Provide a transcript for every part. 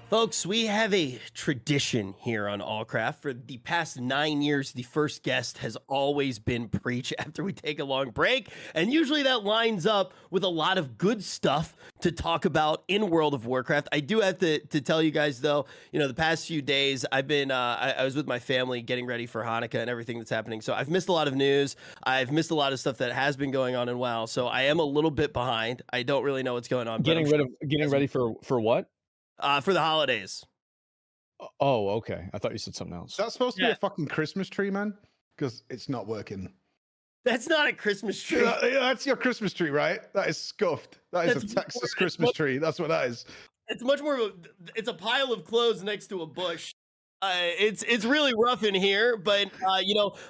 Folks, we have a tradition here on Allcraft. For the past 9 years, the first guest has always been Preach after we take a long break. And usually that lines up with a lot of good stuff to talk about in World of Warcraft. I do have to tell you guys, though, the past few days, I've been, I was with my family getting ready for Hanukkah and everything that's happening. So I've missed a lot of news. I've missed a lot of stuff that has been going on in WoW. So I am a little bit behind. I don't really know what's going on. Getting ready for what? For the holidays. Oh, okay. I thought you said something else. That's supposed to be a fucking Christmas tree, man, because it's not working. That's not a Christmas tree. That's your Christmas tree, right? That is scuffed. That's a Texas Christmas tree. That's what that is. It's much more of it's a pile of clothes next to a bush. It's really rough in here, but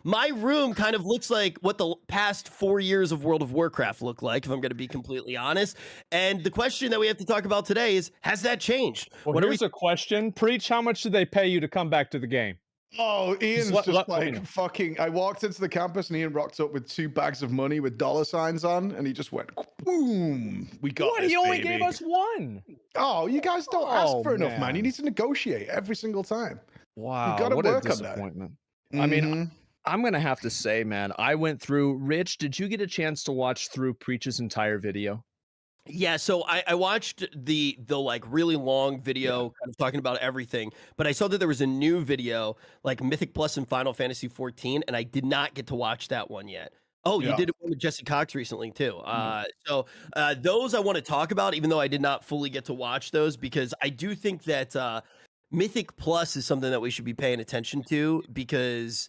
my room kind of looks like what the past 4 years of World of Warcraft looked like, if I'm going to be completely honest. And the question that we have to talk about today is, has that changed? Well, here's a question. Preach, how much did they pay you to come back to the game? Oh, Ian's fucking. I walked into the campus and Ian rocked up with 2 bags of money with dollar signs on, and he just went, boom. We got what? This, He only baby. gave us 1. Oh, you guys don't ask for enough, man. You need to negotiate every single time. Wow, you gotta what work a disappointment. On that. I mean, I'm going to have to say, man, I went through. Rich, did you get a chance to watch through Preach's entire video? Yeah, so I watched the like really long video kind of talking about everything, but I saw that there was a new video like Mythic Plus and Final Fantasy 14, and I did not get to watch that one yet. Oh, you did it with Jesse Cox recently too. So those I want to talk about, even though I did not fully get to watch those, because I do think that Mythic Plus is something that we should be paying attention to, because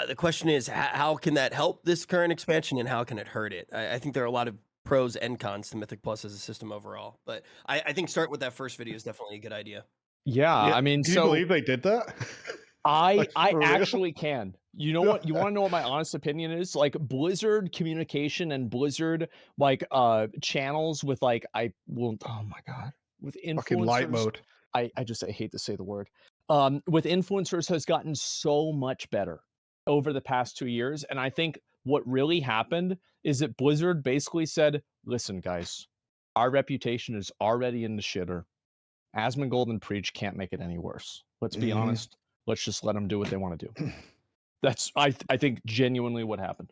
the question is, how can that help this current expansion and how can it hurt it? I think there are a lot of pros and cons to Mythic Plus as a system overall, but I think start with that first video is definitely a good idea. Yeah, I mean, can you believe they did that? I actually can. You know what? You want to know what my honest opinion is? Like Blizzard communication and Blizzard channels with oh my god, with influencers. Fucking light mode. I hate to say the word. With influencers has gotten so much better over the past 2 years, and I think what really happened is that Blizzard basically said, listen, guys, our reputation is already in the shitter. Asmongold and Preach can't make it any worse. Let's be honest. Let's just let them do what they want to do. That's, I think, genuinely what happened.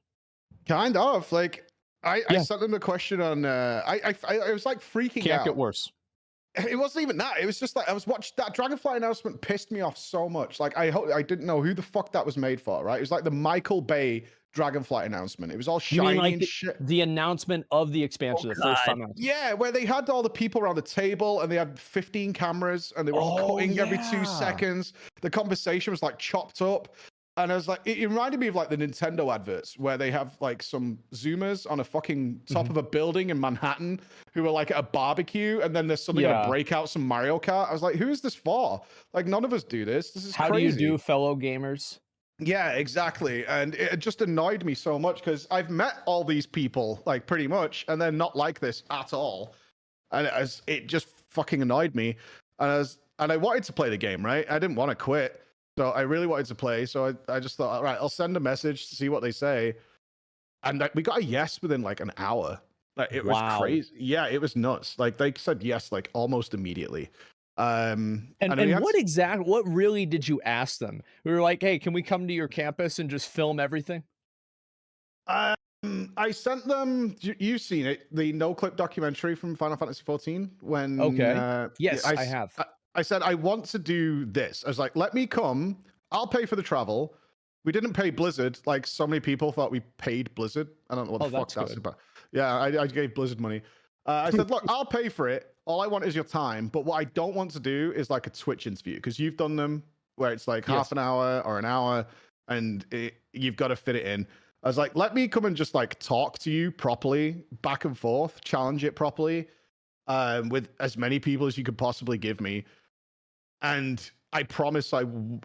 Kind of. Like, I sent them a question on, I was like freaking out. Can't get worse. It wasn't even that. It was just like I was watching that Dragonflight announcement pissed me off so much. Like I didn't know who the fuck that was made for. Right? It was like the Michael Bay Dragonflight announcement. It was all shiny like and shit. The announcement of the expansion, the first time. Yeah, where they had all the people around the table and they had 15 cameras and they were all cutting every 2 seconds. The conversation was like chopped up. And I was like, it reminded me of like the Nintendo adverts where they have like some Zoomers on a fucking top of a building in Manhattan who are like at a barbecue, and then there's somebody gonna break out some Mario Kart. I was like, who is this for? Like, none of us do this. This is how crazy. Do you do, fellow gamers? Yeah, exactly. And it just annoyed me so much because I've met all these people like pretty much, and they're not like this at all. And it just fucking annoyed me. And I wanted to play the game, right? I didn't want to quit. So I really wanted to play. So I just thought, all right, I'll send a message to see what they say. And we got a yes within like an hour. Like it was crazy. Yeah, it was nuts. Like they said yes, like almost immediately. And what really did you ask them? We were like, hey, can we come to your campus and just film everything? I sent them, you've seen it, the no clip documentary from Final Fantasy 14 when yes, I have. I said, I want to do this. I was like, let me come. I'll pay for the travel. We didn't pay Blizzard. Like so many people thought we paid Blizzard. I don't know what the fuck that's about. Yeah, I gave Blizzard money. I said, look, I'll pay for it. All I want is your time. But what I don't want to do is like a Twitch interview, because you've done them where it's like half an hour or an hour and you've got to fit it in. I was like, let me come and just like talk to you properly, back and forth, challenge it properly with as many people as you could possibly give me. And I promise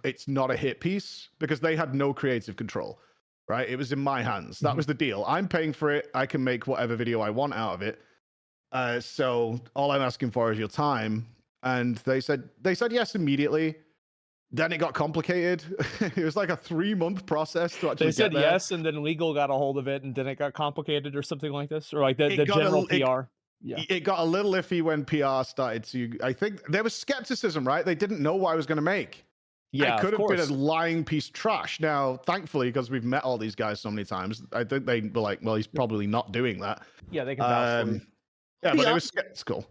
it's not a hit piece, because they had no creative control, right? It was in my hands. That was the deal. I'm paying for it. I can make whatever video I want out of it. So all I'm asking for is your time. And they said yes immediately. Then it got complicated. It was like a 3-month process to actually They said yes, and then legal got a hold of it, and then it got complicated or something like this, or like the general PR. it got a little iffy when PR started to. I think there was skepticism, right? They didn't know what I was going to make. Yeah, it could of have been course. a lying piece of trash. Now, thankfully, because we've met all these guys so many times, I think they were like, well, he's probably not doing that. Yeah, they can vouch for you. Yeah, but they were skeptical.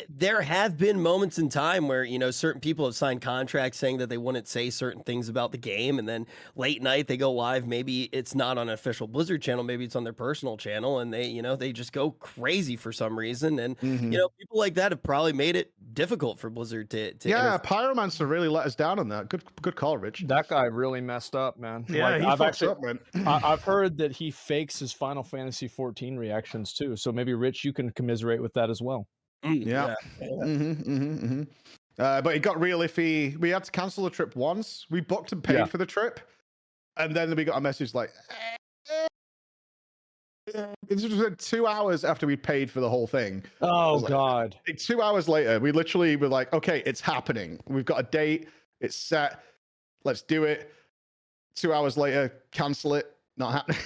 There have been moments in time where, you know, certain people have signed contracts saying that they wouldn't say certain things about the game, and then late night they go live. Maybe it's not on an official Blizzard channel, maybe it's on their personal channel, and they, you know, they just go crazy for some reason. And you know, people like that have probably made it difficult for Blizzard to yeah, Pyromancer really let us down on that. Good call, Rich. That guy really messed up, man. Yeah, he fucked up, man. I've heard that he fakes his Final Fantasy 14 reactions too. So maybe Rich, you can commiserate with that as well. Yeah. But it got real iffy. We had to cancel the trip once. We booked and paid for the trip, and then we got a message like, this was 2 hours after we paid for the whole thing. Oh God! 2 hours later, we literally were like, okay, it's happening. We've got a date. It's set. Let's do it. 2 hours later, cancel it. Not happening.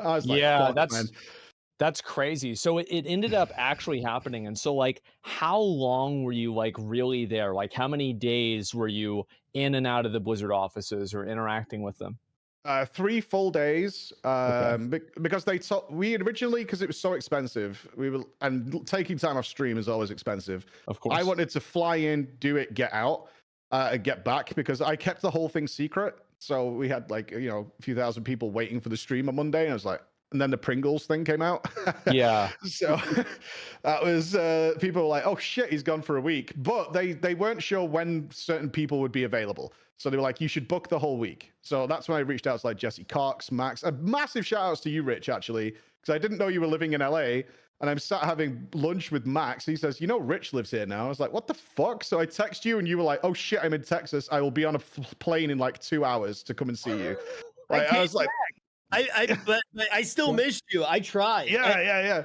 I was like, yeah, fuck, man. That's crazy. So it ended up actually happening. And so like, how long were you like really there? Like how many days were you in and out of the Blizzard offices or interacting with them? 3 full days. Because we originally, because it was so expensive, and taking time off stream is always expensive. Of course. I wanted to fly in, do it, get out, and get back, because I kept the whole thing secret. So we had like, you know, a few thousand people waiting for the stream on Monday, and I was like, and then the Pringles thing came out. Yeah. So that was, people were like, oh shit, he's gone for a week. But they weren't sure when certain people would be available. So they were like, you should book the whole week. So that's when I reached out to like Jesse Cox, Max. A massive shout outs to you, Rich, actually, because I didn't know you were living in LA. And I'm sat having lunch with Max. He says, you know, Rich lives here now. I was like, what the fuck? So I text you and you were like, oh shit, I'm in Texas. I will be on a plane in like 2 hours to come and see you. Like, I was like, but I still missed you. I tried. Yeah.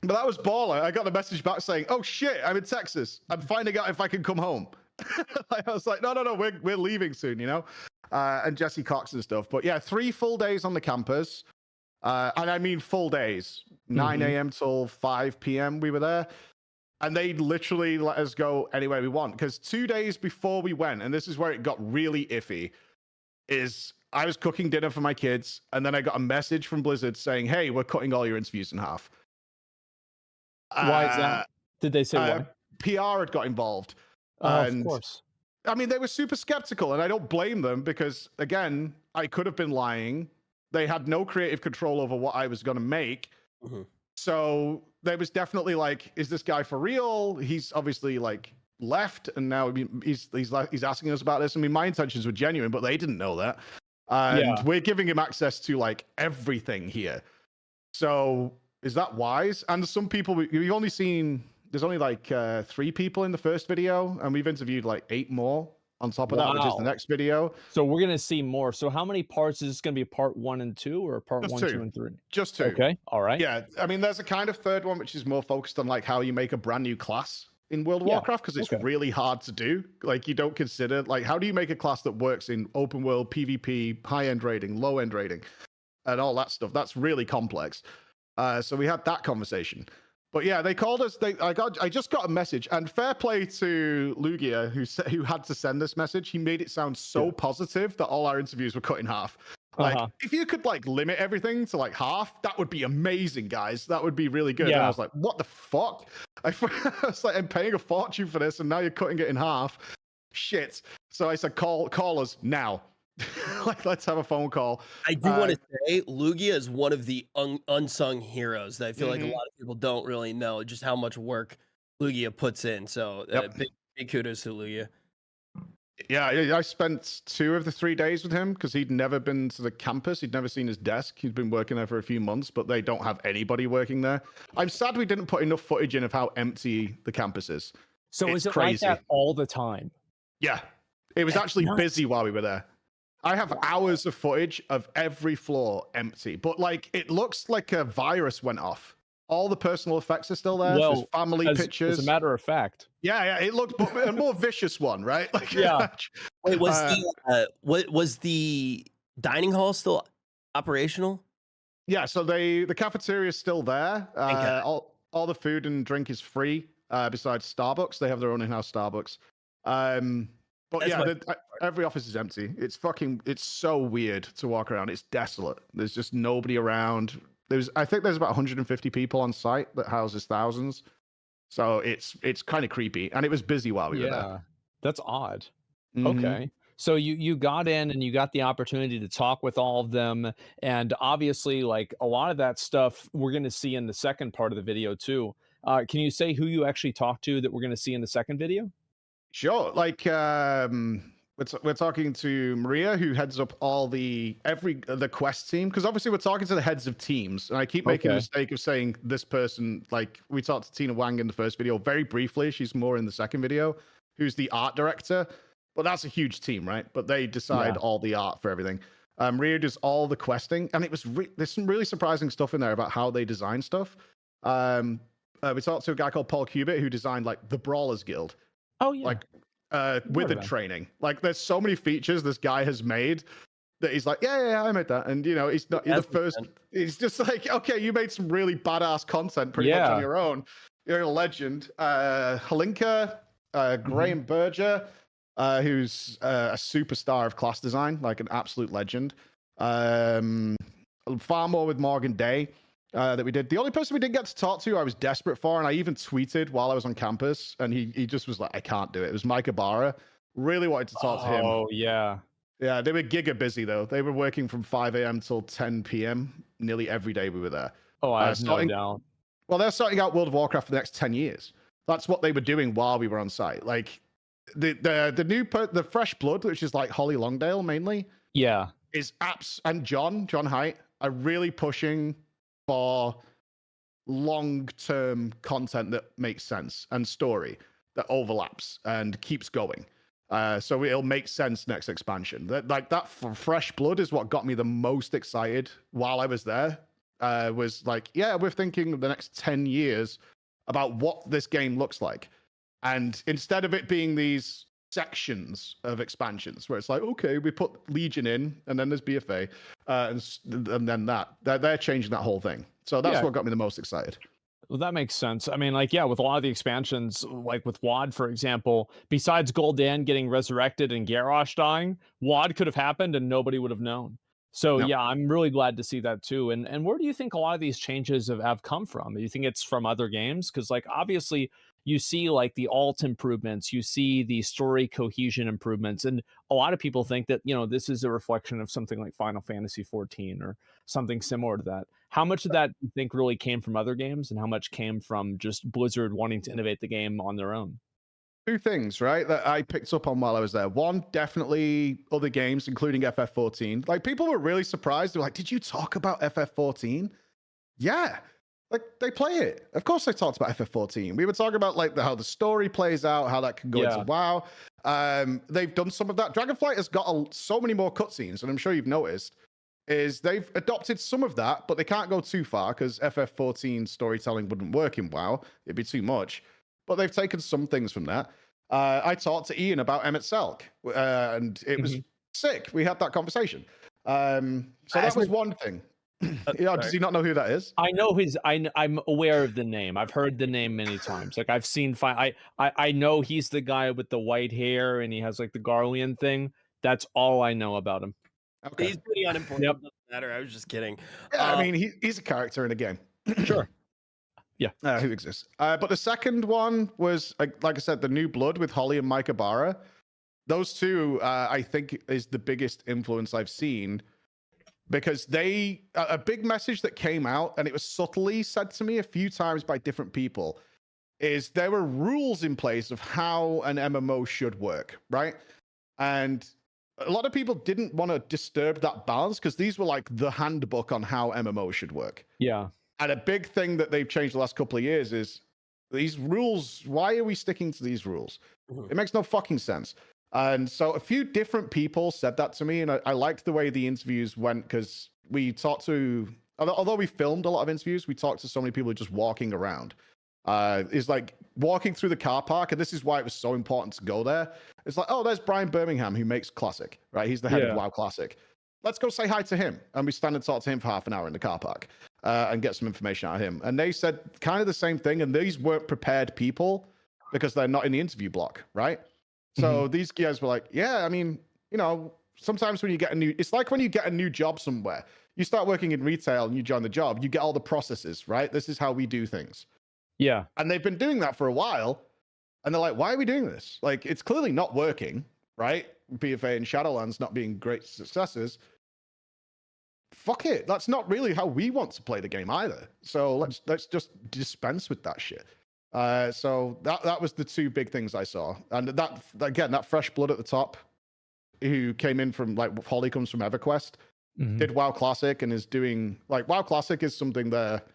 But that was baller. I got a message back saying, "Oh shit, I'm in Texas. I'm finding out if I can come home." I was like, "No, we're leaving soon," you know. And Jesse Cox and stuff. But yeah, 3 full days on the campus, and I mean full days. 9 a.m. till 5 p.m. we were there, and they literally let us go anywhere we want. Because 2 days before we went, and this is where it got really iffy, is I was cooking dinner for my kids, and then I got a message from Blizzard saying, "Hey, we're cutting all your interviews in half." Why is that? Did they say why? PR had got involved. Of course. I mean, they were super skeptical, and I don't blame them because, again, I could have been lying. They had no creative control over what I was going to make. So there was definitely like, is this guy for real? He's obviously like left, and now he's asking us about this. I mean, my intentions were genuine, but they didn't know that. And we're giving him access to like everything here. So is that wise? And some people, we've only seen, there's only like 3 people in the first video, and we've interviewed like 8 more on top of that, which is the next video. So we're going to see more. So how many parts is this going to be, part 1 and 2, or part Just 1, 2, and 3? Just 2. Okay. All right. Yeah. I mean, there's a kind of third one, which is more focused on like how you make a brand new class in World of Warcraft, because it's really hard to do. Like, you don't consider, like, how do you make a class that works in open world, PvP, high-end raiding, low-end raiding, and all that stuff? That's really complex. So we had that conversation. But yeah, they called us. I just got a message, and fair play to Lugia, who had to send this message. He made it sound so positive that all our interviews were cut in half. Like, if you could like limit everything to like half, that would be amazing, guys. That would be really good. And I was like, what the fuck? I was like, I'm paying a fortune for this, and now you're cutting it in half. Shit. So I said, call us now. Like, let's have a phone call. I do want to say Lugia is one of the unsung heroes that I feel like a lot of people don't really know just how much work Lugia puts in. So big kudos to Lugia. Yeah, I spent 2 of the 3 days with him because he'd never been to the campus. He'd never seen his desk. He'd been working there for a few months, but they don't have anybody working there. I'm sad we didn't put enough footage in of how empty the campus is. So is it crazy like that all the time? Yeah, it was actually busy while we were there. I have hours of footage of every floor empty, but like, it looks like a virus went off. All the personal effects are still there. Well, there's family pictures. As a matter of fact. Yeah, it looked a more vicious one, right? Like, Wait, was the dining hall still operational? Yeah, so the cafeteria is still there. all the food and drink is free. Besides Starbucks, they have their own in-house Starbucks. But That's yeah, every office is empty. It's so weird to walk around. It's desolate. There's just nobody around. I think there's about 150 people on site that houses thousands. So it's kind of creepy. And it was busy while we were there. Yeah, that's odd. Mhm. Okay. So you got in and you got the opportunity to talk with all of them, and obviously, like, a lot of that stuff we're going to see in the second part of the video too. Can you say who you actually talked to that we're going to see in the second video? Sure. Like we're talking to Maria, who heads up all the quest team, because obviously we're talking to the heads of teams, and I keep making the mistake of saying this person. Like, we talked to Tina Wang in the first video very briefly. She's more in the second video, who's the art director. But that's a huge team, right? But they decide all the art for everything. Maria does all the questing, and there's some really surprising stuff in there about how they design stuff. We talked to a guy called Paul Cubitt, who designed like the Brawlers Guild. Oh yeah. Like wizard training. Like, there's so many features this guy has made that he's like, yeah, I made that. And he's not the first. He's just like, okay, you made some really badass content pretty much on your own. You're a legend. Halinka, Graham Berger, who's a superstar of class design, like an absolute legend. Far more with Morgan Day. That we did. The only person we didn't get to talk to, I was desperate for, and I even tweeted while I was on campus, and he just was like, I can't do it. It was Mike Ibarra. Really wanted to talk to him. Oh, yeah. Yeah, they were giga busy, though. They were working from 5 a.m. till 10 p.m. nearly every day we were there. Oh, I have no doubt. Well, they're starting out World of Warcraft for the next 10 years. That's what they were doing while we were on site. Like, the fresh blood, which is like Holly Longdale mainly. Yeah. Is apps, and John Haidt are really pushing for long-term content that makes sense and story that overlaps and keeps going. So it'll make sense next expansion. That fresh blood is what got me the most excited while I was there. Was like, yeah, we're thinking the next 10 years about what this game looks like. And instead of it being these sections of expansions where it's like, okay, we put Legion in, and then there's BFA, and then they're changing that whole thing. So that's what got me the most excited. Well, that makes sense. I mean, like, yeah, with a lot of the expansions, like with WoD, for example, besides Gul'dan getting resurrected and Garrosh dying, WoD could have happened and nobody would have known. So yeah, I'm really glad to see that too. And where do you think a lot of these changes have come from? Do you think it's from other games? Because, like, obviously you see like the alt improvements, you see the story cohesion improvements, and a lot of people think that, this is a reflection of something like Final Fantasy 14 or something similar to that. How much of that do you think really came from other games, and how much came from just Blizzard wanting to innovate the game on their own? Two things, right, that I picked up on while I was there. One, definitely other games, including FF14. Like, people were really surprised. They were like, did you talk about FF14? Yeah. Like, they play it. Of course they talked about FF14. We were talking about like how the story plays out, how that can go into WoW. They've done some of that. Dragonflight has got so many more cutscenes, and I'm sure you've noticed, is they've adopted some of that, but they can't go too far because FF14 storytelling wouldn't work in WoW. It'd be too much. But they've taken some things from that. I talked to Ian about Emmett Selk, and it was sick. We had that conversation. So that was one thing. Does he not know who that is? I know I'm aware of the name. I've heard the name many times. Like, I've seen. I know he's the guy with the white hair and he has like the Garlean thing. That's all I know about him. Okay. He's pretty unimportant. Yep. Doesn't matter. I was just kidding. Yeah, I mean, he's a character in a game. Sure. Yeah. Who exists. But the second one was, like I said, the new blood with Holly and Mike Ibarra. Those two, I think, is the biggest influence I've seen, because a big message that came out, and it was subtly said to me a few times by different people, is there were rules in place of how an MMO should work, right? And a lot of people didn't want to disturb that balance, because these were like the handbook on how MMO should work. Yeah. And a big thing that they've changed the last couple of years is these rules. Why are we sticking to these rules? It makes no fucking sense. And so a few different people said that to me, and I liked the way the interviews went, because we talked to, although we filmed a lot of interviews, we talked to so many people just walking around. It's like walking through the car park, and this is why it was so important to go there. It's like, oh, there's Brian Birmingham, who makes Classic, right? He's the head of WoW Classic. Let's go say hi to him. And we stand and talk to him for half an hour in the car park. and get some information out of him. And they said kind of the same thing. And these weren't prepared people because they're not in the interview block, right? So these guys were like, yeah, I mean, you know, sometimes when you get it's like when you get a new job somewhere, you start working in retail and you join the job, you get all the processes, right? This is how we do things. Yeah. And they've been doing that for a while. And they're like, why are we doing this? Like, it's clearly not working, right? BFA and Shadowlands not being great successes. Fuck it. That's not really how we want to play the game either. So let's just dispense with that shit. So that was the two big things I saw. And that, again, that fresh blood at the top who came in from, like, Holly comes from EverQuest, did WoW Classic and is doing, like, WoW Classic is something that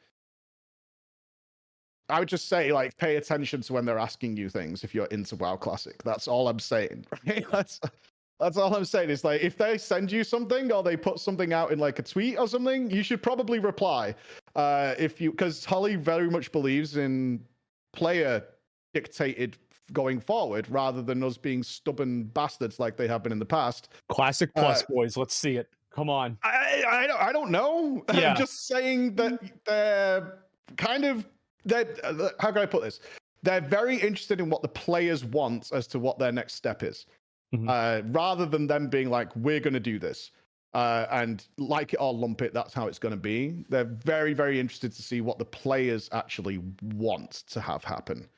I would just say, like, pay attention to when they're asking you things if you're into WoW Classic. That's all I'm saying. Right? That's all I'm saying. Is like, if they send you something or they put something out in like a tweet or something, you should probably reply. Because Holly very much believes in player dictated going forward rather than us being stubborn bastards like they have been in the past. Classic plus, boys. Let's see it. Come on. I don't know. Yeah. I'm just saying that they're kind of, how can I put this? They're very interested in what the players want as to what their next step is. Rather than them being like, we're going to do this. And like it or lump it, that's how it's going to be. They're very, very interested to see what the players actually want to have happen.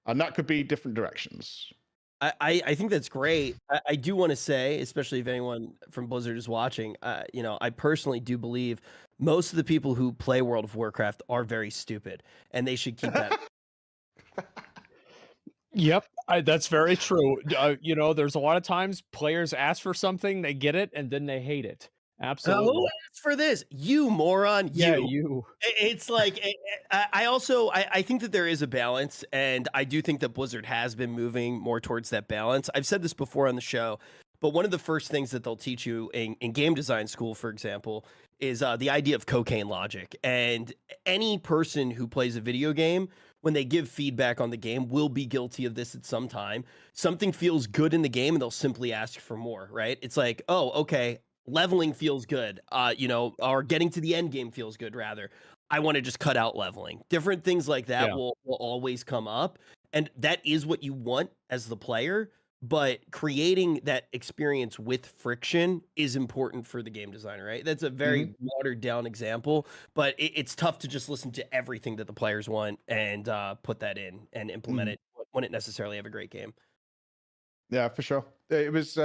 And that could be different directions. I think that's great. I do want to say, especially if anyone from Blizzard is watching, you know, I personally do believe most of the people who play World of Warcraft are very stupid, and they should keep that. Yep, that's very true. You know, there's a lot of times players ask for something, they get it, and then they hate it. Absolutely. Who asked for this? You moron. Yeah, you. you. It's like, I think that there is a balance, and I do think that Blizzard has been moving more towards that balance. I've said this before on the show, but one of the first things that they'll teach you in game design school, for example, is the idea of cocaine logic. And any person who plays a video game, when they give feedback on the game, will be guilty of this at some time. Something feels good in the game, and they'll simply ask for more, right? It's like, oh, okay, leveling feels good, you know, or getting to the end game feels good, rather. I want to just cut out leveling. Different things like that will always come up. And that is what you want as the player. But creating that experience with friction is important for the game designer, right? That's a very watered down example, but it's tough to just listen to everything that the players want and put that in and implement it when it necessarily have a great game. Yeah, for sure. It was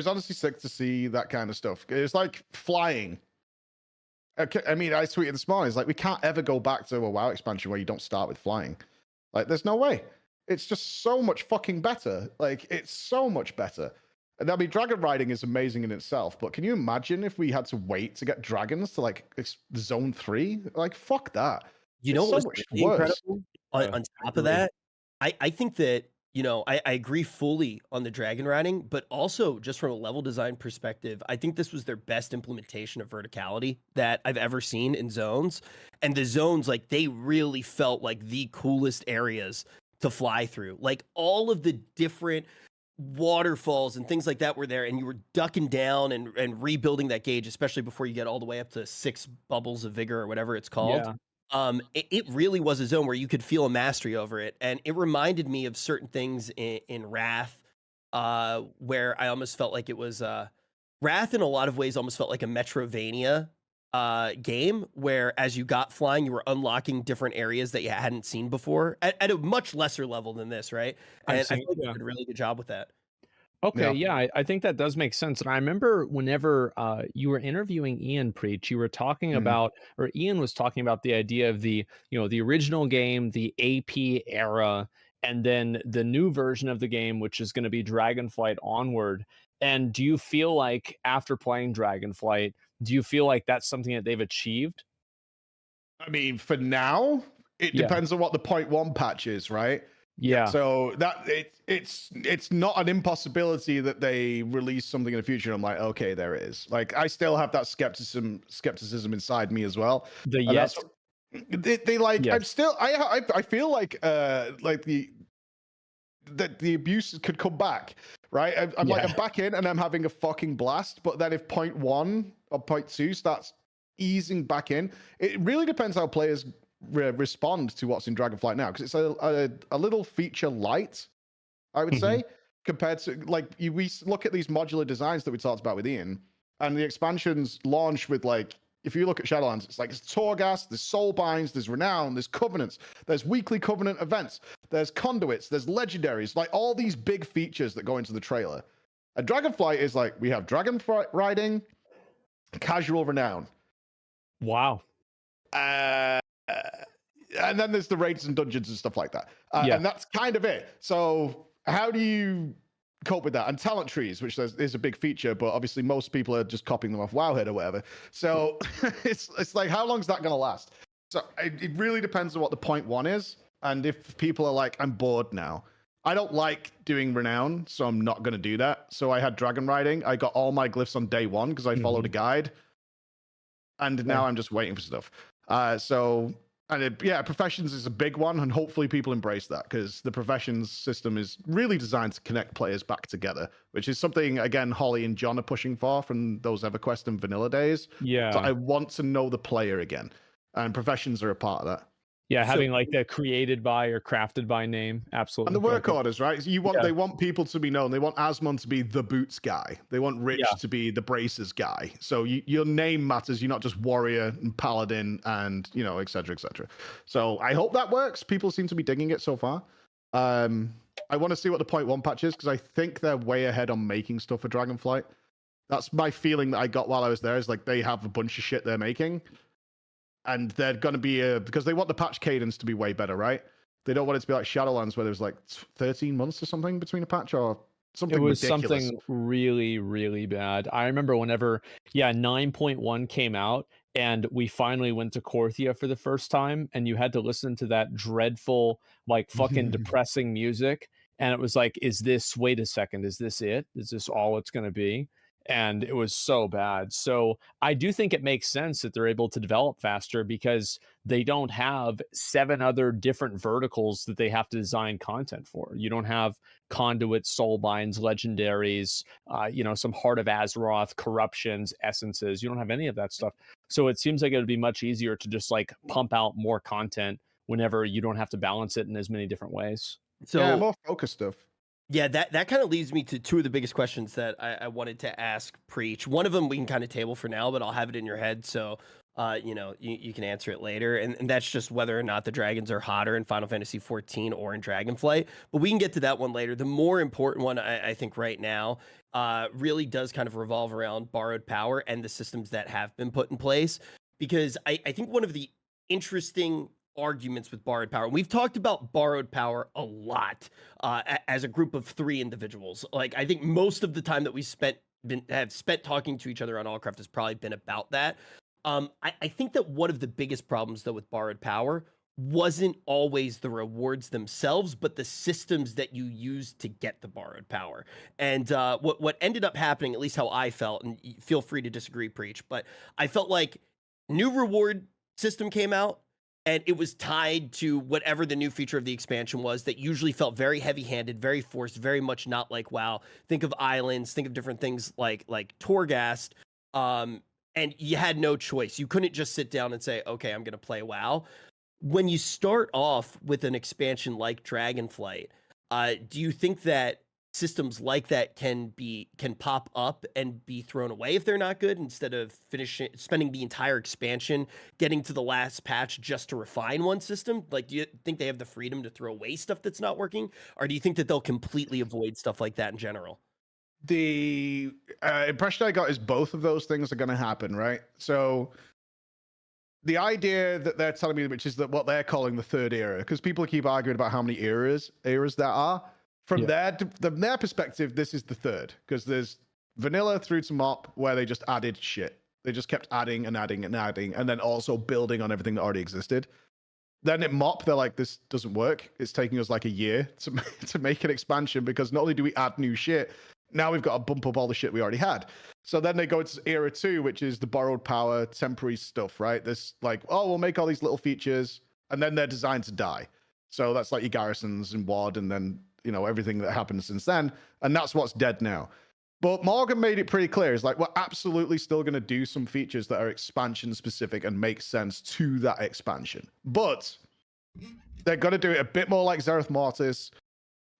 honestly sick to see that kind of stuff. It was like flying. I mean, I tweeted this morning, it's like, we can't ever go back to a WoW expansion where you don't start with flying. Like, there's no way. It's just so much fucking better. Like, it's so much better. And I mean, dragon riding is amazing in itself, but can you imagine if we had to wait to get dragons to like zone 3? Like, fuck that. You know what was incredible? On top of that, I think that, you know, I agree fully on the dragon riding, but also just from a level design perspective, I think this was their best implementation of verticality that I've ever seen in zones. And the zones, like, they really felt like the coolest areas to fly through. Like, all of the different waterfalls and things like that were there, and you were ducking down and rebuilding that gauge, especially before you get all the way up to 6 bubbles of vigor or whatever it's called. It really was a zone where you could feel a mastery over it, and it reminded me of certain things in Wrath, where I almost felt like it was Wrath in a lot of ways almost felt like a Metrovania game, where as you got flying, you were unlocking different areas that you hadn't seen before at a much lesser level than this, right? And I think they did a really good job with that. Okay, yeah, I think that does make sense. And I remember whenever you were interviewing Ian Preach, you were talking about, or Ian was talking about the idea of the, you know, the original game, the AP era, and then the new version of the game, which is going to be Dragonflight Onward. And do you feel like after playing Dragonflight, do you feel like that's something that they've achieved? I mean, for now, it depends on what the 0.1 patch is, right? Yeah. So that it's not an impossibility that they release something in the future. I'm like, okay, there it is. Like, I still have that skepticism inside me as well. They like, yes. I'm still I feel like the abuse could come back, right? I'm like, I'm back in and I'm having a fucking blast. But then if 0.1 or 0.2 starts easing back in. It really depends how players respond to what's in Dragonflight now, because it's a little feature light, I would say, compared to like we look at these modular designs that we talked about with Ian, and the expansions launch with like, if you look at Shadowlands, it's like it's Torghast, there's Soulbinds, there's Renown, there's Covenants, there's weekly Covenant events, there's Conduits, there's Legendaries, like all these big features that go into the trailer. And Dragonflight is like, we have Dragon Riding, Casual Renown. Wow. And then there's the raids and dungeons and stuff like that. And that's kind of it. So how do you cope with that? And talent trees, which is a big feature, but obviously most people are just copying them off Wowhead or whatever. So it's like, how long is that going to last? So it really depends on what the point one is. And if people are like, I'm bored now. I don't like doing Renown, so I'm not going to do that. So I had Dragon Riding. I got all my glyphs on day one because I followed a guide. And now I'm just waiting for stuff. Professions is a big one, and hopefully people embrace that, because the Professions system is really designed to connect players back together, which is something, again, Holly and John are pushing for from those EverQuest and vanilla days. Yeah. So I want to know the player again, and Professions are a part of that. Yeah, having like the created by or crafted by name, absolutely. And the work orders, right? So they want people to be known. They want Asmon to be the boots guy. They want Rich to be the braces guy. So your name matters. You're not just warrior and paladin and et cetera, et cetera. So I hope that works. People seem to be digging it so far. I want to see what the 0.1 patch is, because I think they're way ahead on making stuff for Dragonflight. That's my feeling that I got while I was there, is like they have a bunch of shit they're making. And they're going to be, because they want the patch cadence to be way better, right? They don't want it to be like Shadowlands, where there was like 13 months or something between a patch, or something ridiculous. It was something really, really bad. I remember whenever, 9.1 came out, and we finally went to Korthia for the first time, and you had to listen to that dreadful, like fucking depressing music. And it was like, wait a second, is this it? Is this all it's going to be? And it was so bad. So I do think it makes sense that they're able to develop faster, because they don't have 7 other different verticals that they have to design content for. You don't have conduits, soulbinds, legendaries, some Heart of Azeroth, corruptions, essences. You don't have any of that stuff. So it seems like it would be much easier to just like pump out more content whenever you don't have to balance it in as many different ways. So more focused stuff. Yeah, that kind of leads me to 2 of the biggest questions that I wanted to ask Preach. One of them we can kind of table for now, but I'll have it in your head, so you can answer it later. And that's just whether or not the dragons are hotter in Final Fantasy XIV or in Dragonflight. But we can get to that one later. The more important one, I think, right now, really does kind of revolve around borrowed power and the systems that have been put in place. Because I think one of the interesting arguments with borrowed power. We've talked about borrowed power a lot as a group of 3 individuals. Like, I think most of the time that we have spent talking to each other on Allcraft has probably been about that. I think that one of the biggest problems, though, with borrowed power wasn't always the rewards themselves, but the systems that you use to get the borrowed power. And what ended up happening, at least how I felt, and feel free to disagree, Preach, but I felt like new reward system came out, and it was tied to whatever the new feature of the expansion was, that usually felt very heavy-handed, very forced, very much not like WoW. Think of islands, think of different things like Torghast, and you had no choice. You couldn't just sit down and say, okay, I'm going to play WoW. When you start off with an expansion like Dragonflight, do you think that systems like that can pop up and be thrown away if they're not good, instead of spending the entire expansion getting to the last patch just to refine one system? Like, do you think they have the freedom to throw away stuff that's not working, or do you think that they'll completely avoid stuff like that in general? The impression I got is both of those things are going to happen, right? So the idea that they're telling me, which is that what they're calling the 3rd era, because people keep arguing about how many eras there are. From their perspective, this is the 3rd, because there's vanilla through to mop, where they just added shit. They just kept adding and adding and adding, and then also building on everything that already existed. Then at mop, they're like, this doesn't work. It's taking us like a year to make an expansion, because not only do we add new shit, now we've got to bump up all the shit we already had. So then they go to era 2, which is the borrowed power, temporary stuff, right? This like, we'll make all these little features, and then they're designed to die. So that's like your garrisons and WoD, and then everything that happened since then. And that's what's dead now. But Morgan made it pretty clear. It's like, we're absolutely still going to do some features that are expansion specific and make sense to that expansion. But they're going to do it a bit more like Zereth Mortis.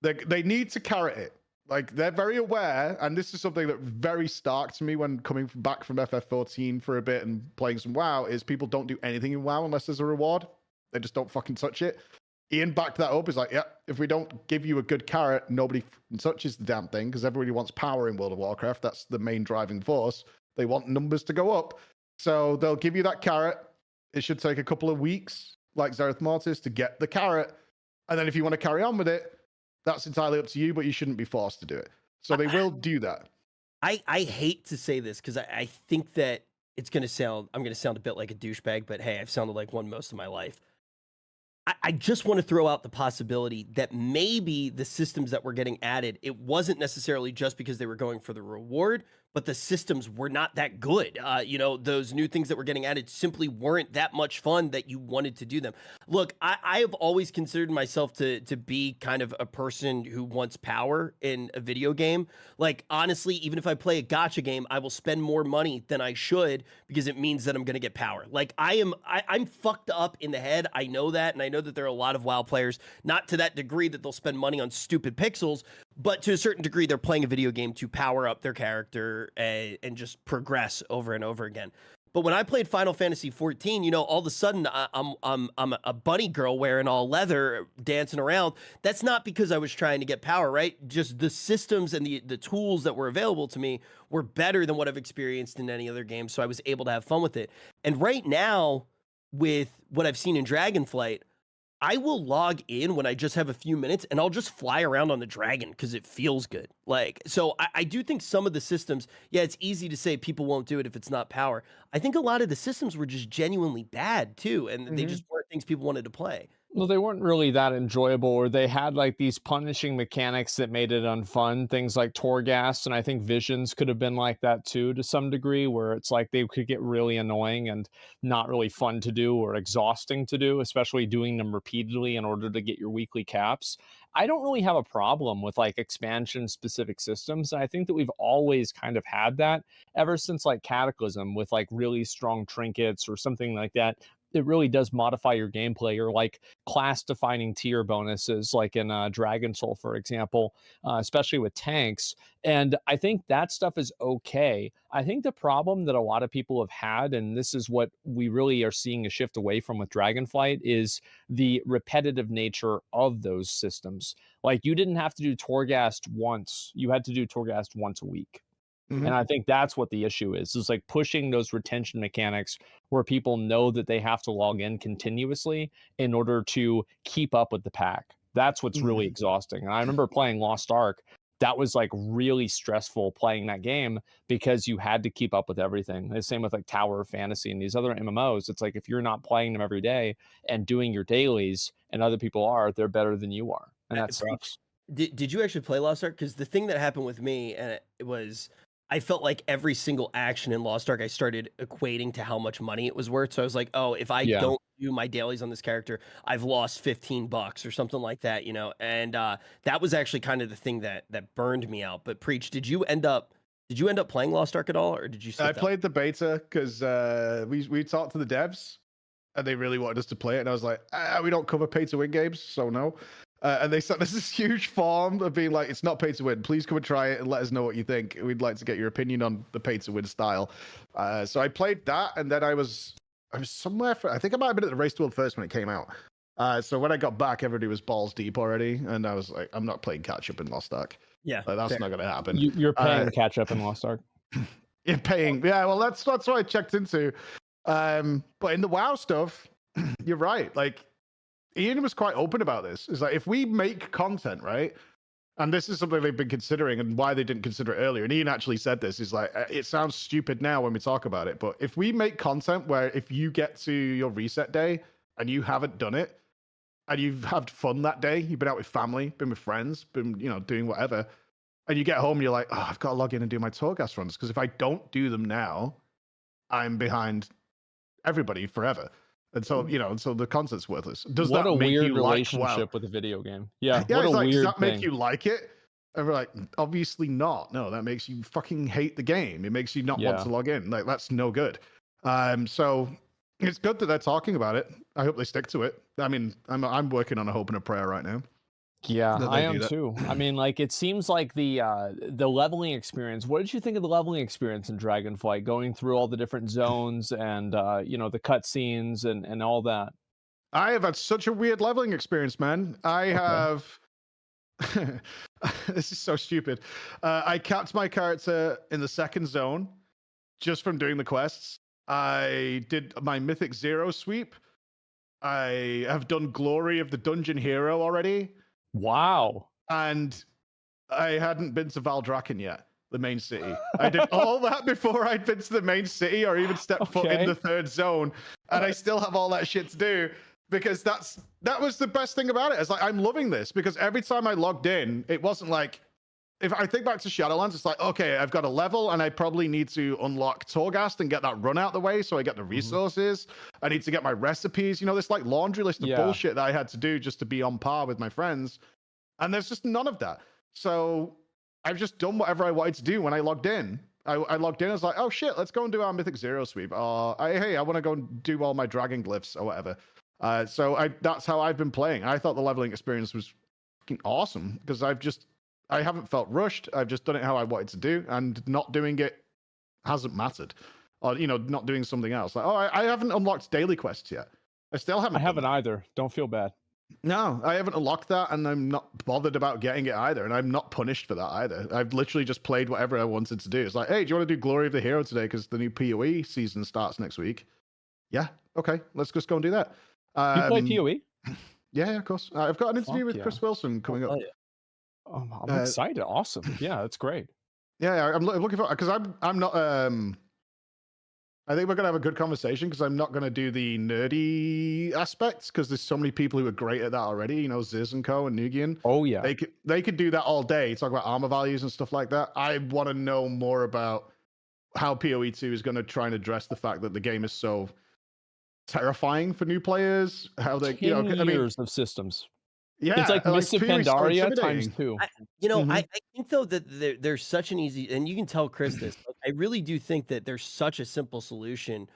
They need to carrot it. Like, they're very aware, and this is something that very stark to me when coming back from FF14 for a bit and playing some WoW, is people don't do anything in WoW unless there's a reward. They just don't fucking touch it. Ian backed that up. He's like, yeah, if we don't give you a good carrot, nobody touches the damn thing, because everybody wants power in World of Warcraft. That's the main driving force. They want numbers to go up. So they'll give you that carrot. It should take a couple of weeks, like Zereth Mortis, to get the carrot. And then if you want to carry on with it, that's entirely up to you, but you shouldn't be forced to do it. So they will do that. I hate to say this because I think that I'm going to sound a bit like a douchebag, but hey, I've sounded like one most of my life. I just want to throw out the possibility that maybe the systems that were getting added, it wasn't necessarily just because they were going for the reward, but the systems were not that good. Those new things that were getting added simply weren't that much fun that you wanted to do them. Look, I have always considered myself to be kind of a person who wants power in a video game. Like, honestly, even if I play a gacha game, I will spend more money than I should because it means that I'm going to get power. Like, I'm fucked up in the head. I know that, and I know that there are a lot of WoW players, not to that degree that they'll spend money on stupid pixels, but to a certain degree, they're playing a video game to power up their character and just progress over and over again. But when I played Final Fantasy 14, all of a sudden I'm a bunny girl wearing all leather, dancing around. That's not because I was trying to get power, right? Just the systems and the tools that were available to me were better than what I've experienced in any other game, so I was able to have fun with it. And right now, with what I've seen in Dragonflight, I will log in when I just have a few minutes and I'll just fly around on the dragon because it feels good. Like, so I do think some of the systems, yeah, it's easy to say people won't do it if it's not power. I think a lot of the systems were just genuinely bad too, and they just weren't things people wanted to play. Well, they weren't really that enjoyable, or they had like these punishing mechanics that made it unfun. Things like Torghast, and I think Visions could have been like that too, to some degree, where it's like they could get really annoying and not really fun to do or exhausting to do, especially doing them repeatedly in order to get your weekly caps. I don't really have a problem with like expansion specific systems. And I think that we've always kind of had that ever since like Cataclysm, with like really strong trinkets or something like that. It really does modify your gameplay, or like class defining tier bonuses, like in Dragon Soul, for example, especially with tanks. And I think that stuff is okay. I think the problem that a lot of people have had, and this is what we really are seeing a shift away from with Dragonflight, is the repetitive nature of those systems. Like, you didn't have to do Torghast once, you had to do Torghast once a week. And I think that's what the issue is like pushing those retention mechanics where people know that they have to log in continuously in order to keep up with the pack. That's what's really exhausting. And I remember playing Lost Ark. That was like really stressful playing that game because you had to keep up with everything. The same with like Tower of Fantasy and these other MMOs. It's like, if you're not playing them every day and doing your dailies and other people are, they're better than you are. And that sucks. Did you actually play Lost Ark? Because the thing that happened with me, and it was, I felt like every single action in Lost Ark, I started equating to how much money it was worth. So I was like, oh, if I don't do my dailies on this character, I've lost $15 or something like that, And that was actually kind of the thing that burned me out. But Preach, did you end up playing Lost Ark at all, or did you? I played the beta because we talked to the devs, and they really wanted us to play it, and I was like, we don't cover pay to win games, so no. And they sent us this huge form of being like, it's not pay to win. Please come and try it and let us know what you think. We'd like to get your opinion on the pay to win style. So I played that, and then I was somewhere I think I might have been at the Race to World first when it came out. So when I got back, everybody was balls deep already, and I was like, I'm not playing catch up in Lost Ark. Yeah, that's not going to happen. You're paying catch up in Lost Ark. You're paying, yeah. Well, that's what I checked into. But in the WoW stuff, you're right. Like, Ian was quite open about this. It's like, if we make content, right? And this is something they've been considering, and why they didn't consider it earlier. And Ian actually said this, is like, it sounds stupid now when we talk about it, but if we make content where if you get to your reset day and you haven't done it, and you've had fun that day, you've been out with family, been with friends, been, doing whatever, and you get home and you're like, oh, I've got to log in and do my Torghast runs, because if I don't do them now, I'm behind everybody forever. And so, so the content's worthless. Does what that a make weird you relationship like WoW? with a video game? Yeah, yeah. what It's a like, weird does that make thing. you like it? And we're like, obviously not. No, that makes you fucking hate the game. It makes you not want to log in. Like, that's no good. So it's good that they're talking about it. I hope they stick to it. I mean, I'm working on a hope and a prayer right now. Yeah, I am too. I mean, like, it seems like the leveling experience. What did you think of the leveling experience in Dragonflight, going through all the different zones and the cutscenes and all that? I have had such a weird leveling experience, man. I have. This is so stupid. I capped my character in the second zone just from doing the quests. I did my Mythic Zero sweep. I have done Glory of the Dungeon Hero already. Wow. And I hadn't been to Valdrakken yet, the main city. I did all that before I'd been to the main city or even stepped foot in the third zone. And I still have all that shit to do. Because that was the best thing about it. It's like, I'm loving this because every time I logged in, it wasn't like, if I think back to Shadowlands, it's like, okay, I've got a level and I probably need to unlock Torghast and get that run out the way so I get the resources. I need to get my recipes, this like laundry list of bullshit that I had to do just to be on par with my friends. And there's just none of that. So I've just done whatever I wanted to do when I logged in. I logged in, I was like, oh shit, let's go and do our Mythic Zero sweep. Hey, I want to go and do all my dragon glyphs or whatever. So that's how I've been playing. I thought the leveling experience was fucking awesome because I haven't felt rushed. I've just done it how I wanted to do, and not doing it hasn't mattered. Or not doing something else. Like, I haven't unlocked daily quests yet. I still haven't. I haven't either. Don't feel bad. No, I haven't unlocked that, and I'm not bothered about getting it either, and I'm not punished for that either. I've literally just played whatever I wanted to do. It's like, hey, do you want to do Glory of the Hero today because the new PoE season starts next week? Yeah, okay, let's just go and do that. You play PoE? Yeah, of course. I've got an interview with Chris Wilson coming up. I'm excited. Awesome. Yeah, that's great. Yeah, I'm looking for, because I'm not. I think we're gonna have a good conversation because I'm not gonna do the nerdy aspects because there's so many people who are great at that already. Ziz and Co and Nugian. Oh yeah, they could do that all day. Talk about armor values and stuff like that. I want to know more about how PoE 2 is going to try and address the fact that the game is so terrifying for new players. How they, years of systems. Yeah, it's like Mists of Pandaria times 2. I think though that there's such an easy, and you can tell Chris this. I really do think that there's such a simple solution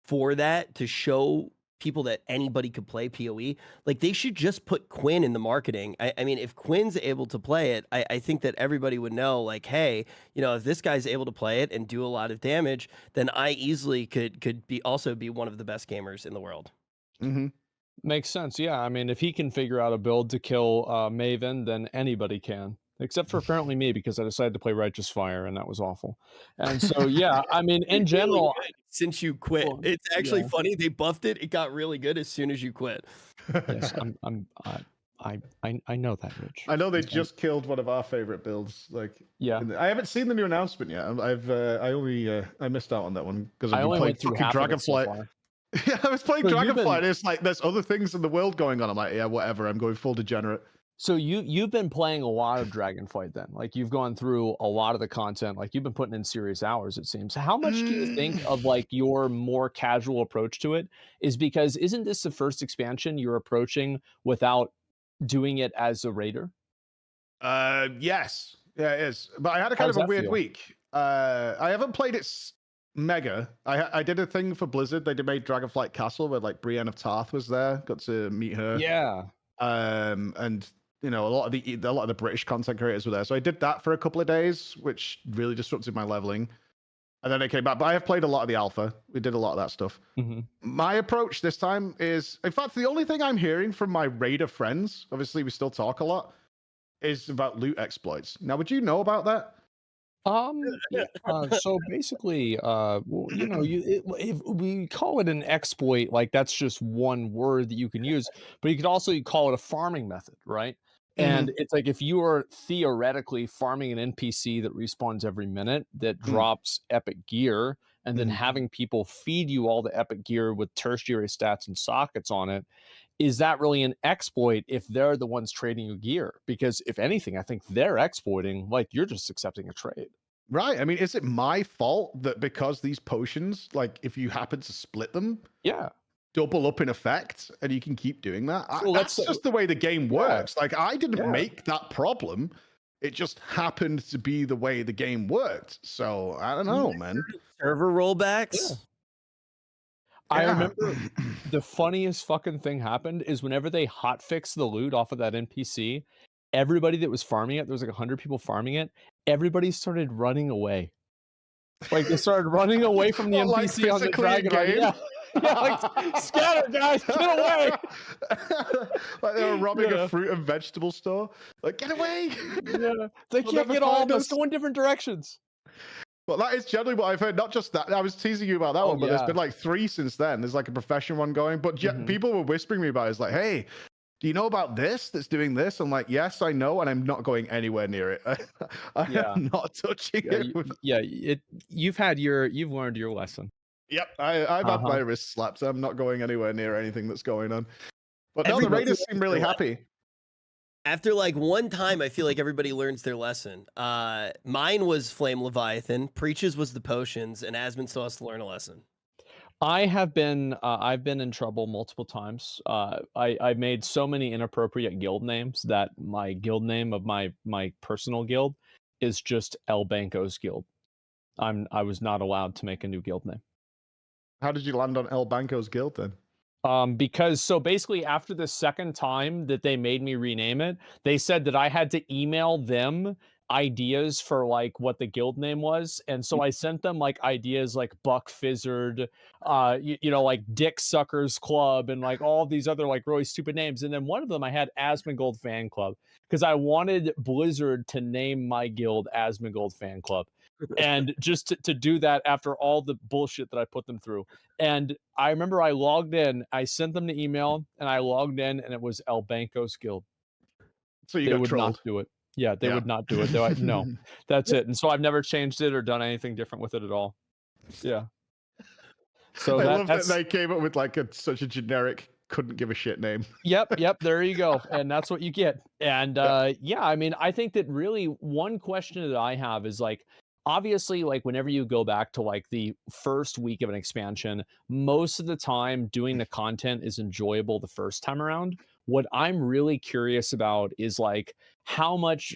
for that to show people that anybody could play PoE. Like they should just put Quinn in the marketing. I mean, if Quinn's able to play it, I think that everybody would know. Like, hey, if this guy's able to play it and do a lot of damage, then I easily could also be one of the best gamers in the world. Mm-hmm. Makes sense. Yeah, I mean, if he can figure out a build to kill Maven, then anybody can, except for apparently me because I decided to play Righteous Fire and that was awful. And so, yeah, I mean, in general, since you quit, it's actually funny. They buffed it. It got really good as soon as you quit. Yes, I know that, Rich. I know they just killed one of our favorite builds. Like, yeah, I haven't seen the new announcement yet. I missed out on that one because I only played fucking Dragonflight. Yeah, I was playing Dragonflight. It's like there's other things in the world going on. I'm like, yeah, whatever. I'm going full degenerate. So you've been playing a lot of Dragonflight then. Like you've gone through a lot of the content. Like you've been putting in serious hours, it seems. How much do you think of like your more casual approach to it is because isn't this the first expansion you're approaching without doing it as a raider? Yes. Yeah, it is. But I had a kind of a weird week. I haven't played it mega. I did a thing for Blizzard. They made Dragonflight Castle where like Brienne of Tarth was there. Got to meet her. Yeah. And a lot of the British content creators were there. So I did that for a couple of days, which really disrupted my leveling. And then I came back. But I have played a lot of the alpha. We did a lot of that stuff. Mm-hmm. My approach this time is, in fact, the only thing I'm hearing from my raider friends, obviously we still talk a lot, is about loot exploits. Now, would you know about that? So basically, if we call it an exploit, like that's just one word that you can use, but you could also call it a farming method, right? And it's like if you are theoretically farming an NPC that respawns every minute that drops epic gear, and then having people feed you all the epic gear with tertiary stats and sockets on it, is that really an exploit if they're the ones trading you gear? Because if anything, I think they're exploiting, like you're just accepting a trade. Right. I mean, is it my fault that because these potions, like if you happen to split them, double up in effect and you can keep doing that? Well, that's just the way the game works. Like I didn't make that problem. It just happened to be the way the game worked. So I don't know, man. Server rollbacks. Yeah. I remember the funniest fucking thing happened is whenever they hotfixed the loot off of that NPC, everybody that was farming it, there was like 100 people farming it, everybody started running away. Like they started running away from the NPC like on the dragon ride. Yeah. Yeah, like scatter, guys, get away! Like they were robbing a fruit and vegetable store. Like, get away! Yeah, they can't get all of us. Go in different directions. Well, that is generally what I've heard. Not just that. I was teasing you about that one, but there's been like 3 since then. There's like a professional one going. But people were whispering me about it. It's like, hey, do you know about this that's doing this? I'm like, yes, I know, and I'm not going anywhere near it. I'm not touching it. You've learned your lesson. Yep, I've had my wrist slapped. I'm not going anywhere near anything that's going on. But no, the Raiders seem really happy. After like one time, I feel like everybody learns their lesson. Mine was Flame Leviathan, Preaches was the potions, and Asmon still has to learn a lesson. I've been in trouble multiple times. I made so many inappropriate guild names that my guild name of my personal guild is just El Banco's Guild. I was not allowed to make a new guild name. How did you land on El Banco's Guild then? Because so basically after the second time that they made me rename it, they said that I had to email them ideas for like what the guild name was, and so I sent them like ideas like Buck Fizzard, you know, like Dick Suckers Club, and like all these other like really stupid names. And then one of them I had Asmongold Fan Club because I wanted Blizzard to name my guild Asmongold Fan Club. And just to do that after all the bullshit that I put them through. And I remember I logged in, I sent them the email, and I logged in, and it was El Banco's Guild. So they would not do it. Yeah, they would not do it. They're like, no, that's it. And so I've never changed it or done anything different with it at all. Yeah. So I love that they came up with like such a generic, couldn't give a shit name. Yep, there you go. And that's what you get. And yeah, I mean, I think that really one question that I have is like, obviously, like whenever you go back to like the first week of an expansion, most of the time doing the content is enjoyable the first time around. What I'm really curious about is like how much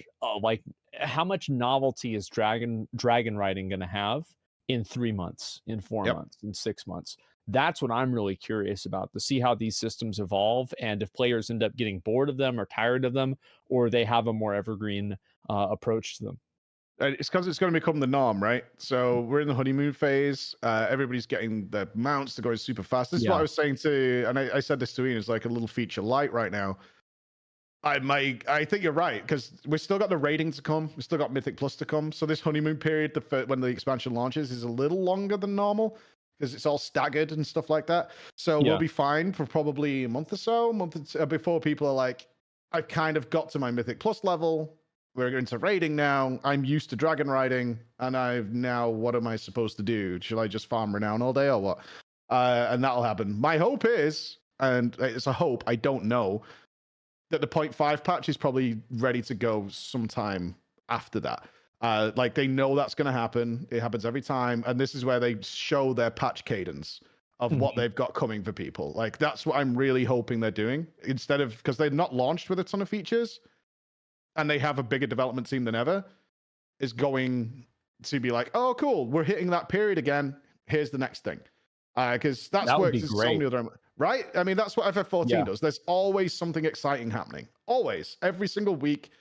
novelty is dragon riding going to have in 3 months, in 4 months, in 6 months. That's what I'm really curious about, to see how these systems evolve and if players end up getting bored of them or tired of them, or they have a more evergreen approach to them. It's because it's going to become the norm, right? So we're in the honeymoon phase. Everybody's getting their mounts to go super fast. This is what I was saying to, and I said this to Ian, it's like a little feature light right now. I think you're right, because we've still got the rating to come. We've still got Mythic Plus to come. So this honeymoon period, when the expansion launches, is a little longer than normal because it's all staggered and stuff like that. So we'll be fine for probably a month or so, before people are like, I've kind of got to my Mythic Plus level. We're into raiding now. I'm used to dragon riding, and what am I supposed to do? Should I just farm renown all day or what? And that'll happen. My hope is, and it's a hope, I don't know, that the 0.5 patch is probably ready to go sometime after that. Like they know that's going to happen. It happens every time. And this is where they show their patch cadence of what they've got coming for people. Like that's what I'm really hoping they're doing, instead of, because they're not launched with a ton of features, and they have a bigger development team than ever, is going to be like, oh, cool, we're hitting that period again. Here's the next thing. Because that works in so many other, right? I mean, that's what FF14 does. There's always something exciting happening. Always. Every single week,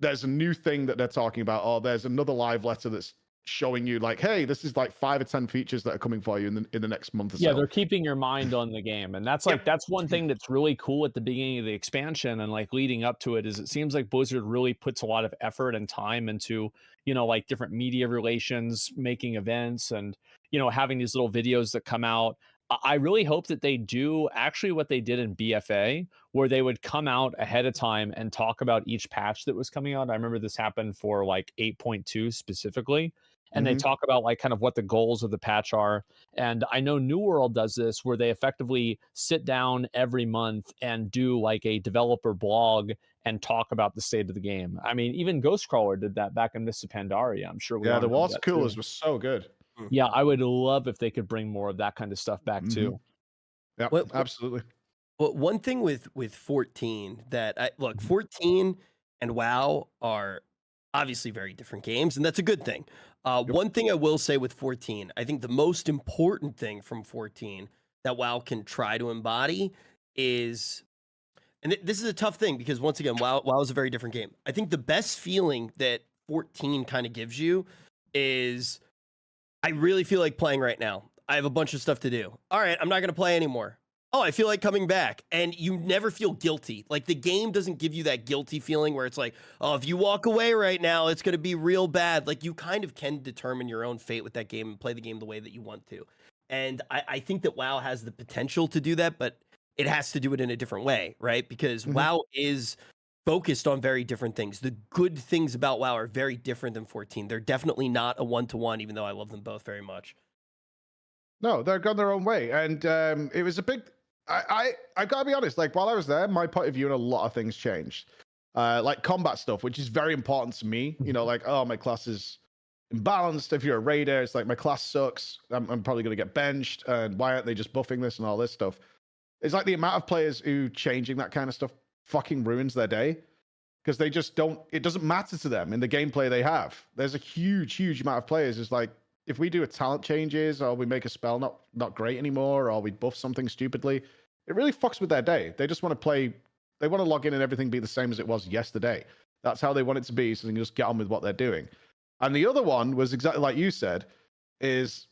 there's a new thing that they're talking about, or there's another live letter that's showing you like, hey, this is like 5 or 10 features that are coming for you in the next month or so. Yeah, they're keeping your mind on the game. And that's like that's one thing that's really cool at the beginning of the expansion and like leading up to it, is it seems like Blizzard really puts a lot of effort and time into, you know, like different media relations, making events, and, you know, having these little videos that come out. I really hope that they do actually what they did in BFA, where they would come out ahead of time and talk about each patch that was coming out. I remember this happened for like 8.2 specifically. And they talk about like kind of what the goals of the patch are. And I know New World does this, where they effectively sit down every month and do like a developer blog and talk about the state of the game. I mean, even Ghostcrawler did that back in Mists of Pandaria. I'm sure. The Water Coolers was so good. Yeah, I would love if they could bring more of that kind of stuff back too. Yeah, absolutely. Well, one thing with 14 that 14 and WoW are obviously very different games, and that's a good thing. One thing I will say with 14, I think the most important thing from 14 that WoW can try to embody is, and this is a tough thing because once again, WoW is a very different game. I think the best feeling that 14 kind of gives you is, I really feel like playing right now. I have a bunch of stuff to do. All right, I'm not going to play anymore. Oh, I feel like coming back. And you never feel guilty. Like, the game doesn't give you that guilty feeling where it's like, oh, if you walk away right now, it's going to be real bad. Like, you kind of can determine your own fate with that game and play the game the way that you want to. And I think that WoW has the potential to do that, but it has to do it in a different way, right? Because WoW is focused on very different things. The good things about WoW are very different than 14. They're definitely not a one-to-one, even though I love them both very much. No, they're gone their own way. And it was a big... I gotta be honest, like, while I was there, my point of view on a lot of things changed. Like combat stuff, which is very important to me. You know, like, oh, my class is imbalanced. If you're a raider, it's like, my class sucks. I'm probably going to get benched. And why aren't they just buffing this and all this stuff? It's like the amount of players who changing that kind of stuff fucking ruins their day. Because they just don't... It doesn't matter to them in the gameplay they have. There's a huge amount of players. It's like, if we do a talent changes, or we make a spell not great anymore, or we buff something stupidly, it really fucks with their day. They just want to play, they want to log in and everything be the same as it was yesterday. That's how they want it to be, so they can just get on with what they're doing. And the other one was exactly like you said, is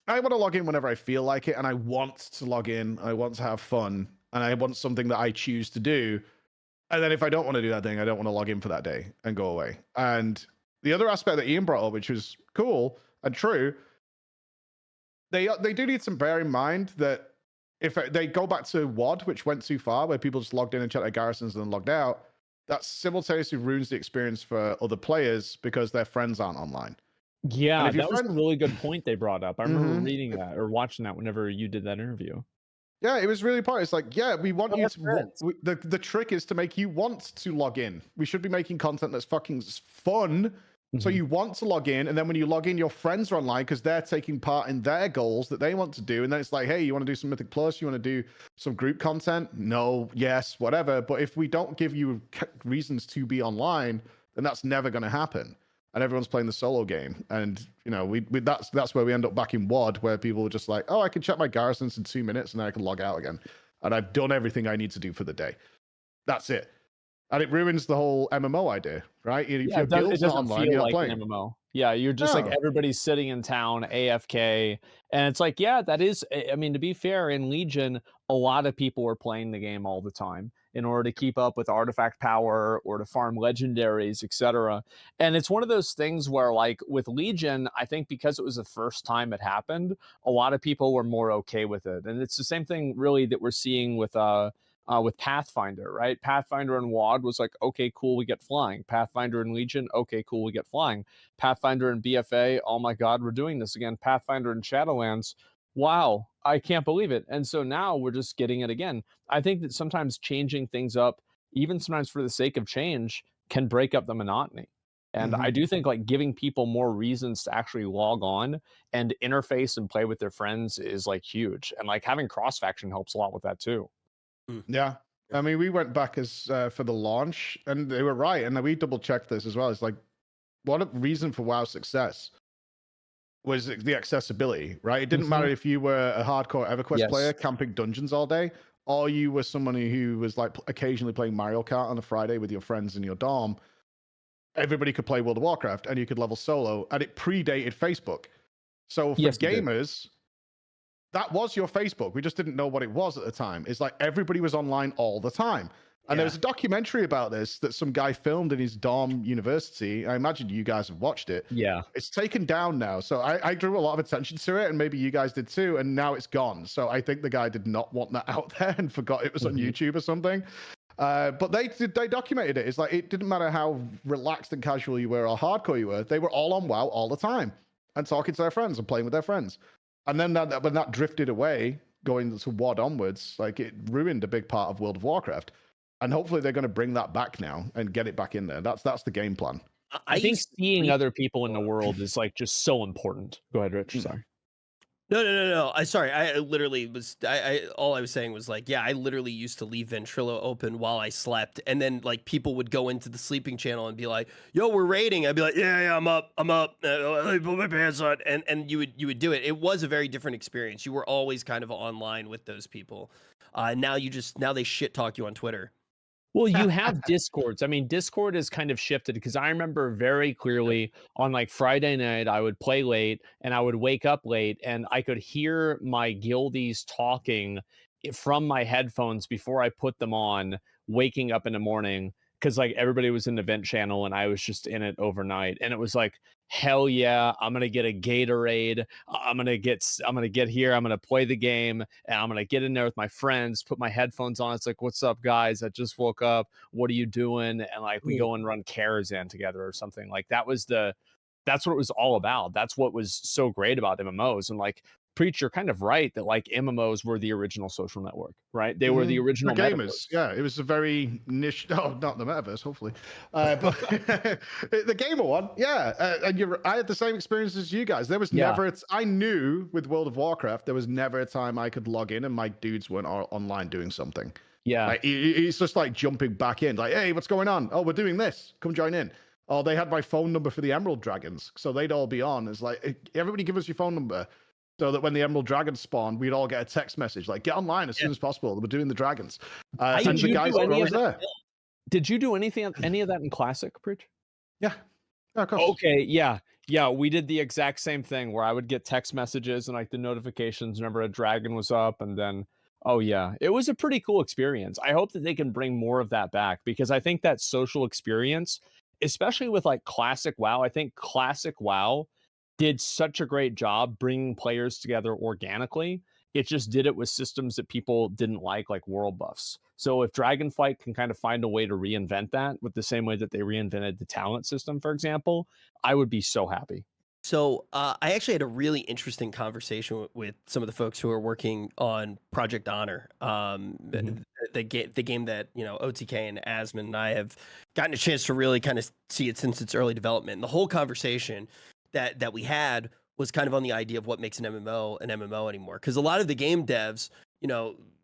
I want to log in whenever I feel like it, and I want to log in, I want to have fun, and I want something that I choose to do. And then if I don't want to do that thing, I don't want to log in for that day and go away. And the other aspect that Ian brought up, which was cool and true, they do need to bear in mind that if they go back to WoD, which went too far, where people just logged in and checked their garrisons and then logged out, that simultaneously ruins the experience for other players because their friends aren't online. Yeah, that was a really good point they brought up. I remember reading that or watching that whenever you did that interview. Yeah, it was really important. It's like, yeah, we want you to... The trick is to make you want to log in. We should be making content that's fucking fun. So you want to log in, and then when you log in, your friends are online because they're taking part in their goals that they want to do. And then it's like, hey, you want to do some Mythic Plus? You want to do some group content? No, yes, whatever. But if we don't give you reasons to be online, then that's never going to happen. And everyone's playing the solo game. And, you know, that's where we end up back in WoD, where people are just like, oh, I can check my garrisons in 2 minutes, and then I can log out again. And I've done everything I need to do for the day. That's it. And it ruins the whole MMO idea, right? If your guild's not online, you're not playing. An MMO. Yeah, you're just like everybody's sitting in town, AFK. And it's like, yeah, that is, I mean, to be fair, in Legion, a lot of people were playing the game all the time in order to keep up with artifact power or to farm legendaries, etc. And it's one of those things where, like, with Legion, I think because it was the first time it happened, a lot of people were more okay with it. And it's the same thing, really, that we're seeing with Pathfinder, right? Pathfinder and WoD was like, okay, cool, we get flying. Pathfinder and Legion, okay, cool, we get flying. Pathfinder and BFA, oh my God, we're doing this again. Pathfinder and Shadowlands, wow, I can't believe it. And so now we're just getting it again. I think that sometimes changing things up, even sometimes for the sake of change, can break up the monotony. And I do think, like, giving people more reasons to actually log on and interface and play with their friends is, like, huge. And, like, having cross-faction helps a lot with that too. Yeah. I mean, we went back as for the launch, and they were right. And we double checked this as well. It's like, what a reason for WoW's success was the accessibility, right? It didn't matter if you were a hardcore EverQuest player camping dungeons all day, or you were someone who was like occasionally playing Mario Kart on a Friday with your friends in your dorm. Everybody could play World of Warcraft, and you could level solo, and it predated Facebook. So for gamers, that was your Facebook. We just didn't know what it was at the time. It's like everybody was online all the time. And there was a documentary about this that some guy filmed in his dorm university. I imagine you guys have watched it. Yeah. It's taken down now. So I drew a lot of attention to it, and maybe you guys did too. And now it's gone. So I think the guy did not want that out there and forgot it was on YouTube or something. But they documented it. It's like, it didn't matter how relaxed and casual you were or hardcore you were. They were all on WoW all the time and talking to their friends and playing with their friends. And then when that drifted away, going to WoD onwards, like, it ruined a big part of World of Warcraft. And hopefully they're going to bring that back now and get it back in there. That's the game plan. I think seeing other people in the world is, like, just so important. Go ahead, Rich. Sorry. No. Sorry. I literally was. All I was saying was like, yeah, I literally used to leave Ventrilo open while I slept, and then like people would go into the sleeping channel and be like, "Yo, we're raiding." I'd be like, "Yeah, I'm up. Let me put my pants on," and you would do it. It was a very different experience. You were always kind of online with those people. Now they shit talk you on Twitter. Well, you have Discords. I mean, Discord has kind of shifted because I remember very clearly on like Friday night, I would play late and I would wake up late and I could hear my guildies talking from my headphones before I put them on, waking up in the morning because like everybody was in the vent channel and I was just in it overnight. And it was like, hell yeah, I'm gonna get a Gatorade. I'm gonna get here. I'm gonna play the game, and I'm gonna get in there with my friends. Put my headphones on. It's like, what's up, guys? I just woke up. What are you doing? And like, we go and run Karazhan together or something. Like that's what it was all about. That's what was so great about MMOs. And like, Preach, you're kind of right that like MMOs were the original social network, right? They were the original for gamers. metaverse. Yeah, it was a very niche. Oh, not the metaverse, hopefully, but the gamer one. Yeah, and I had the same experience as you guys. There was never. I knew with World of Warcraft, there was never a time I could log in and my dudes weren't online doing something. Yeah, like, it's just like jumping back in. Like, hey, what's going on? Oh, we're doing this. Come join in. Oh, they had my phone number for the Emerald Dragons, so they'd all be on. It's like, everybody give us your phone number, so that when the Emerald Dragons spawn, we'd all get a text message like, get online as soon as possible. We're doing the dragons. And the guys were always there. Did you do any of that in Classic, Preach? Yeah. Of course. Okay, yeah, we did the exact same thing where I would get text messages and like the notifications whenever a dragon was up, and then it was a pretty cool experience. I hope that they can bring more of that back because I think that social experience, especially with like Classic WoW, I think Classic WoW did such a great job bringing players together organically. It just did it with systems that people didn't like world buffs. So if Dragonflight can kind of find a way to reinvent that with the same way that they reinvented the talent system, for example, I would be so happy. So I actually had a really interesting conversation with some of the folks who are working on Project Honor, the game that OTK and Asmon and I have gotten a chance to really kind of see it since its early development. And the whole conversation that we had was kind of on the idea of what makes an MMO anymore. Because a lot of the game devs,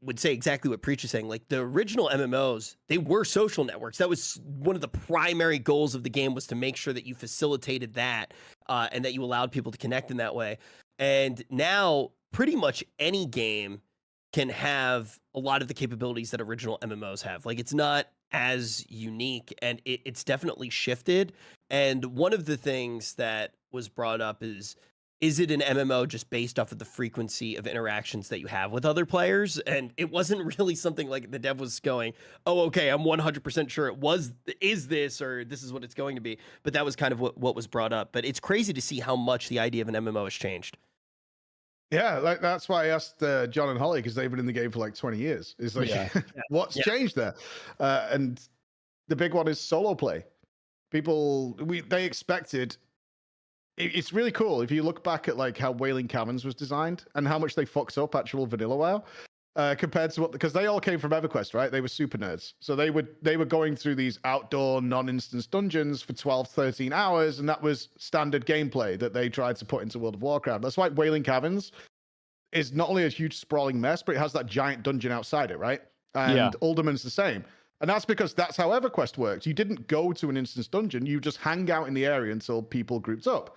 would say exactly what Preach is saying. Like the original MMOs, they were social networks. That was one of the primary goals of the game, was to make sure that you facilitated that and that you allowed people to connect in that way. And now pretty much any game can have a lot of the capabilities that original MMOs have. Like it's not as unique, and it's definitely shifted. And one of the things that was brought up is it an MMO just based off of the frequency of interactions that you have with other players? And it wasn't really something like the dev was going, oh, okay, I'm 100% sure is this, or this is what it's going to be. But that was kind of what was brought up. But it's crazy to see how much the idea of an MMO has changed. Yeah, like that's why I asked John and Holly, because they've been in the game for like 20 years. It's like, what's changed there? And the big one is solo play. They expected. It's really cool if you look back at like how Wailing Caverns was designed and how much they fucked up actual vanilla WoW compared to because they all came from EverQuest, right? They were super nerds, so they were going through these outdoor non-instance dungeons for 12, 13 hours, and that was standard gameplay that they tried to put into World of Warcraft. That's why Wailing Caverns is not only a huge sprawling mess, but it has that giant dungeon outside it, right? And Alderman's the same. And that's because that's how EverQuest works. You didn't go to an instance dungeon. You just hang out in the area until people grouped up.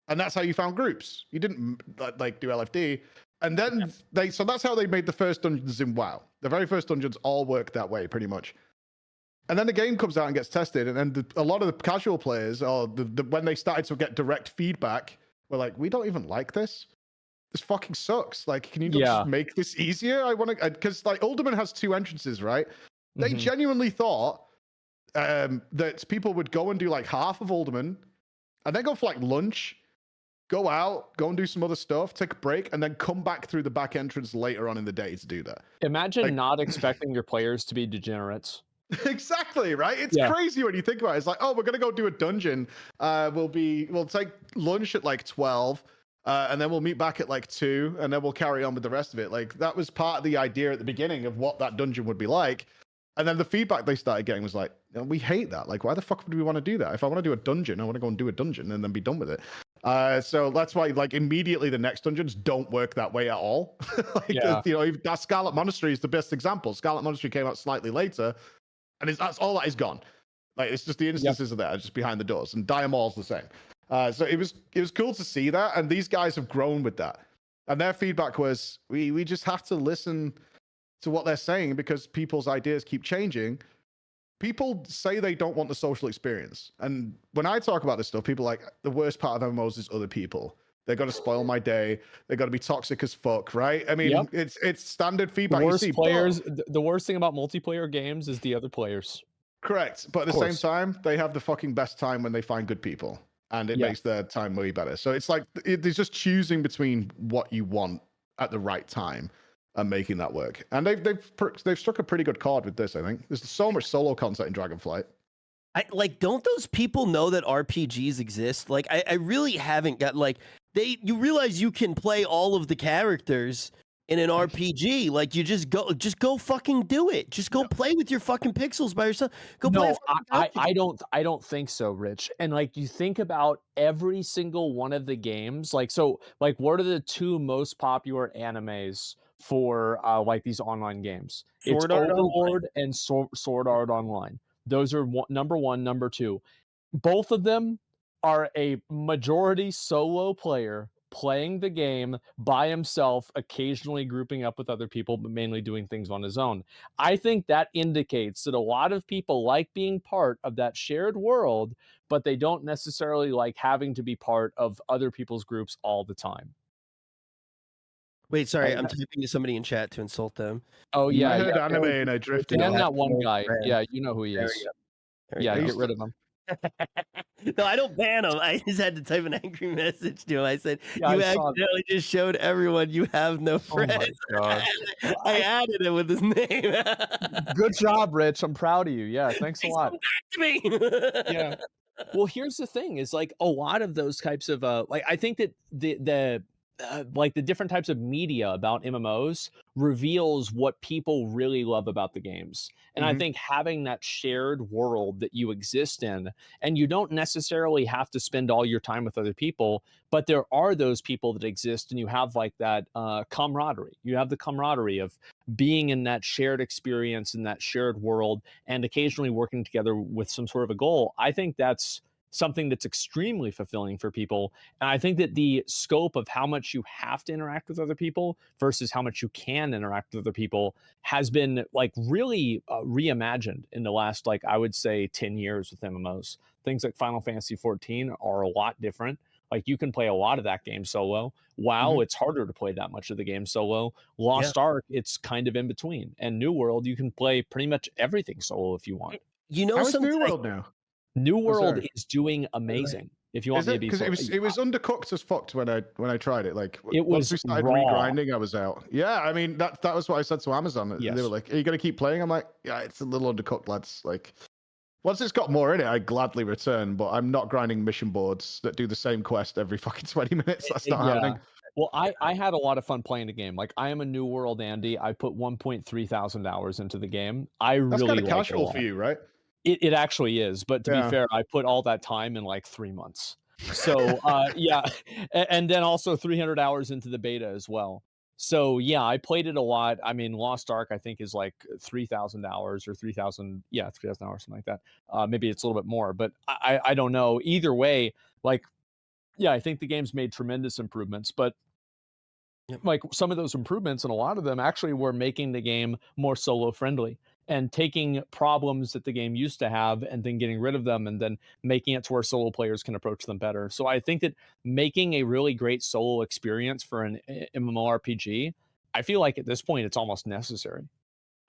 And that's how you found groups. You didn't like do LFD. And then so that's how they made the first dungeons in WoW. The very first dungeons all work that way, pretty much. And then the game comes out and gets tested. And then a lot of the casual players, or when they started to get direct feedback, were like, we don't even like this. This fucking sucks. Like, can you just make this easier? I want to, because like Alderman has 2 entrances, right? They genuinely thought that people would go and do like half of Alderman and then go for like lunch, go out, go and do some other stuff, take a break, and then come back through the back entrance later on in the day to do that. Imagine not expecting your players to be degenerates. Exactly, right? It's crazy when you think about it. It's like, oh, we're gonna go do a dungeon. We'll take lunch at like 12. And then we'll meet back at like 2, and then we'll carry on with the rest of it. Like that was part of the idea at the beginning of what that dungeon would be like. And then the feedback they started getting was like, we hate that. Like, why the fuck would we want to do that? If I want to do a dungeon, I want to go and do a dungeon and then be done with it. So that's why, like, immediately the next dungeons don't work that way at all. Like, Yeah. you know, that Scarlet Monastery is the best example. Scarlet Monastery came out slightly later, and that's all that is gone. Like, it's just the instances of that are just behind the doors, and Diamor's the same. So it was cool to see that, and these guys have grown with that. And their feedback was, we just have to listen to what they're saying because people's ideas keep changing. People say they don't want the social experience. And when I talk about this stuff, people are like, the worst part of MMOs is other people. They're going to spoil my day. They're going to be toxic as fuck, right? I mean, it's standard feedback. The worst you see, players, the worst thing about multiplayer games is the other players. Correct. But at the same time, they have the fucking best time when they find good people. And it makes their time way better. So it's like, there's just choosing between what you want at the right time and making that work. And they've struck a pretty good chord with this, I think. There's so much solo content in Dragonflight. Don't those people know that RPGs exist? Like, I really haven't got, like, you realize you can play all of the characters in an RPG. Like, you just go fucking do it. Just go play with your fucking pixels by yourself. No, I don't think so, Rich. And like, you think about every single one of the games, like, so like, what are the two most popular animes for like these online games? It's Overlord and Sword Art Online. Those are number one. Number two, both of them are a majority solo player playing the game by himself, occasionally grouping up with other people, but mainly doing things on his own. I think that indicates that a lot of people like being part of that shared world, but they don't necessarily like having to be part of other people's groups all the time. Wait, sorry, I'm typing to somebody in chat to insult them. Oh yeah, I heard anime and I drifted. And that one guy, yeah, you know who he is. Yeah, get rid of him. No, I don't ban him. I just had to type an angry message to him. I said, Yeah, "You accidentally just showed everyone you have no friends." Oh my God. I added it with his name. Good job, Rich. I'm proud of you. Yeah, thanks a lot. Come back to me. Yeah. Well, here's the thing: is like a lot of those types of like, I think that the like the different types of media about MMOs reveals what people really love about the games. And I think having that shared world that you exist in, and you don't necessarily have to spend all your time with other people, but there are those people that exist, and you have like that camaraderie. You have the camaraderie of being in that shared experience in that shared world, and occasionally working together with some sort of a goal. I think that's something that's extremely fulfilling for people. And I think that the scope of how much you have to interact with other people versus how much you can interact with other people has been like really reimagined in the last, like, I would say 10 years with MMOs. Things like Final Fantasy 14 are a lot different. Like, you can play a lot of that game solo. WoW, it's harder to play that much of the game solo. Lost Ark, it's kind of in between. And New World, you can play pretty much everything solo if you want. You know, how is New World now? New World is doing amazing. If you want me to be, because it was undercooked as fucked when I tried it. Like, it once was we started regrinding, I was out. Yeah, I mean that was what I said to Amazon. Yes. They were like, "Are you gonna keep playing?" I'm like, "Yeah, it's a little undercooked, lads." Like, once it's got more in it, I gladly return. But I'm not grinding mission boards that do the same quest every fucking 20 minutes. That's not happening. Well, I had a lot of fun playing the game. Like, I am a New World Andy. I put 1.3 thousand hours into the game. That's really kind of casual for you, right? It actually is, but to be fair, I put all that time in like 3 months. So yeah, and then also 300 hours into the beta as well. So yeah, I played it a lot. I mean, Lost Ark I think is like 3,000 hours or 3,000, 3,000 hours, something like that. Maybe it's a little bit more, but I don't know. Either way, like, yeah, I think the game's made tremendous improvements, but like some of those improvements and a lot of them actually were making the game more solo friendly and taking problems that the game used to have and then getting rid of them and then making it to where solo players can approach them better. So I think that making a really great solo experience for an MMORPG, I feel like at this point it's almost necessary.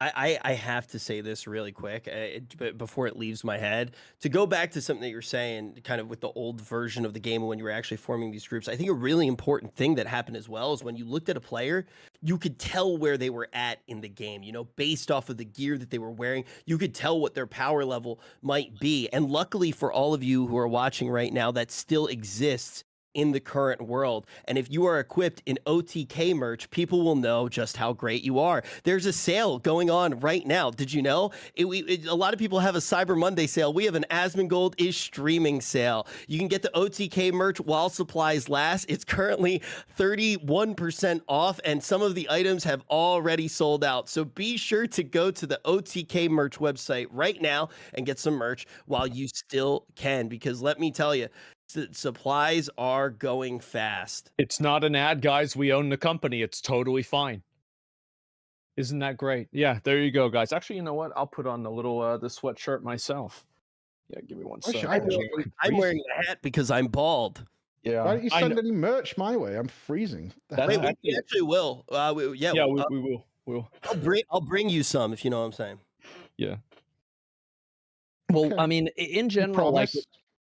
I have to say this really quick, but before it leaves my head, to go back to something that you're saying, kind of with the old version of the game when you were actually forming these groups. I think a really important thing that happened as well is when you looked at a player, you could tell where they were at in the game, you know, based off of the gear that they were wearing. You could tell what their power level might be. And luckily for all of you who are watching right now, that still exists in the current world. And if you are equipped in OTK merch, people will know just how great you are. There's a sale going on right now. Did you know? A lot of people have a Cyber Monday sale. We have an Asmongold is streaming sale. You can get the OTK merch while supplies last. It's currently 31% off, and some of the items have already sold out. So be sure to go to the OTK merch website right now and get some merch while you still can, because let me tell you, supplies are going fast. It's not an ad, guys. We own the company. It's totally fine. Isn't that great? Yeah, there you go, guys. Actually, you know what? I'll put on the little the sweatshirt myself. Yeah, give me one second. I'm wearing a hat because I'm bald. Yeah. Why don't you send any merch my way? I'm freezing. Wait, we actually will. We will. We'll. I'll bring you some if you know what I'm saying. Yeah. Well, okay. I mean, in general, like,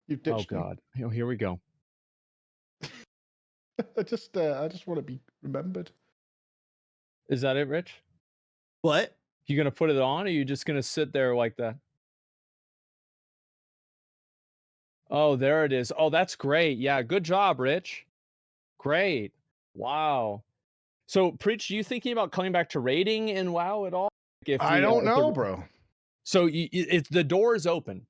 you've ditched oh god, here we go. I just want to be remembered. Is that it, Rich? What? You gonna put it on, or are you just gonna sit there like that? Oh, there it is. Oh, that's great. Yeah, good job, Rich. Great. Wow. So, Preach, are you thinking about coming back to raiding in WoW at all? Like I don't know, bro. So it's the door is open.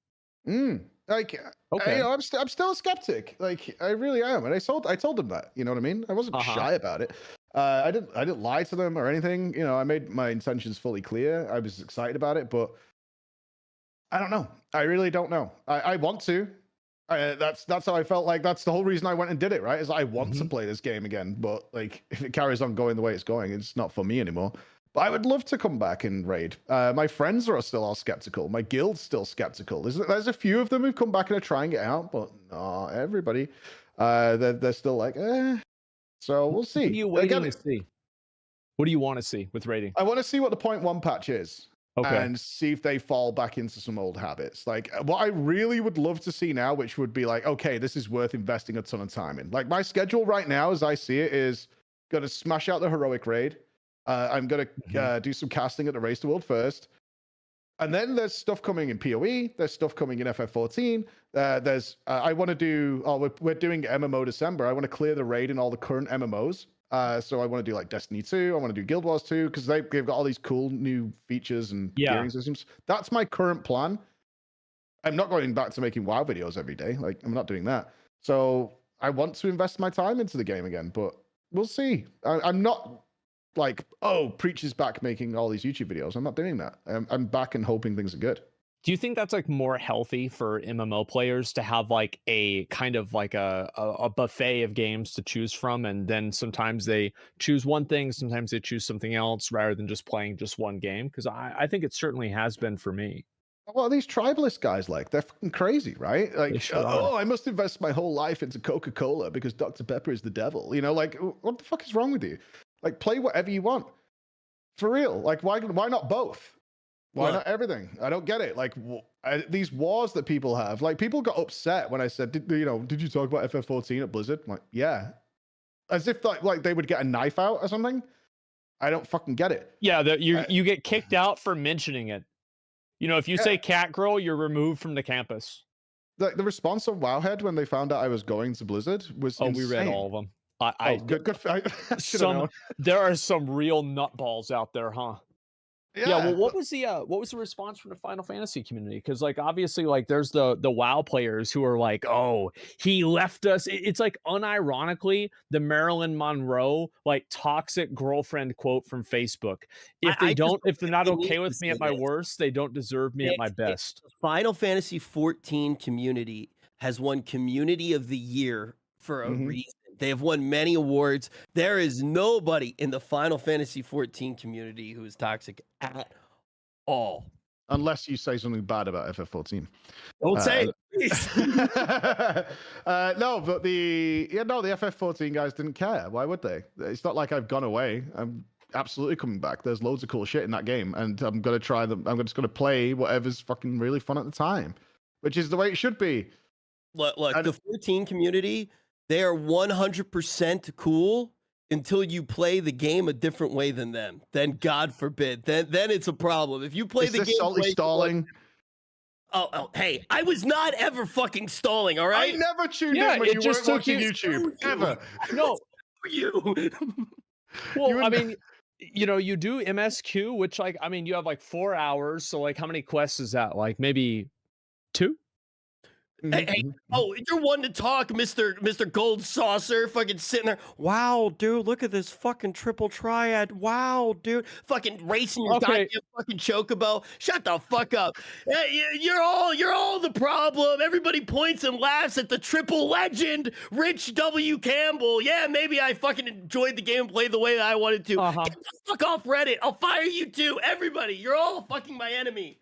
Like, okay, I'm still a skeptic. Like, I really am, and I told them that. You know what I mean? I wasn't shy about it. I didn't lie to them or anything. You know, I made my intentions fully clear. I was excited about it, but I don't know. I really don't know. I want to. That's how I felt. Like, that's the whole reason I went and did it. Right? Is I want to play this game again, but like, if it carries on going the way it's going, it's not for me anymore. But I would love to come back and raid. My friends are still all skeptical. My guild's still skeptical. There's a few of them who've come back and are trying it out, but no, everybody, they're still like, eh. So we'll see. What are you waiting to see? What do you want to see with raiding? I want to see what the 0.1 patch is. Okay. And see if they fall back into some old habits. Like, what I really would love to see now, which would be like, okay, this is worth investing a ton of time in. Like, my schedule right now, as I see it, is going to smash out the heroic raid. I'm going to do some casting at the Race to World first. And then there's stuff coming in PoE. There's stuff coming in FF14. I want to do, we're doing MMO December. I want to clear the raid in all the current MMOs. So I want to do like Destiny 2. I want to do Guild Wars 2 because they've got all these cool new features and gearing systems. That's my current plan. I'm not going back to making WoW videos every day. Like, I'm not doing that. So I want to invest my time into the game again, but we'll see. I'm not like, oh, Preach is back making all these YouTube videos. I'm not doing that. I'm back and hoping things are good. Do you think that's like more healthy for MMO players to have like a kind of like a buffet of games to choose from, and then sometimes they choose one thing, sometimes they choose something else rather than just playing just one game? Because I think it certainly has been for me. Well, these tribalist guys, like, they're fucking crazy, right? Like, I must invest my whole life into Coca-Cola because Dr. Pepper is the devil. You know, like, what the fuck is wrong with you? Like, play whatever you want. For real. Like, why not both? Why not everything? I don't get it. Like, these wars that people have, like, people got upset when I said, did you talk about FF14 at Blizzard? I'm like, yeah. As if like they would get a knife out or something. I don't fucking get it. Yeah, you get kicked out for mentioning it. You know, if you say cat girl, you're removed from the campus. The response of Wowhead when they found out I was going to Blizzard was insane. We read all of them. Good. There are some real nutballs out there, huh? Yeah. Well, what was the response from the Final Fantasy community? Because like obviously like there's the WoW players who are like, oh, he left us. It's like unironically the Marilyn Monroe like toxic girlfriend quote from Facebook. If they're not okay with me at my worst, they don't deserve me at my best. Final Fantasy 14 community has won Community of the Year for a reason. They have won many awards. There is nobody in the Final Fantasy 14 community who is toxic at all. Unless you say something bad about FF14. Don't say it, please. No, but the FF14 guys didn't care. Why would they? It's not like I've gone away. I'm absolutely coming back. There's loads of cool shit in that game, and I'm going to try them. I'm just going to play whatever's fucking really fun at the time, which is the way it should be. Look, the 14 community, they are 100% cool until you play the game a different way than them. Then God forbid, then it's a problem. If you play the game stalling, Oh, hey, I was not ever fucking stalling, all right? I never tuned Yeah, in when it you just weren't took watching you- YouTube, ever. No, For you. well, I would- mean, you know, you do MSQ, which like, I mean, you have like 4 hours. So like, how many quests is that? Like maybe 2? Hey, oh, you're one to talk, Mr. Gold Saucer, fucking sitting there. Wow, dude, look at this fucking triple triad. Wow, dude, fucking racing your Okay. goddamn fucking chocobo. Shut the fuck up. Hey, you're all the problem. Everybody points and laughs at the triple legend, RichWCampbell. Yeah, maybe I fucking enjoyed the gameplay the way that I wanted to. Uh-huh. Get the fuck off Reddit. I'll fire you too. Everybody, you're all fucking my enemy.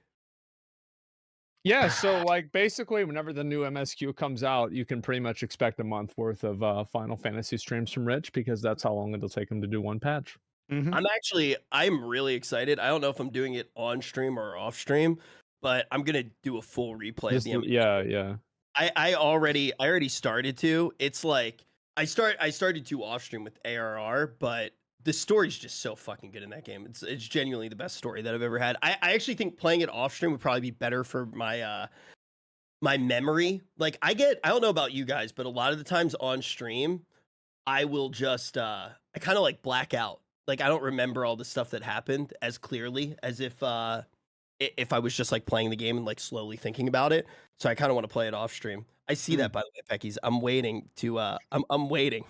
Yeah, so like basically whenever the new MSQ comes out, you can pretty much expect a month worth of Final Fantasy streams from Rich because that's how long it'll take him to do one patch. I'm really excited. I don't know if I'm doing it on stream or off stream, but I'm gonna do a full replay of the Yeah. I already started to. It's like I started to off stream with ARR, but the story's just so fucking good in that game. It's genuinely the best story that I've ever had. I actually think playing it off stream would probably be better for my my memory. Like I don't know about you guys, but a lot of the times on stream, I will just I kind of like black out. Like I don't remember all the stuff that happened as clearly as if I was just like playing the game and like slowly thinking about it. So I kind of want to play it off stream. I see that, by the way, Peckies. I'm waiting to I'm waiting.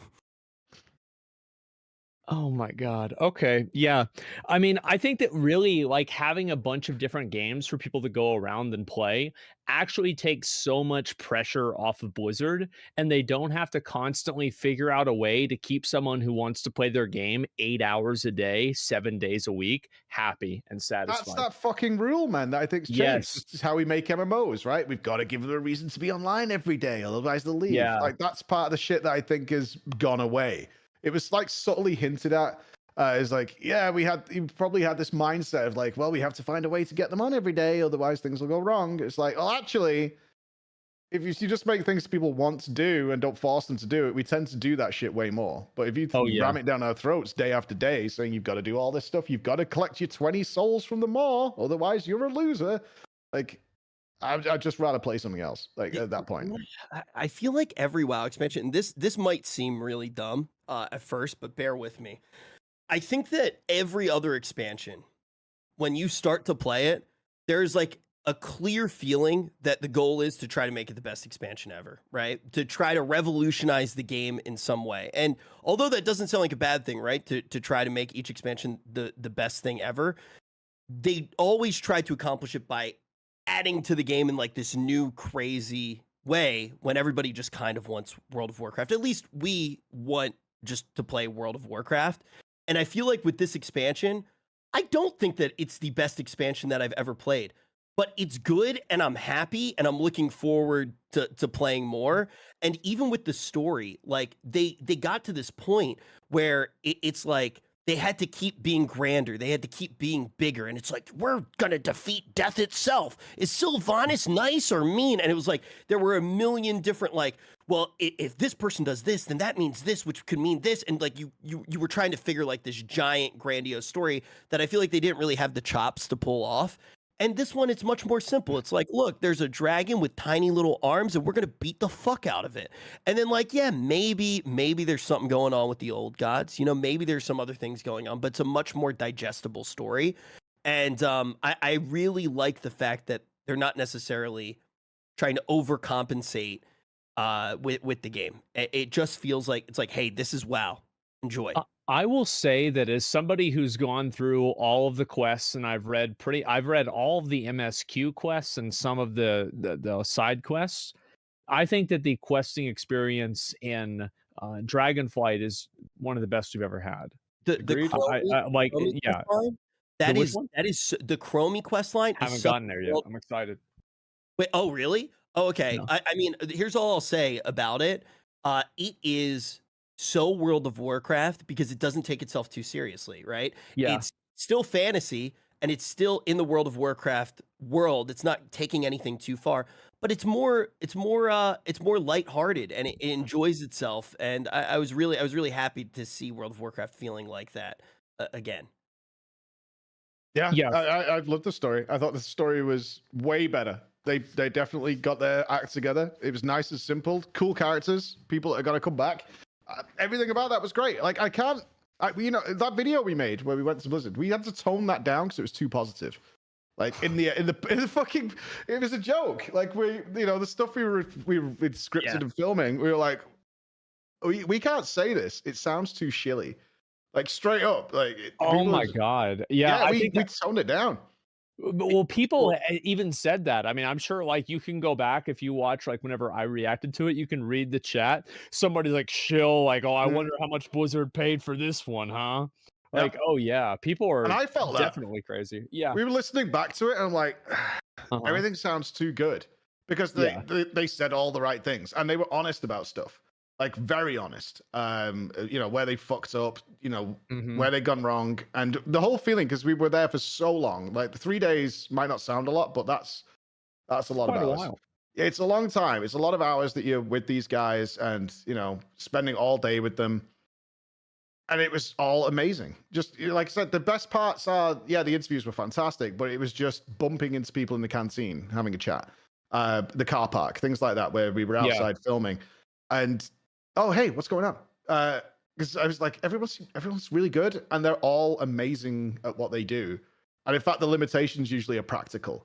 Oh my god. Okay. Yeah. I mean, I think that really like having a bunch of different games for people to go around and play actually takes so much pressure off of Blizzard, and they don't have to constantly figure out a way to keep someone who wants to play their game 8 hours a day, 7 days a week, happy and satisfied. That's that fucking rule, man, that I think's changed. Yes. This is how we make MMOs, right? We've got to give them a reason to be online every day, otherwise they'll leave. Yeah. Like that's part of the shit that I think has gone away. It was like subtly hinted at. Is like, yeah, you probably had this mindset of like, well, we have to find a way to get them on every day, otherwise things will go wrong. It's like, well, actually, if you just make things people want to do and don't force them to do it, we tend to do that shit way more. But if you ram it down our throats day after day, saying you've got to do all this stuff, you've got to collect your 20 souls from the maw, otherwise you're a loser. Like, I'd just rather play something else. Like at that point, I feel like every WoW expansion, and this might seem really dumb at first, but bear with me. I think that every other expansion, when you start to play it, there's like a clear feeling that the goal is to try to make it the best expansion ever, right? To try to revolutionize the game in some way. And although that doesn't sound like a bad thing, right? To try to make each expansion the best thing ever, they always try to accomplish it by adding to the game in like this new crazy way when everybody just kind of wants World of Warcraft. At least we want just to play World of Warcraft. And I feel like with this expansion, I don't think that it's the best expansion that I've ever played, but it's good and I'm happy and I'm looking forward to playing more. And even with the story, like they got to this point where it's like they had to keep being grander. They had to keep being bigger. And it's like, we're going to defeat death itself. Is Sylvanas nice or mean? And it was like, there were a million different, like, well, if this person does this, then that means this, which could mean this. And like, you were trying to figure like this giant grandiose story that I feel like they didn't really have the chops to pull off. And this one, it's much more simple. It's like, look, there's a dragon with tiny little arms and we're going to beat the fuck out of it. And then like, yeah, maybe there's something going on with the old gods. You know, maybe there's some other things going on, but it's a much more digestible story. And I really like the fact that they're not necessarily trying to overcompensate with the game. It just feels like, it's like, hey, this is WoW. Enjoy. I will say that as somebody who's gone through all of the quests and I've read all of the MSQ quests and some of the side quests, I think that the questing experience in Dragonflight is one of the best we've ever had. The that is the Chromie quest line. Haven't gotten there yet. I'm excited. Wait, oh really? Oh, okay. No. I mean, here's all I'll say about it. It is so World of Warcraft because it doesn't take itself too seriously, right? Yeah. It's still fantasy and it's still in the World of Warcraft world. It's not taking anything too far, but it's more lighthearted and it enjoys itself. And I was really happy to see World of Warcraft feeling like that again. Yeah. I've loved the story. I thought the story was way better They definitely got their act together. It was nice and simple, cool characters, people that are gonna come back. Everything about that was great. Like that video we made where we went to Blizzard, we had to tone that down because it was too positive. Like in the fucking, it was a joke. Like the stuff we were scripted and filming, we were like, we can't say this. It sounds too shilly. Like straight up. Like oh my god, yeah. We toned it down. Well, people even said that. I mean, I'm sure like you can go back if you watch like whenever I reacted to it, you can read the chat. Somebody's like shill, like, oh, I wonder how much Blizzard paid for this one, huh? Like, oh yeah, people are and I felt definitely crazy. Yeah. We were listening back to it and I'm like, everything sounds too good. Because they said all the right things and they were honest about stuff. Like very honest, where they fucked up, where they gone wrong, and the whole feeling because we were there for so long. Like the 3 days might not sound a lot, but that's a lot of hours. It's a long time. It's a lot of hours that you're with these guys, and spending all day with them. And it was all amazing. Just like I said, the best parts are the interviews were fantastic, but it was just bumping into people in the canteen, having a chat, the car park, things like that, where we were outside filming, and. Oh, hey, what's going on? Because I was like, everyone's really good, and they're all amazing at what they do. And in fact, the limitations usually are practical.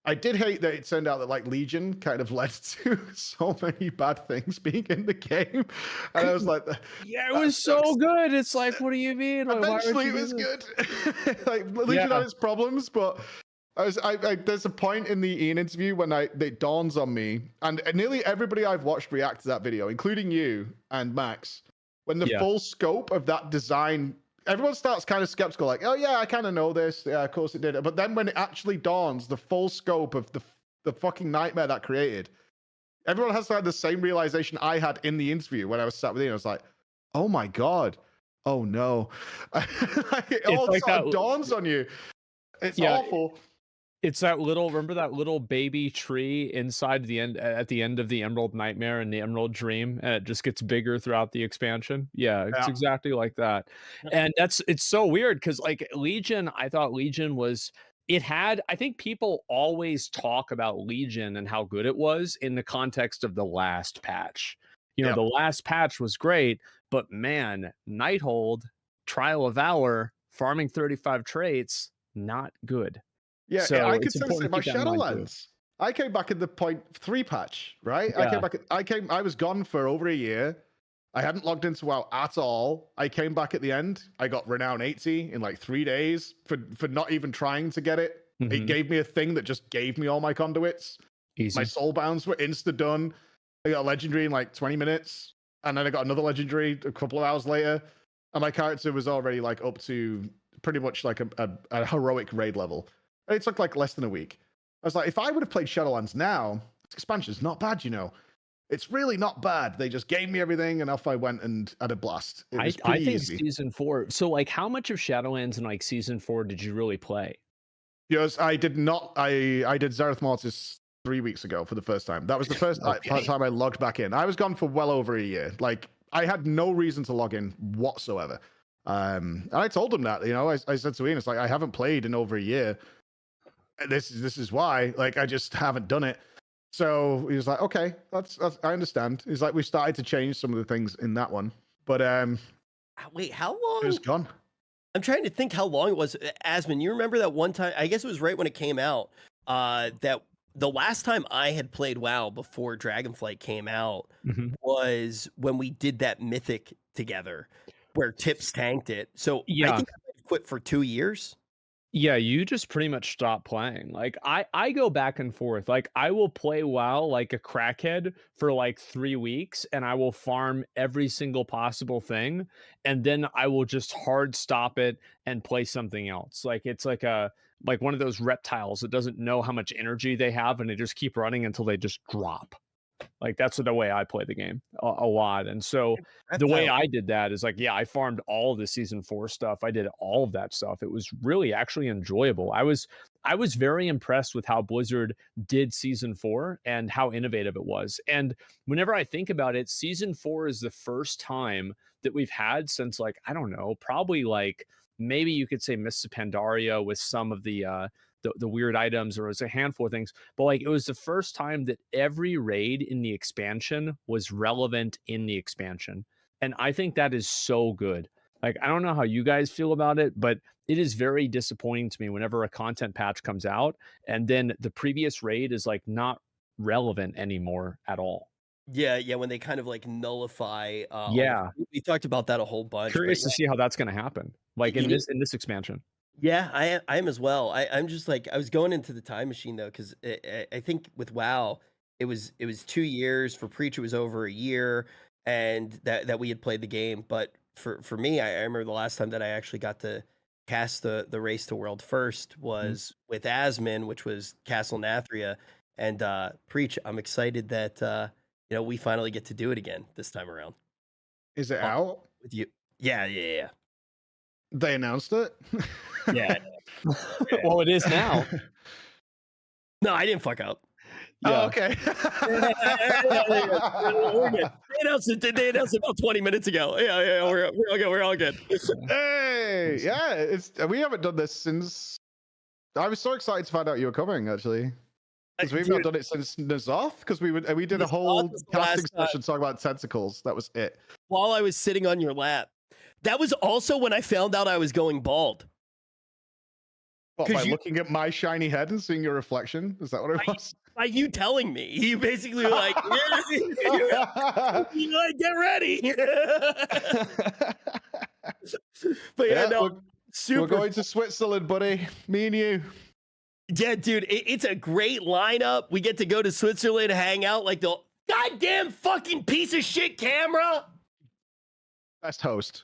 I did hate that it turned out that like Legion kind of led to so many bad things being in the game, and I was like, it was so good. It's like, what do you mean? Like, eventually, it was good. Like Legion had its problems, but. There's a point in the Ian interview when it dawns on me, and nearly everybody I've watched react to that video, including you and Max, when the full scope of that design, everyone starts kind of skeptical, like, oh yeah, I kind of know this, yeah, of course it did. But then when it actually dawns, the full scope of the fucking nightmare that created, everyone has had the same realization I had in the interview when I was sat with Ian. I was like, oh my god, oh no. It all like sort of dawns on you. It's awful. It's that remember that little baby tree inside at the end of the Emerald Nightmare and the Emerald Dream, and it just gets bigger throughout the expansion. Yeah, it's exactly like that. And it's so weird because like Legion, I thought Legion I think people always talk about Legion and how good it was in the context of the last patch. The last patch was great, but man, Nighthold, Trial of Valor, farming 35 traits, not good. Yeah, so I could say my Shadowlands. I came back at the 0.3 patch, right? Yeah. I was gone for over a year. I hadn't logged into WoW at all. I came back at the end. I got Renown 80 in like 3 days for not even trying to get it. It gave me a thing that just gave me all my conduits. Easy. My soulbounds were insta done. I got a legendary in like 20 minutes, and then I got another legendary a couple of hours later, and my character was already like up to pretty much like a heroic raid level. It took like less than a week. I was like, if I would have played Shadowlands now, this expansion's not bad, It's really not bad. They just gave me everything, and off I went and had a blast. It was I think easy. Season 4. So, like, how much of Shadowlands in like Season 4 did you really play? Yes, I did not. I did Zareth Mortis 3 weeks ago for the first time. That was the first time I logged back in. I was gone for well over a year. Like, I had no reason to log in whatsoever. And I told him that. I said to Ian, it's like I haven't played in over a year. This is why, like, I just haven't done it. So he was like, okay, that's I understand. He's like, we started to change some of the things in that one, but wait, how long? It was gone. I'm trying to think how long it was. Asmon, you remember that one time? I guess it was right when it came out. That the last time I had played WoW before Dragonflight came out was when we did that Mythic together, where Tips tanked it. So I think I quit for 2 years. Yeah, you just pretty much stop playing. Like I go back and forth. Like I will play WoW like a crackhead for like 3 weeks, and I will farm every single possible thing, and then I will just hard stop it and play something else. Like it's like one of those reptiles that doesn't know how much energy they have, and they just keep running until they just drop. Like that's the way I play the game a lot. And so the way I did that is like, I farmed all of the Season 4 stuff. I did all of that stuff. It was really actually enjoyable. I was very impressed with how Blizzard did Season 4 and how innovative it was. And whenever I think about it, Season 4 is the first time that we've had since like, I don't know, probably like maybe you could say Mists of Pandaria with some of the weird items, or it was a handful of things. But like, it was the first time that every raid in the expansion was relevant in the expansion. And I think that is so good. Like, I don't know how you guys feel about it, but it is very disappointing to me whenever a content patch comes out and then the previous raid is like not relevant anymore at all. Yeah, yeah, when they kind of like nullify. Yeah, we talked about that a whole bunch. curious to see how that's going to happen. Like in this expansion. Yeah, I am as well. I'm just like, I was going into the time machine though, because I think with WoW, it was 2 years. For Preach, it was over a year, and that we had played the game. But for me, I remember the last time that I actually got to cast the race to world first was with Asmon, which was Castle Nathria, and Preach. I'm excited that we finally get to do it again this time around. Is it out with you? Yeah. They announced it. Yeah. Well, it is now. No, I didn't fuck up. Yeah. Oh, okay. We're good. They announced it about 20 minutes ago. Yeah, we're all good. Hey, yeah, we haven't done this since. I was so excited to find out you were coming, actually. Because we've not done it since N'Zoth, because we did a whole casting session talking about tentacles. That was it. While I was sitting on your lap. That was also when I found out I was going bald. What, by looking at my shiny head and seeing your reflection? Is that what it was? By you telling me. You basically were like, get ready. But yeah, no, we're going to Switzerland, buddy. Me and you. Yeah, dude, it's a great lineup. We get to go to Switzerland, hang out like the goddamn fucking piece of shit camera. Best host.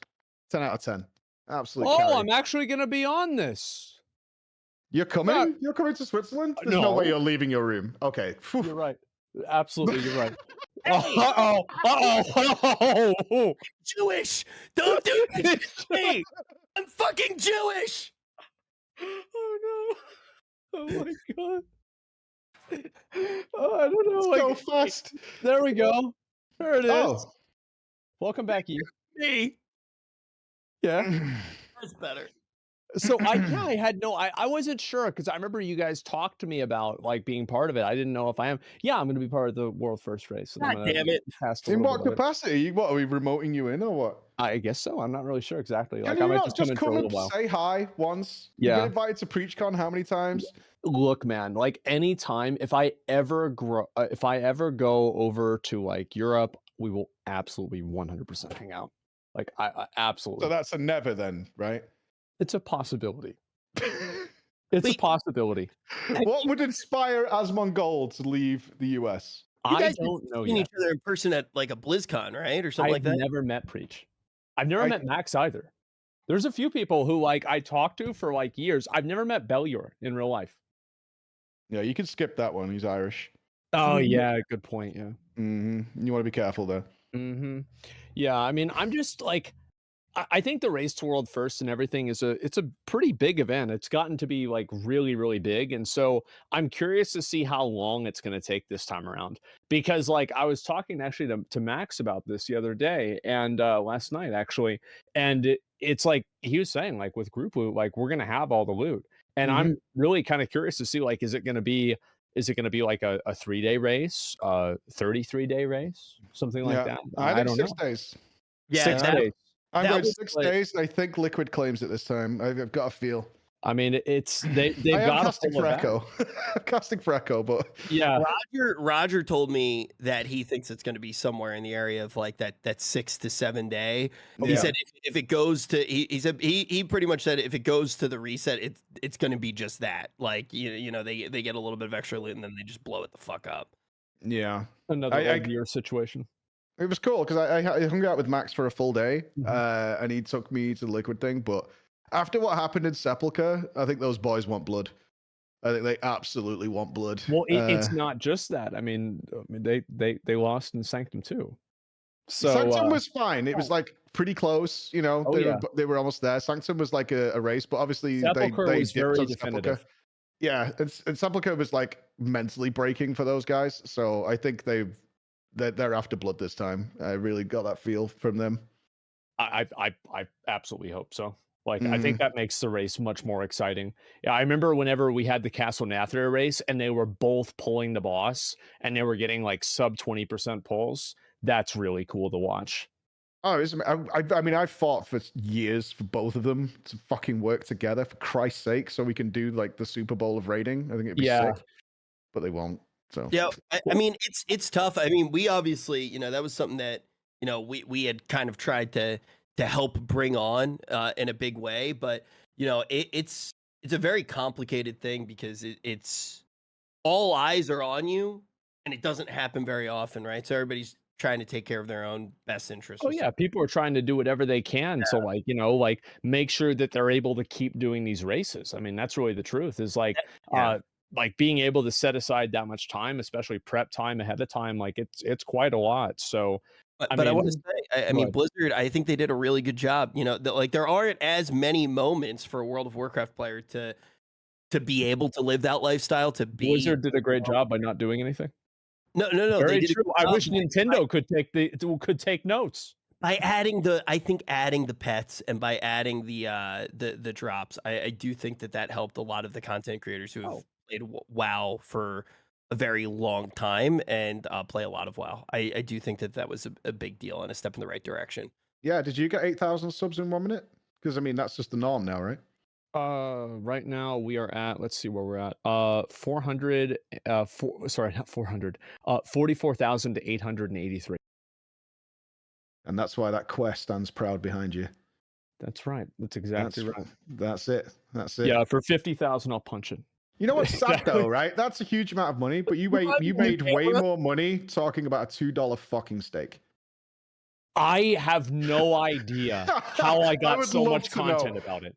10 out of 10. Absolutely. Oh, I'm actually going to be on this. You're coming? You're coming to Switzerland? There's no way you're leaving your room. Okay. You're right. Absolutely, you're right. Uh-oh. Jewish. Don't do this to me. I'm fucking Jewish. Oh, no. Oh, my God. Oh, I don't know. So fast. There we go. There it is. Oh. Welcome back, you. Me. Yeah. That's better. So I wasn't sure, because I remember you guys talked to me about like being part of it. I didn't know if I am. Yeah, I'm going to be part of the world first race. God damn it. In what capacity? What, are we remoting you in or what? I guess so. I'm not really sure exactly. Can you not just come and say hi once? Yeah. You get invited to PreachCon how many times? Look, man, like anytime, if I ever go over to like Europe, we will absolutely 100% hang out. Like I absolutely. So that's a never then, right? It's a possibility. It's a possibility. What would inspire Asmongold to leave the US? You guys don't know yet. Each other in person at like a BlizzCon, right, or something like that. I've never met Preach. I've never met Max either. There's a few people who like I talked to for like years. I've never met Bellior in real life. Yeah, you can skip that one. He's Irish. Oh yeah, good point. Yeah. You want to be careful there. Yeah, I mean, I'm just like, I think the race to world first and everything it's a pretty big event. It's gotten to be like really, really big. And so I'm curious to see how long it's going to take this time around, because like I was talking actually to Max about this the other day and last night actually. And it's like, he was saying like with group loot, like we're going to have all the loot. And I'm really kind of curious to see, like, is it going to be like a 3-day race, 33-day race, something like that? I don't know. 6 days. Yeah, 6 days. I'm going 6 days. I think Liquid claims it this time. I've got a feel. I mean, they've got casting for Echo. I'm casting for Echo, but yeah. Roger told me that he thinks it's going to be somewhere in the area of like that 6 to 7 day. He said if it goes to he said he pretty much said if it goes to the reset, it's going to be just that. Like you know they get a little bit of extra loot and then they just blow it the fuck up. Yeah, another year situation. It was cool because I hung out with Max for a full day, and he took me to the Liquid thing, but. After what happened in Sepulchre, I think those boys want blood. I think they absolutely want blood. Well, it's not just that. I mean, they lost in Sanctum too. So Sanctum was fine. It was like pretty close. You know, they were almost there. Sanctum was like a race, but obviously Sepulchre they was very definitive. Yeah, and Sepulchre was like mentally breaking for those guys. So I think they're after blood this time. I really got that feel from them. I absolutely hope so. Like, I think that makes the race much more exciting. Yeah, I remember whenever we had the Castle Nathria race and they were both pulling the boss and they were getting like sub 20% pulls. That's really cool to watch. Oh, I mean, I fought for years for both of them to fucking work together, for Christ's sake, so we can do like the Super Bowl of raiding. I think it'd be sick, but they won't. So yeah, I mean, it's tough. I mean, we obviously, you know, that was something that, you know, we had kind of tried to help bring on in a big way, but you know, it's a very complicated thing because it's all eyes are on you, and it doesn't happen very often, right? So everybody's trying to take care of their own best interests. Oh yeah, people are trying to do whatever they can to like, you know, like make sure that they're able to keep doing these races. I mean, that's really the truth is like being able to set aside that much time, especially prep time ahead of time, like it's quite a lot. So but I want to say, I mean, Blizzard, I think they did a really good job. You know, like there aren't as many moments for a World of Warcraft player to be able to live that lifestyle. Blizzard did a great job by not doing anything. No. Very true. I wish Nintendo could take notes by adding the pets and by adding the drops. I do think that helped a lot of the content creators who have played WoW for a very long time and play a lot of WoW. I do think that was a big deal and a step in the right direction. Yeah. Did you get 8,000 subs in 1 minute? Because I mean, that's just the norm now, right? Right now we are at, let's see where we're at. 400 sorry, not 400. 44,883. And that's why that quest stands proud behind you. That's right. That's exactly right. That's it. Yeah, for 50,000 I'll punch it. You know what's sad though, right? That's a huge amount of money, but you made way more money talking about a $2 fucking steak. I have no idea how I got so much content about it.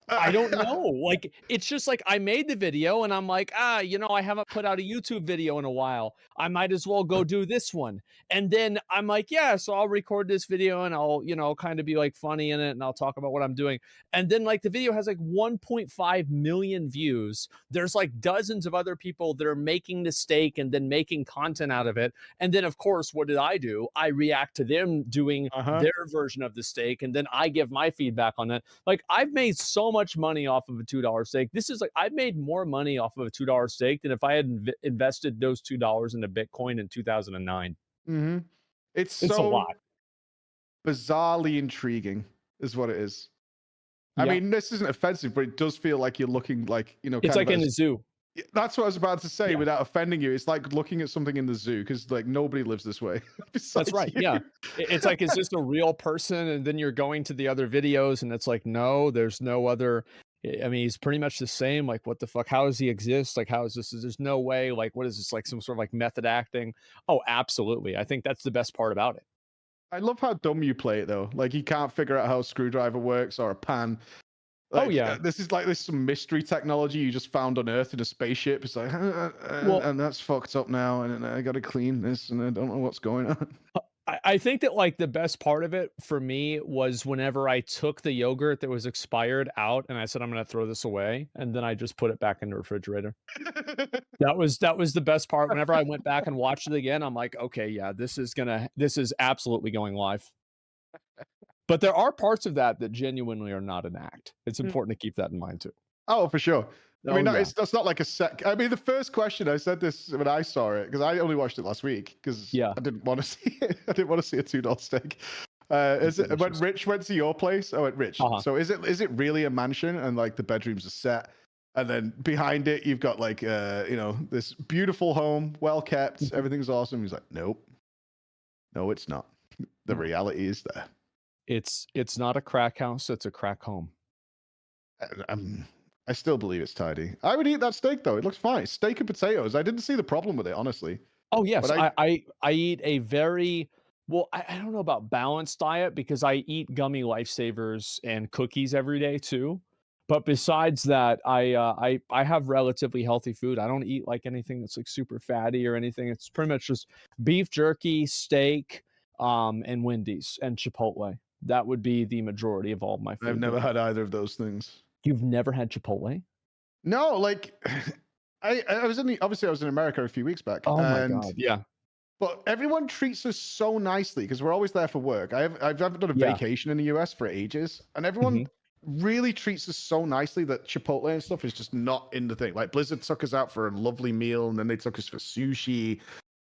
I don't know. Like, it's just like I made the video and I'm like, you know, I haven't put out a YouTube video in a while. I might as well go do this one. And then I'm like, yeah, so I'll record this video and I'll, you know, kind of be like funny in it and I'll talk about what I'm doing. And then like the video has like 1.5 million views. There's like dozens of other people that are making the steak and then making content out of it. And then of course, what did I do? I react to them doing their version of the steak and then I give my feedback on that. Like I've made so much money off of a $2 steak. This is like I've made more money off of a $2 steak than if I had invested those $2 into Bitcoin in 2009. It's a lot. Bizarrely intriguing is what it is. I mean, this isn't offensive, but it does feel like you're looking like, you know, it's like in the zoo. That's what I was about to say without offending you. It's like looking at something in the zoo because like nobody lives this way. That's right. You. Yeah. It's like, is this a real person? And then you're going to the other videos and it's like, no, there's no other. I mean, he's pretty much the same. Like, what the fuck? How does he exist? Like, how is this? There's no way. Like, what is this? Like some sort of like method acting? Oh, absolutely. I think that's the best part about it. I love how dumb you play it though. Like, he can't figure out how a screwdriver works or a pan. Like, this is some mystery technology you just found on Earth in a spaceship. It's like, and that's fucked up now, and I got to clean this, and I don't know what's going on. I think that like the best part of it for me was whenever I took the yogurt that was expired out, and I said I'm going to throw this away, and then I just put it back in the refrigerator. That was the best part. Whenever I went back and watched it again, I'm like, okay, yeah, this is absolutely going live. But there are parts of that genuinely are not an act. It's important to keep that in mind too. Oh, for sure. I mean, that's not like a set. I mean, the first question, I said this when I saw it because I only watched it last week because I didn't want to see it. I didn't want to see a $2 steak. Is it when Rich went to your place? I went, Rich. So is it really a mansion and like the bedrooms are set, and then behind it you've got like you know, this beautiful home, well kept, everything's awesome. He's like, nope, no, it's not. The reality is there. It's not a crack house. It's a crack home. I still believe it's tidy. I would eat that steak though. It looks fine. Steak and potatoes. I didn't see the problem with it, honestly. Oh yes, I eat a very well. I don't know about balanced diet because I eat gummy lifesavers and cookies every day too. But besides that, I have relatively healthy food. I don't eat like anything that's like super fatty or anything. It's pretty much just beef jerky, steak, and Wendy's and Chipotle. That would be the majority of all of my food. I've never had either of those things. You've never had Chipotle? No, like I was obviously I was in America a few weeks back. Oh my god, yeah. But everyone treats us so nicely because we're always there for work. I haven't done a vacation in the US for ages, and everyone really treats us so nicely that Chipotle and stuff is just not in the thing. Like Blizzard took us out for a lovely meal, and then they took us for sushi.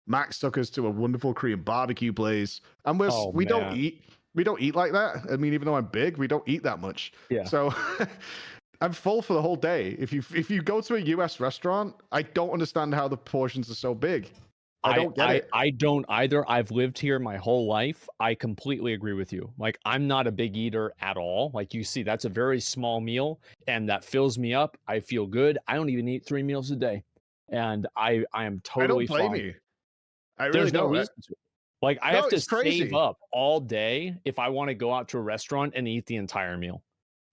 Max took us to a wonderful Korean barbecue place, and we don't eat like that. I mean, even though I'm big, we don't eat that much. Yeah. So I'm full for the whole day. If you go to a US restaurant, I don't understand how the portions are so big. I don't get it. I don't either. I've lived here my whole life. I completely agree with you. Like, I'm not a big eater at all. Like, you see, that's a very small meal, and that fills me up. I feel good. I don't even eat 3 meals a day, and I am totally I don't blame fine. you. I really There's no don't. reason to. Like, I have to save up all day if I want to go out to a restaurant and eat the entire meal.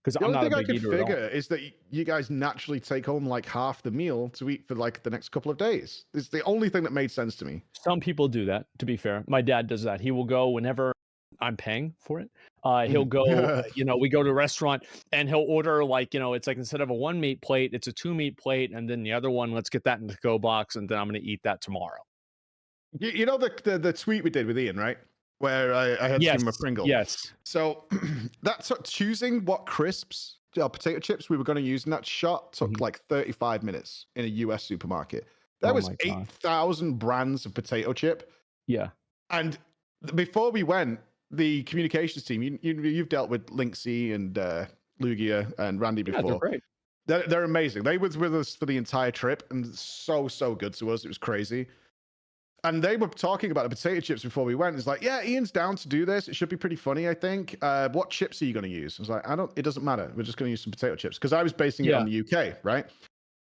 Because The I'm only not thing a big I could eater at all. figure is that you guys naturally take home like half the meal to eat for like the next couple of days. It's the only thing that made sense to me. Some people do that, to be fair. My dad does that. He will go whenever I'm paying for it. He'll go, we go to a restaurant and he'll order like, it's like instead of a 1 meat plate, it's a 2 meat plate. And then the other one, let's get that in the go box. And then I'm going to eat that tomorrow. You know the tweet we did with Ian, right? Where I had to give him a Pringle. Yes. So that's choosing what crisps, potato chips we were going to use in that shot took like 35 minutes in a US supermarket. There was 8,000 brands of potato chip. Yeah. And before we went, the communications team, you've dealt with Linksy and Lugia and Randy before. Yeah, they're great. They're amazing. They was with us for the entire trip and so good to us. It was crazy. And they were talking about the potato chips before we went. It's like, yeah, Ian's down to do this. It should be pretty funny, I think. What chips are you going to use? I was like, it doesn't matter. We're just going to use some potato chips. Because I was basing it on the UK, right?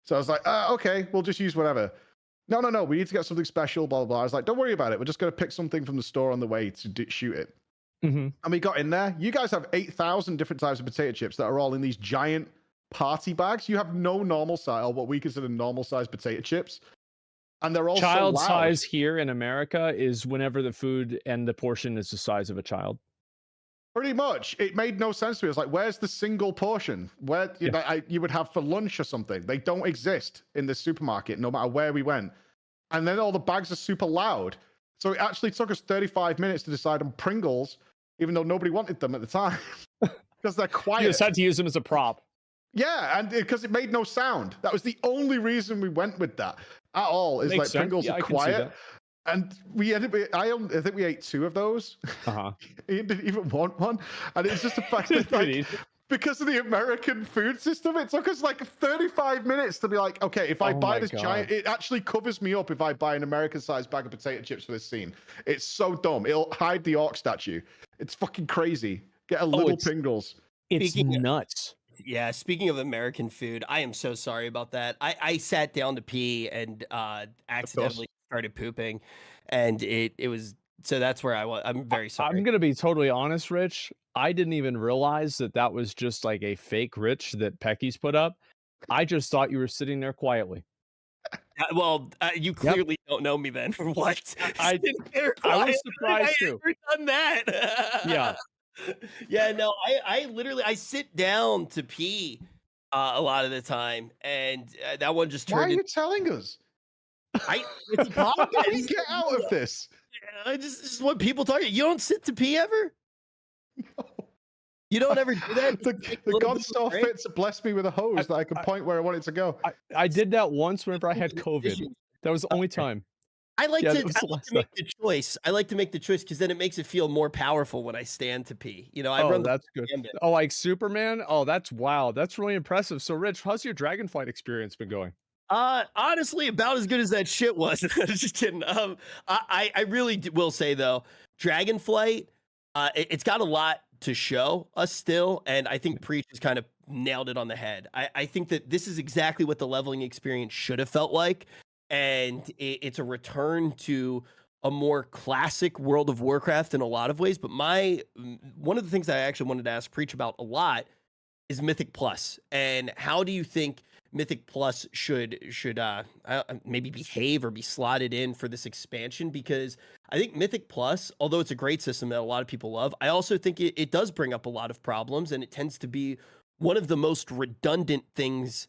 So I was like, okay, we'll just use whatever. No, we need to get something special, blah, blah, blah. I was like, don't worry about it. We're just going to pick something from the store on the way to shoot it. And we got in there. You guys have 8,000 different types of potato chips that are all in these giant party bags. You have no normal size, or what we consider normal size potato chips. And they're all child so loud. Size here in America is whenever the food and the portion is the size of a child. Pretty much. It made no sense to me. It's like, where's the single portion? Where you would have for lunch or something? They don't exist in this supermarket, no matter where we went. And then all the bags are super loud. So it actually took us 35 minutes to decide on Pringles, even though nobody wanted them at the time. Because they're quiet. You just had to use them as a prop. Yeah, and because it made no sound. That was the only reason we went with that at all. Is like Pringles are quiet. And I think we ate 2 of those. He didn't even want one. And it's just the fact that because of the American food system, it took us like 35 minutes to be like, okay, if I buy this giant, it actually covers me up if I buy an American-sized bag of potato chips for this scene. It's so dumb. It'll hide the orc statue. It's fucking crazy. Get a little Pringles. It's nuts. Yeah, speaking of American food, I am so sorry about that. I sat down to pee and accidentally started pooping, and it was, so that's where I was. I'm very sorry. I'm gonna be totally honest, Rich. I didn't even realize that was just like a fake Rich that Pecky's put up. I just thought you were sitting there quietly. You clearly don't know me then. What? I was surprised too. I've never done that. Yeah. Yeah, no, I literally sit down to pee a lot of the time, and that one just turned. Why are you telling us? It's a problem. How do we get out of this? I just what people talk. You don't sit to pee ever? No. You don't ever do that? The God saw fit to bless me with a hose that I could point where I want it to go. I did that once whenever I had COVID. That was the only time. I like to make the choice. I like to make the choice because then it makes it feel more powerful when I stand to pee. I run. That's good. Oh, like Superman? Oh, that's wow. That's really impressive. So, Rich, how's your Dragonflight experience been going? Honestly, about as good as that shit was. Just kidding. I really will say though, Dragonflight, it's got a lot to show us still, and I think Preach has kind of nailed it on the head. I think that this is exactly what the leveling experience should have felt like. And it's a return to a more classic World of Warcraft in a lot of ways. But one of the things I actually wanted to ask Preach about a lot is Mythic Plus. And how do you think Mythic Plus should maybe behave or be slotted in for this expansion? Because I think Mythic Plus, although it's a great system that a lot of people love, I also think it does bring up a lot of problems, and it tends to be one of the most redundant things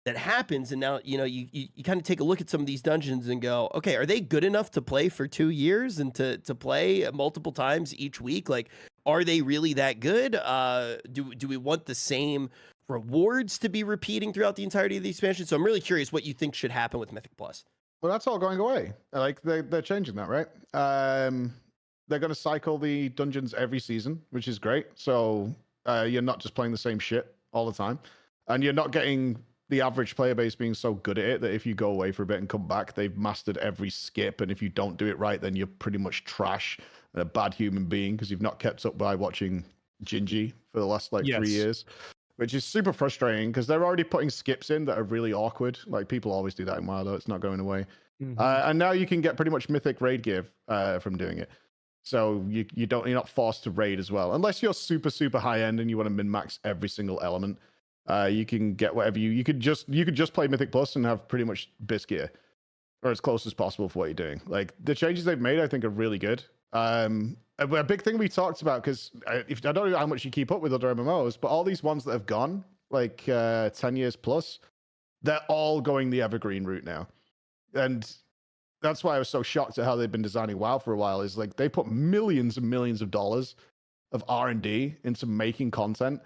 that happens. And now, you kind of take a look at some of these dungeons and go, okay, are they good enough to play for 2 years and to play multiple times each week? Like, are they really that good? Do we want the same rewards to be repeating throughout the entirety of the expansion? So I'm really curious what you think should happen with Mythic Plus. Well, that's all going away. Like they're changing that, right? They're going to cycle the dungeons every season, which is great. So you're not just playing the same shit all the time, and you're not getting the average player base being so good at it that if you go away for a bit and come back, they've mastered every skip. And if you don't do it right, then you're pretty much trash and a bad human being because you've not kept up by watching Gingy for the last 3 years, which is super frustrating because they're already putting skips in that are really awkward. Like people always do that in WoW, though. It's not going away. And now you can get pretty much mythic raid gear from doing it. So you're not forced to raid as well, unless you're super high end and you want to min max every single element. You can get whatever you could just play Mythic Plus and have pretty much BIS gear, or as close as possible for what you're doing. Like the changes they've made, I think are really good. A big thing we talked about, because if I don't know how much you keep up with other MMOs, but all these ones that have gone 10 years plus, they're all going the evergreen route now, and that's why I was so shocked at how they've been designing WoW for a while. Is like they put millions and millions of dollars of R&D into making content,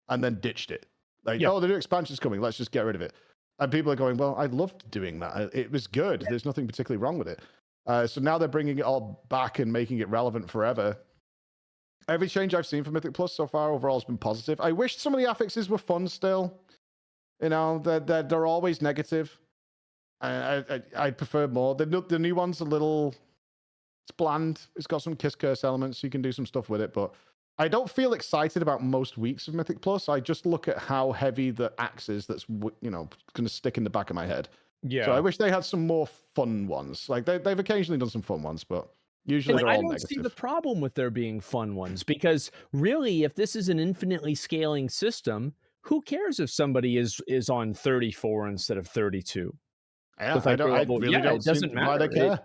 and then ditched it. Like, oh, the new expansion's coming, let's just get rid of it. And people are going, well, I loved doing that. It was good. There's nothing particularly wrong with it. So now they're bringing it all back and making it relevant forever. Every change I've seen from Mythic Plus so far overall has been positive. I wish some of the affixes were fun still. You know, they're always negative. I prefer more. The new one's it's bland. It's got some kiss curse elements. So you can do some stuff with it, but I don't feel excited about most weeks of Mythic Plus. I just look at how heavy the axe is that's, going to stick in the back of my head. Yeah. So I wish they had some more fun ones. Like they've occasionally done some fun ones, but usually they're all negative. I don't see the problem with there being fun ones, because really, if this is an infinitely scaling system, who cares if somebody is on 34 instead of 32? Yeah, I really don't. It doesn't matter. Why they care.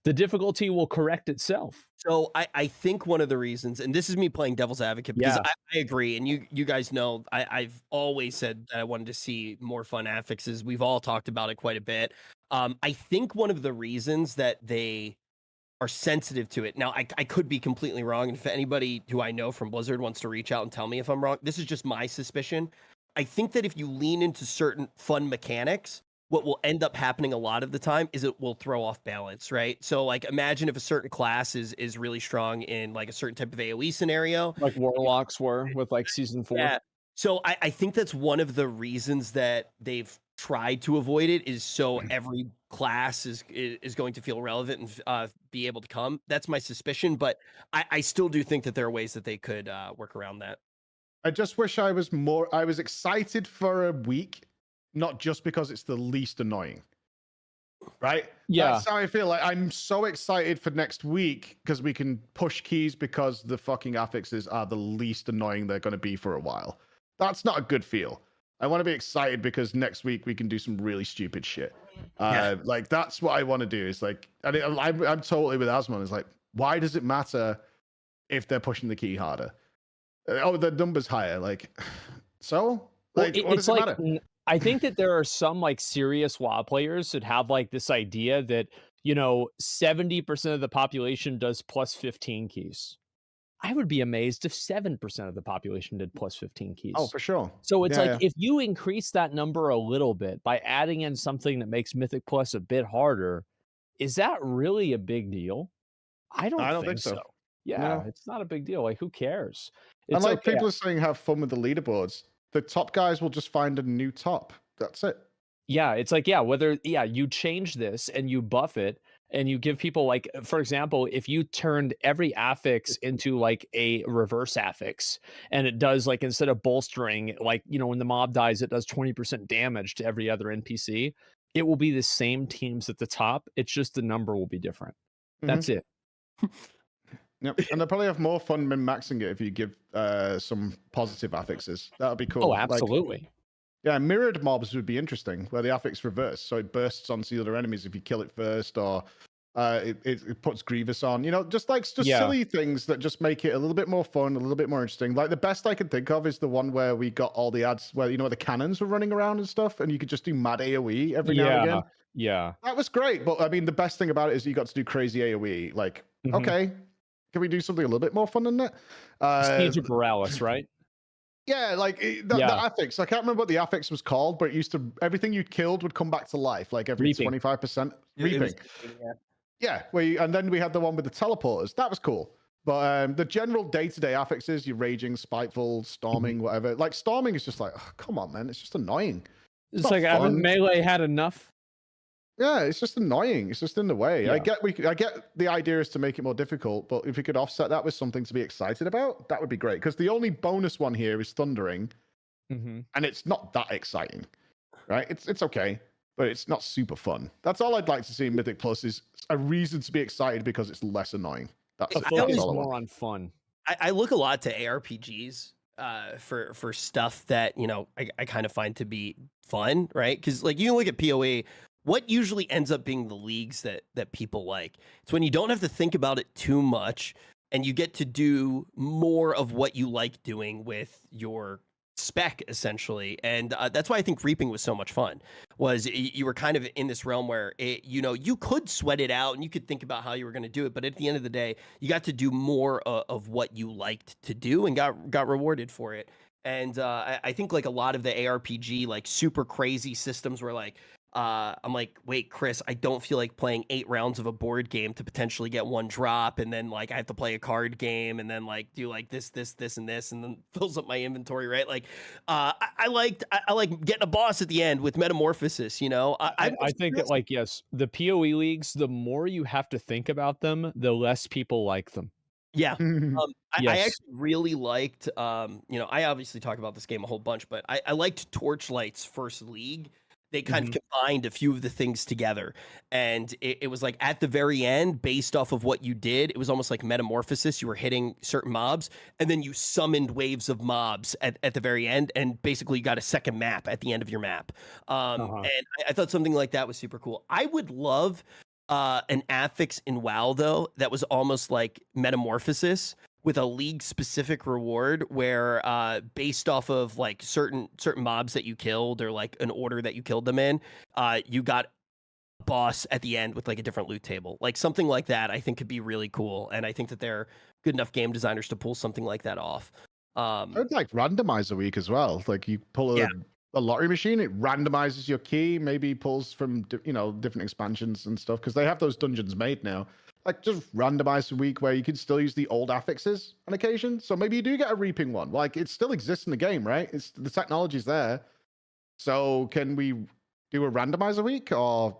The difficulty will correct itself. So I think one of the reasons, and this is me playing devil's advocate, because I agree, and you guys know I've always said that I wanted to see more fun affixes. We've all talked about it quite a bit. I think one of the reasons that they are sensitive to it, now I could be completely wrong, and if anybody who I know from Blizzard wants to reach out and tell me if I'm wrong, this is just my suspicion. I think that if you lean into certain fun mechanics, what will end up happening a lot of the time is it will throw off balance, right? So like imagine if a certain class is really strong in like a certain type of AoE scenario. Like Warlocks were with like Season 4. Yeah. So I think that's one of the reasons that they've tried to avoid it, is so every class is going to feel relevant and be able to come. That's my suspicion, but I still do think that there are ways that they could work around that. I just wish I was excited for a week, not just because it's the least annoying, right? Yeah. That's how I feel. Like I'm so excited for next week because we can push keys because the fucking affixes are the least annoying they're going to be for a while. That's not a good feel. I want to be excited because next week we can do some really stupid shit. Like that's what I want to do. Is like, and I'm totally with Asmon. It's like, why does it matter if they're pushing the key harder? Oh, the number's higher. Like, so like, what does it matter? I think that there are some like serious WoW players that have like this idea that, 70% of the population does plus 15 keys. I would be amazed if 7% of the population did plus 15 keys. Oh, for sure. So it's if you increase that number a little bit by adding in something that makes Mythic Plus a bit harder, is that really a big deal? I don't think so. Yeah, no. It's not a big deal. Like, who cares? It's and like people are saying, have fun with the leaderboards. The top guys will just find a new top. That's it. Yeah, it's like, whether you change this and you buff it and you give people, like, for example, if you turned every affix into like a reverse affix and it does, like, instead of bolstering, like, when the mob dies, it does 20% damage to every other NPC, it will be the same teams at the top. It's just the number will be different. That's it. Yep, and they'll probably have more fun min-maxing it if you give some positive affixes. That would be cool. Oh, absolutely. Like, mirrored mobs would be interesting, where the affix reverse, so it bursts onto the other enemies if you kill it first, or it puts Grievous on. Just silly things that just make it a little bit more fun, a little bit more interesting. Like the best I could think of is the one where we got all the ads where the cannons were running around and stuff, and you could just do mad AoE every now and again. Yeah, that was great. But I mean, the best thing about it is you got to do crazy AoE. Like, okay. can we do something a little bit more fun than that? Siege of Borealis, right? Yeah, like the affix. I can't remember what the affix was called, but it used to everything you killed would come back to life, like every 25%. Reaping. Yeah, and then we had the one with the teleporters. That was cool. But the general day-to-day affixes, you're raging, spiteful, storming, whatever. Like storming is just like, oh, come on, man, it's just annoying. It's like haven't Melee had enough? Yeah, it's just annoying. It's just in the way. Yeah. I get the idea is to make it more difficult, but if we could offset that with something to be excited about, that would be great. Because the only bonus one here is thundering, and it's not that exciting, right? It's okay, but it's not super fun. That's all I'd like to see in Mythic Plus is a reason to be excited because it's less annoying. That's more on fun. I look a lot to ARPGs for stuff that I kind of find to be fun, right? Because like you look at PoE. What usually ends up being the leagues that people like? It's when you don't have to think about it too much and you get to do more of what you like doing with your spec, essentially. And that's why I think Reaping was so much fun, was you were kind of in this realm where you could sweat it out and you could think about how you were going to do it. But at the end of the day, you got to do more of what you liked to do and got rewarded for it. And I think like a lot of the ARPG, like super crazy systems were like, I'm like, wait, Chris, I don't feel like playing 8 rounds of a board game to potentially get 1 drop. And then like I have to play a card game and then like do like this, and this, and then fills up my inventory, right? Like I like getting a boss at the end with Metamorphosis, I think that like, yes, the PoE leagues, the more you have to think about them, the less people like them. Yeah. I actually really liked, I obviously talk about this game a whole bunch, but I liked Torchlight's first league. They kind of combined a few of the things together. And it was like at the very end, based off of what you did, it was almost like Metamorphosis. You were hitting certain mobs, and then you summoned waves of mobs at the very end. And basically, you got a second map at the end of your map. And I thought something like that was super cool. I would love an affix in WoW, though, that was almost like Metamorphosis, with a league specific reward where based off of like certain mobs that you killed or like an order that you killed them in, you got a boss at the end with like a different loot table. Like something like that I think could be really cool. And I think that they're good enough game designers to pull something like that off. I'd like randomize a week as well. Like you pull a lottery machine, it randomizes your key, maybe pulls from different expansions and stuff, because they have those dungeons made now. Like just randomize a week where you can still use the old affixes on occasion. So maybe you do get a Reaping one. Like it still exists in the game, right? It's the technology's there. So can we do a randomizer week? Or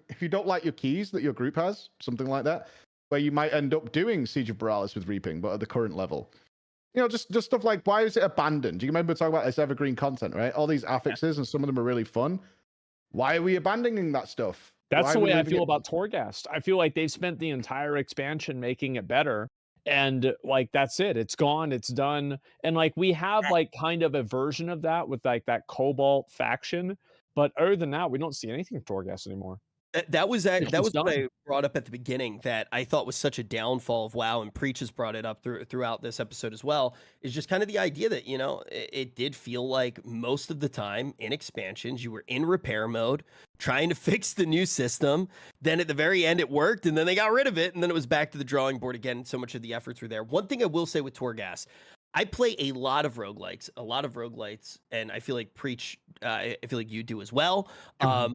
if you don't like your keys that your group has, something like that, where you might end up doing Siege of Borealis with Reaping, but at the current level. Just stuff like, why is it abandoned? Do you remember talking about this evergreen content, right? All these affixes, and some of them are really fun. Why are we abandoning that stuff? That's the way I feel about Torghast. I feel like they've spent the entire expansion making it better. And like, that's it. It's gone. It's done. And like, we have like kind of a version of that with like that Cobalt faction. But other than that, we don't see anything from Torghast anymore. That was what I brought up at the beginning that I thought was such a downfall of WoW, and Preach has brought it up throughout this episode as well, is just kind of the idea that, it did feel like most of the time in expansions, you were in repair mode, trying to fix the new system. Then at the very end, it worked, and then they got rid of it, and then it was back to the drawing board again. So much of the efforts were there. One thing I will say with Torghast, I play a lot of roguelites, and I feel like Preach, I feel like you do as well. One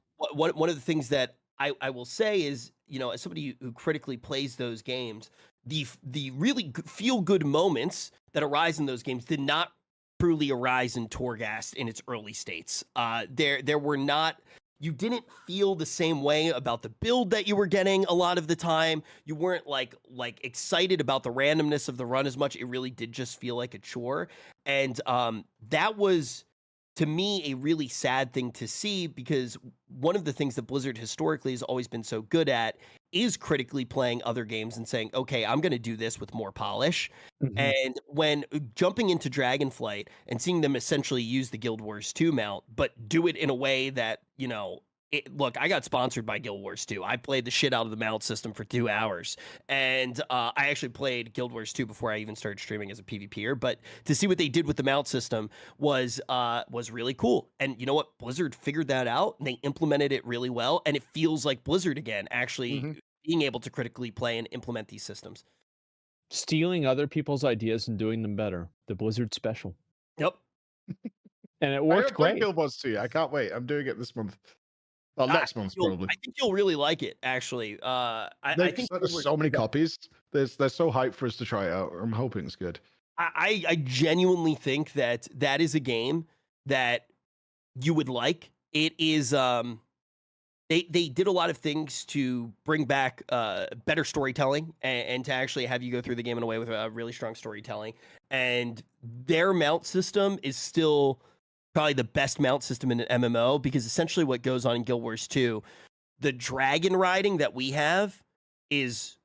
of the things that I will say is, as somebody who critically plays those games, the really feel good moments that arise in those games did not truly arise in Torghast in its early states. There were not. You didn't feel the same way about the build that you were getting a lot of the time. You weren't like excited about the randomness of the run as much. It really did just feel like a chore, and that was, to me, a really sad thing to see, because one of the things that Blizzard historically has always been so good at is critically playing other games and saying, okay, I'm going to do this with more polish. And when jumping into Dragonflight and seeing them essentially use the Guild Wars 2 mount, but do it in a way that, look, I got sponsored by Guild Wars 2. I played the shit out of the mount system for 2 hours. And I actually played Guild Wars 2 before I even started streaming as a PvPer. But to see what they did with the mount system was really cool. And you know what? Blizzard figured that out, and they implemented it really well. And it feels like Blizzard again, actually being able to critically play and implement these systems. Stealing other people's ideas and doing them better. The Blizzard special. Yep. And it I worked haven't played great. Guild Wars 2. I can't wait. I'm doing it this month. Well, next month probably. I think you'll really like it, actually. I think There's so many copies. They're so hyped for us to try it out. I'm hoping it's good. I genuinely think that that is a game that you would like. It is they did a lot of things to bring back better storytelling and to actually have you go through the game in a way with a really strong storytelling. And their mount system is still probably the best mount system in an MMO, because essentially what goes on in Guild Wars 2, the dragon riding that we have is,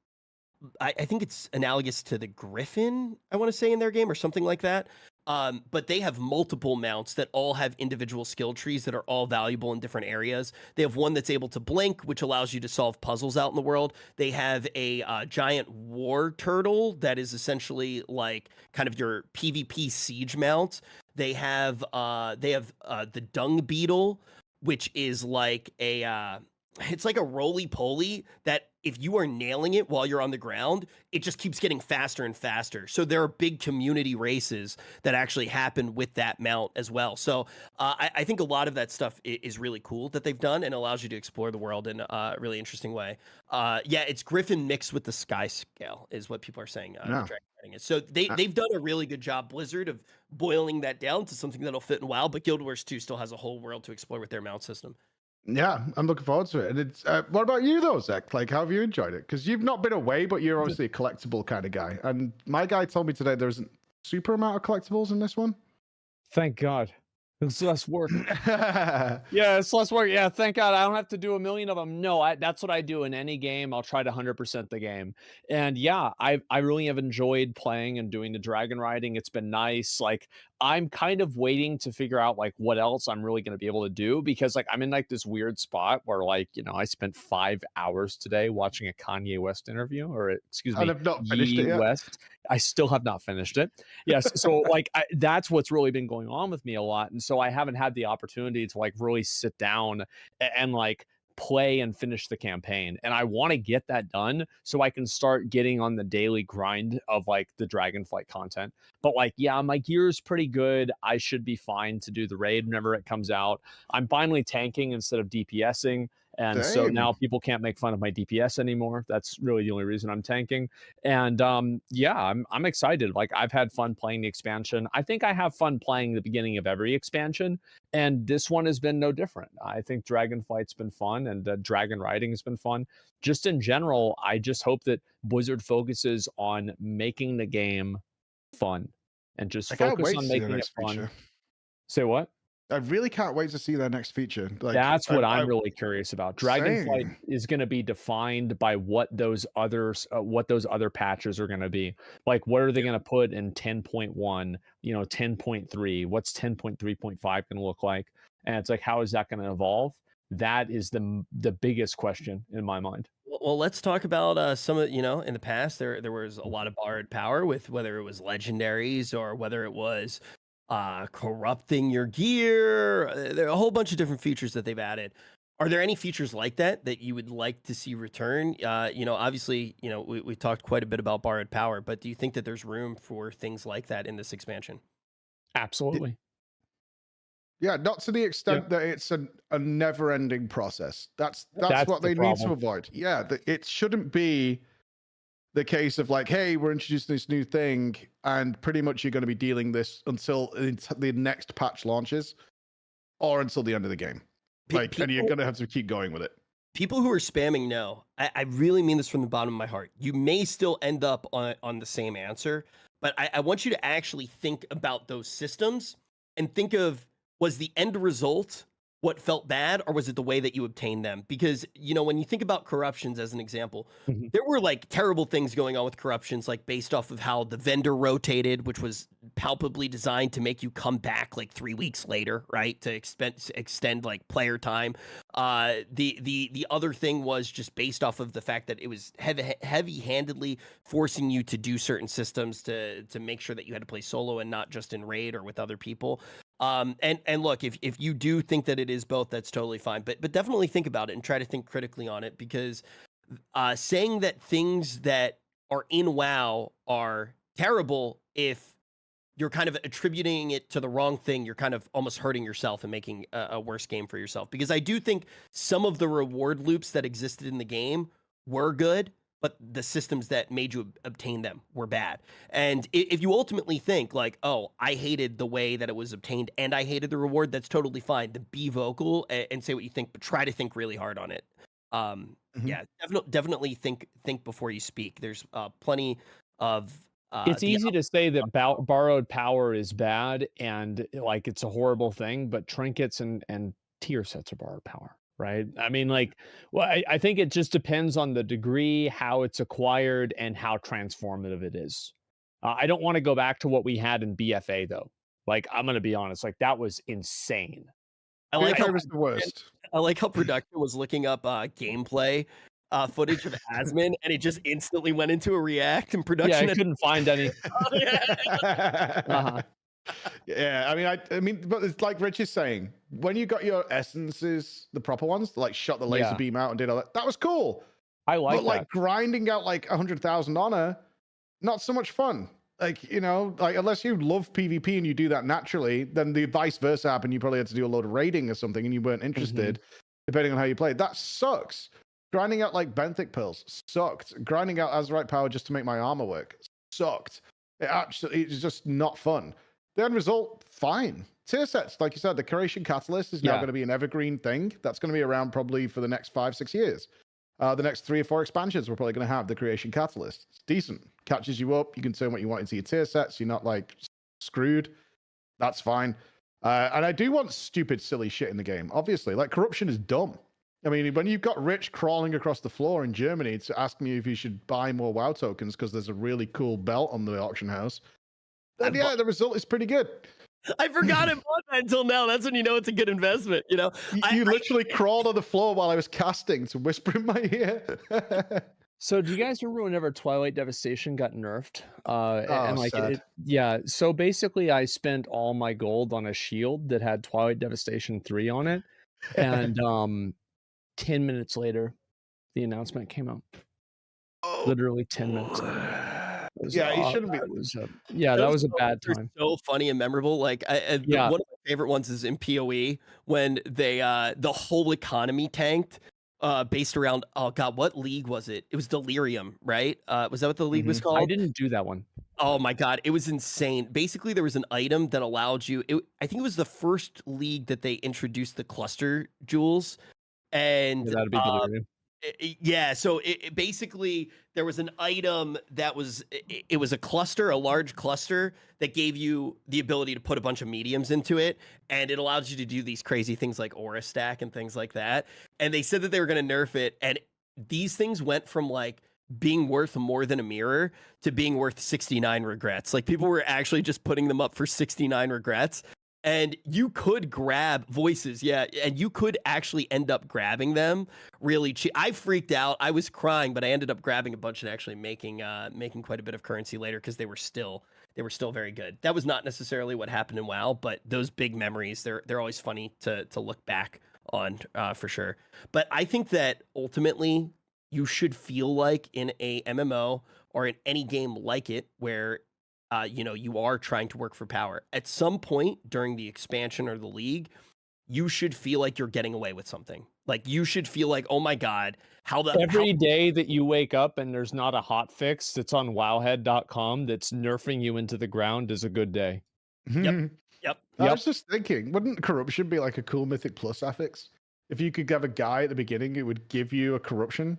I think it's analogous to the Griffin, I want to say, in their game or something like that. But they have multiple mounts that all have individual skill trees that are all valuable in different areas. They have one that's able to blink, which allows you to solve puzzles out in the world. They have a giant war turtle that is essentially like kind of your PvP siege mount. They have the dung beetle, which is like it's like a roly-poly that if you are nailing it while you're on the ground, it just keeps getting faster and faster. So there are big community races that actually happen with that mount as well. So I think a lot of that stuff is really cool that they've done and allows you to explore the world in a really interesting way. Yeah, it's Griffin mixed with the Sky Scale is what people are saying. Yeah. So they've done a really good job, Blizzard, of boiling that down to something that'll fit in WoW, but Guild Wars 2 still has a whole world to explore with their mount system. Yeah, I'm looking forward to it. And it's what about you though, Zach? Like, how have you enjoyed it? Because you've not been away, but you're obviously a collectible kind of guy. And my guy told me today there's a super amount of collectibles in this one. Thank God. It's less work. Yeah, it's less work. Yeah, thank God I don't have to do a million of them. No, that's what I do in any game. I'll try to 100% the game. And yeah, I really have enjoyed playing and doing the dragon riding. It's been nice. Like, I'm kind of waiting to figure out like what else I'm really going to be able to do, because like I'm in like this weird spot where, like, you know, I spent 5 hours today watching a Kanye West interview, or excuse me, I've not finished it yet. West. I still have not finished it. Yes. So like that's what's really been going on with me a lot. And so I haven't had the opportunity to like really sit down and like play and finish the campaign. And I want to get that done so I can start getting on the daily grind of like the Dragonflight content. But like, yeah, my gear is pretty good. I should be fine to do the raid whenever it comes out. I'm finally tanking instead of DPSing. And so now people can't make fun of my DPS anymore. That's really the only reason I'm tanking. And yeah, I'm excited. Like, I've had fun playing the expansion. I think I have fun playing the beginning of every expansion, and this one has been no different. I think Dragonflight's been fun, and dragon riding has been fun. Just in general, I just hope that Blizzard focuses on making the game fun and just focus on making it fun. Say what? I really can't wait to see their next feature. Like, that's what I'm really curious about. Dragonflight is going to be defined by what those other patches are going to be. Like, what are they going to put in 10.1, 10.3? What's 10.3.5 going to look like? And it's like, how is that going to evolve? That is the biggest question in my mind. Well, let's talk about some of, in the past, there was a lot of borrowed power with whether it was legendaries or whether it was corrupting your gear. There are a whole bunch of different features that they've added. Are there any features like that you would like to see return? Obviously, we talked quite a bit about borrowed power, but do you think that there's room for things like that in this expansion? Absolutely. Yeah, not to the extent that it's a never-ending process. That's what they need to avoid. Yeah, it shouldn't be the case of like, hey, we're introducing this new thing, and pretty much you're going to be dealing this until the next patch launches, or until the end of the game. And you're going to have to keep going with it. People who are spamming no, I really mean this from the bottom of my heart. You may still end up on the same answer, but I want you to actually think about those systems and think of, was the end result what felt bad, or was it the way that you obtained them? Because, when you think about corruptions as an example, there were like terrible things going on with corruptions, like based off of how the vendor rotated, which was palpably designed to make you come back like 3 weeks later, right? To extend like player time. The other thing was just based off of the fact that it was heavy-handedly forcing you to do certain systems to make sure that you had to play solo and not just in raid or with other people. And look, if you do think that it is both, that's totally fine. But definitely think about it and try to think critically on it, because saying that things that are in WoW are terrible if you're kind of attributing it to the wrong thing. You're kind of almost hurting yourself and making a worse game for yourself. Because I do think some of the reward loops that existed in the game were good, but the systems that made you obtain them were bad. And if you ultimately think like, oh, I hated the way that it was obtained and I hated the reward, that's totally fine. To be vocal and say what you think, but try to think really hard on it. Yeah, definitely think before you speak. There's plenty of it's easy to say that borrowed power is bad and like it's a horrible thing, but trinkets and tier sets are borrowed power, right? I mean, like, well, I think it just depends on the degree, how it's acquired, and how transformative it is. I don't want to go back to what we had in BFA though. Like, I'm gonna be honest, like that was insane. I like how was the worst. I like how production was looking up gameplay footage of Asmon, and it just instantly went into a React, and production. Yeah, I couldn't find any. Yeah, I mean, but it's like Rich is saying, when you got your essences, the proper ones, like shot the laser beam out and did all that, that was cool. I like but like grinding out like 100,000 honor, not so much fun. Like, you know, like unless you love PvP and you do that naturally, then the vice versa happened. You probably had to do a load of raiding or something and you weren't interested, depending on how you played. That sucks. Grinding out like benthic pearls sucked. Grinding out Azerite power just to make my armor work sucked. It's just not fun. The end result, fine. Tier sets, like you said, the Curation Catalyst is now going to be an evergreen thing. That's going to be around probably for the next 5-6 years. The next 3 or 4 expansions, we're probably going to have the Creation Catalyst. It's decent. Catches you up. You can turn what you want into your tier sets. You're not like screwed. That's fine. And I do want stupid, silly shit in the game. Obviously, like corruption is dumb. I mean, when you've got Rich crawling across the floor in Germany to ask me if you should buy more WoW tokens because there's a really cool belt on the auction house, then yeah, the result is pretty good. I forgot it bought that until now. That's when you know it's a good investment. You know, you literally crawled on the floor while I was casting to whisper in my ear. So, do you guys remember whenever Twilight Devastation got nerfed? And like, so basically, I spent all my gold on a shield that had Twilight Devastation 3 on it, and 10 minutes later, the announcement came out. Literally 10 minutes later. Yeah, you shouldn't be. That was a bad time. So funny and memorable. Like, one of my favorite ones is in PoE when they the whole economy tanked, based around, oh god, what league was it? It was Delirium, right? Was that what the league was called? I didn't do that one. Oh my god, it was insane. Basically, there was an item that allowed you. I think it was the first league that they introduced the cluster jewels, and that'd be Delirium. Yeah, so it basically there was an item that was it was a cluster, a large cluster that gave you the ability to put a bunch of mediums into it, and it allowed you to do these crazy things like aura stack and things like that. And they said that they were going to nerf it, and these things went from like being worth more than a mirror to being worth 69 regrets. Like people were actually just putting them up for 69 regrets. And you could grab voices, and you could actually end up grabbing them really cheap. I freaked out. I was crying, but I ended up grabbing a bunch and actually making quite a bit of currency later because they were still very good. That was not necessarily what happened in WoW, but those big memories, they're always funny to look back on, for sure. But I think that ultimately you should feel like in a MMO or in any game like it where you are trying to work for power. At some point during the expansion or the league, you should feel like you're getting away with something. Like you should feel like, oh my god, every day that you wake up and there's not a hot fix that's on wowhead.com that's nerfing you into the ground is a good day. Yep. I was just thinking, wouldn't corruption be like a cool Mythic Plus affix? If you could have a guy at the beginning, it would give you a corruption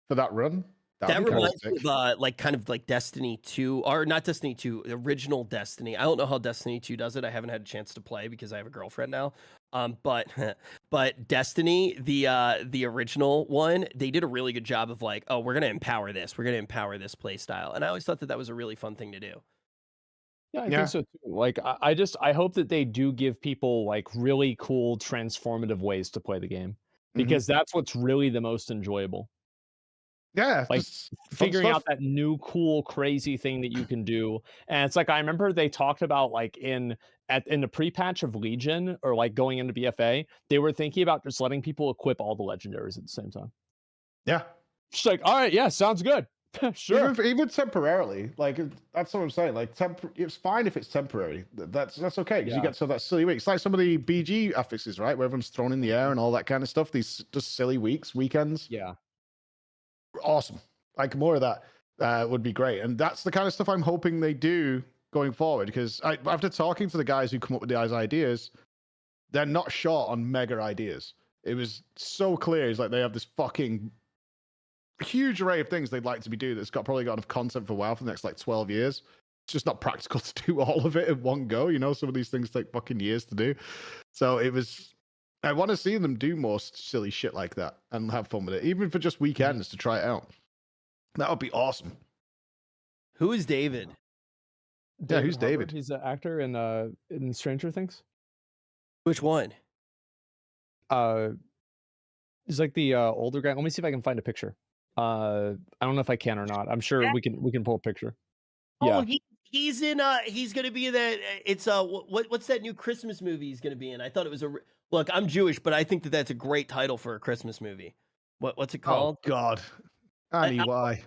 for that run. That reminds me of like kind of like Destiny 2, or not Destiny 2, the original Destiny. I don't know how Destiny 2 does it. I haven't had a chance to play because I have a girlfriend now. But Destiny, the original one, they did a really good job of like, oh, we're gonna empower this. We're gonna empower this play style. And I always thought that was a really fun thing to do. Yeah, I think so too. Like I hope that they do give people like really cool transformative ways to play the game. Because that's what's really the most enjoyable. Yeah, like figuring out that new cool crazy thing that you can do. And it's like I remember they talked about like in the pre-patch of Legion or like going into BFA, they were thinking about just letting people equip all the legendaries at the same time. Yeah. Just like, all right, yeah, sounds good. Sure. Even temporarily, like that's what I'm saying. Like it's fine if it's temporary. That's okay because you Yeah. get to that silly week. It's like some of the BG affixes, right, where everyone's thrown in the air and all that kind of stuff. These just silly weekends. Yeah. Awesome. Like more of that would be great, and that's the kind of stuff I'm hoping they do going forward. Because after talking to the guys who come up with these ideas, they're not short on mega ideas. It was so clear. It's like they have this fucking huge array of things they'd like to be doing that's probably got enough content for WoW for the next like 12 years. It's just not practical to do all of it in one go. You know, some of these things take fucking years to do. So I want to see them do more silly shit like that and have fun with it, even for just weekends to try it out. That would be awesome. Who is David? Yeah, who's Harbour. David? He's an actor in Stranger Things. Which one? He's like the older guy. Let me see if I can find a picture. I don't know if I can or not. I'm sure we can pull a picture. Oh, Yeah. he's in he's gonna be in that. It's what's that new Christmas movie he's gonna be in? I thought it was look. I'm Jewish, but I think that's a great title for a Christmas movie. What's it called? Oh God, Annie, why?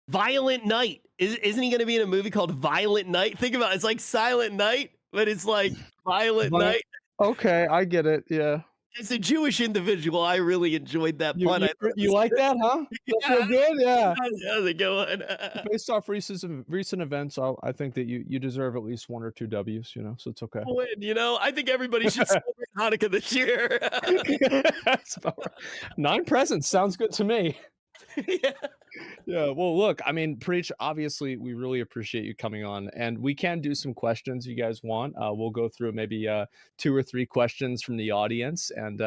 Violent Night. Isn't he gonna be in a movie called Violent Night? Think about it. It's like Silent Night, but it's like Violent Night. Okay, I get it. Yeah. As a Jewish individual, I really enjoyed that pun. You like that, huh? That feel good? Yeah. How's it going? Based off recent events, I think that you deserve at least 1 or 2 W's, you know, so it's okay. Win, you know, I think everybody should celebrate Hanukkah this year. 9 presents sounds good to me. Yeah. Yeah, well, look, I mean, Preach, obviously, we really appreciate you coming on, and we can do some questions you guys want. We'll go through maybe 2 or 3 questions from the audience and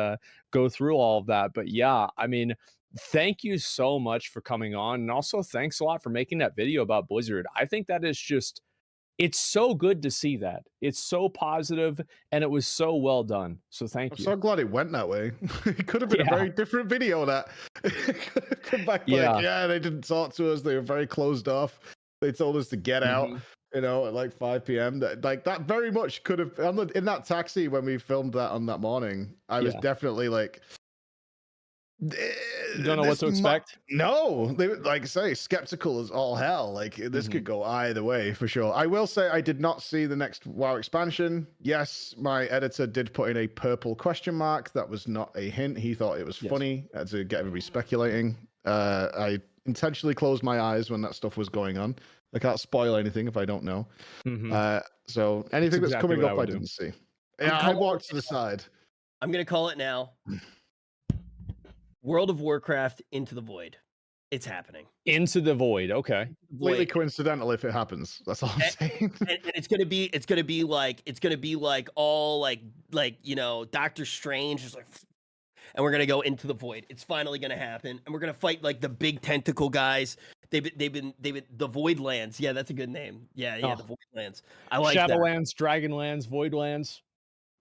go through all of that. But yeah, I mean, thank you so much for coming on, and also thanks a lot for making that video about Blizzard. I think that is just, it's so good to see that. It's so positive, and it was so well done. So thank you. I'm so glad it went that way. It could have been a very different video. That come back like, yeah, they didn't talk to us. They were very closed off. They told us to get out, you know, at like 5 p.m. That very much could have. In that taxi when we filmed that on that morning, I was definitely like, you don't know what to expect. No, they like say skeptical as all hell. Like this could go either way for sure. I will say I did not see the next WoW expansion. Yes, my editor did put in a purple question mark. That was not a hint. He thought it was funny to get everybody speculating. I intentionally closed my eyes when that stuff was going on. I can't spoil anything if I don't know. So anything that's coming up, I didn't see. Yeah, I walked to the side. I'm gonna call it now. World of Warcraft Into the Void. It's happening. Into the Void. Okay. Completely coincidental if it happens. That's all I'm saying. And it's gonna be like all like you know, Doctor Strange is like, and we're gonna go into the void. It's finally gonna happen, and we're gonna fight like the big tentacle guys. They've been the Voidlands. Yeah, that's a good name. Yeah, the Voidlands. I like Shadowlands, Dragonlands, Voidlands.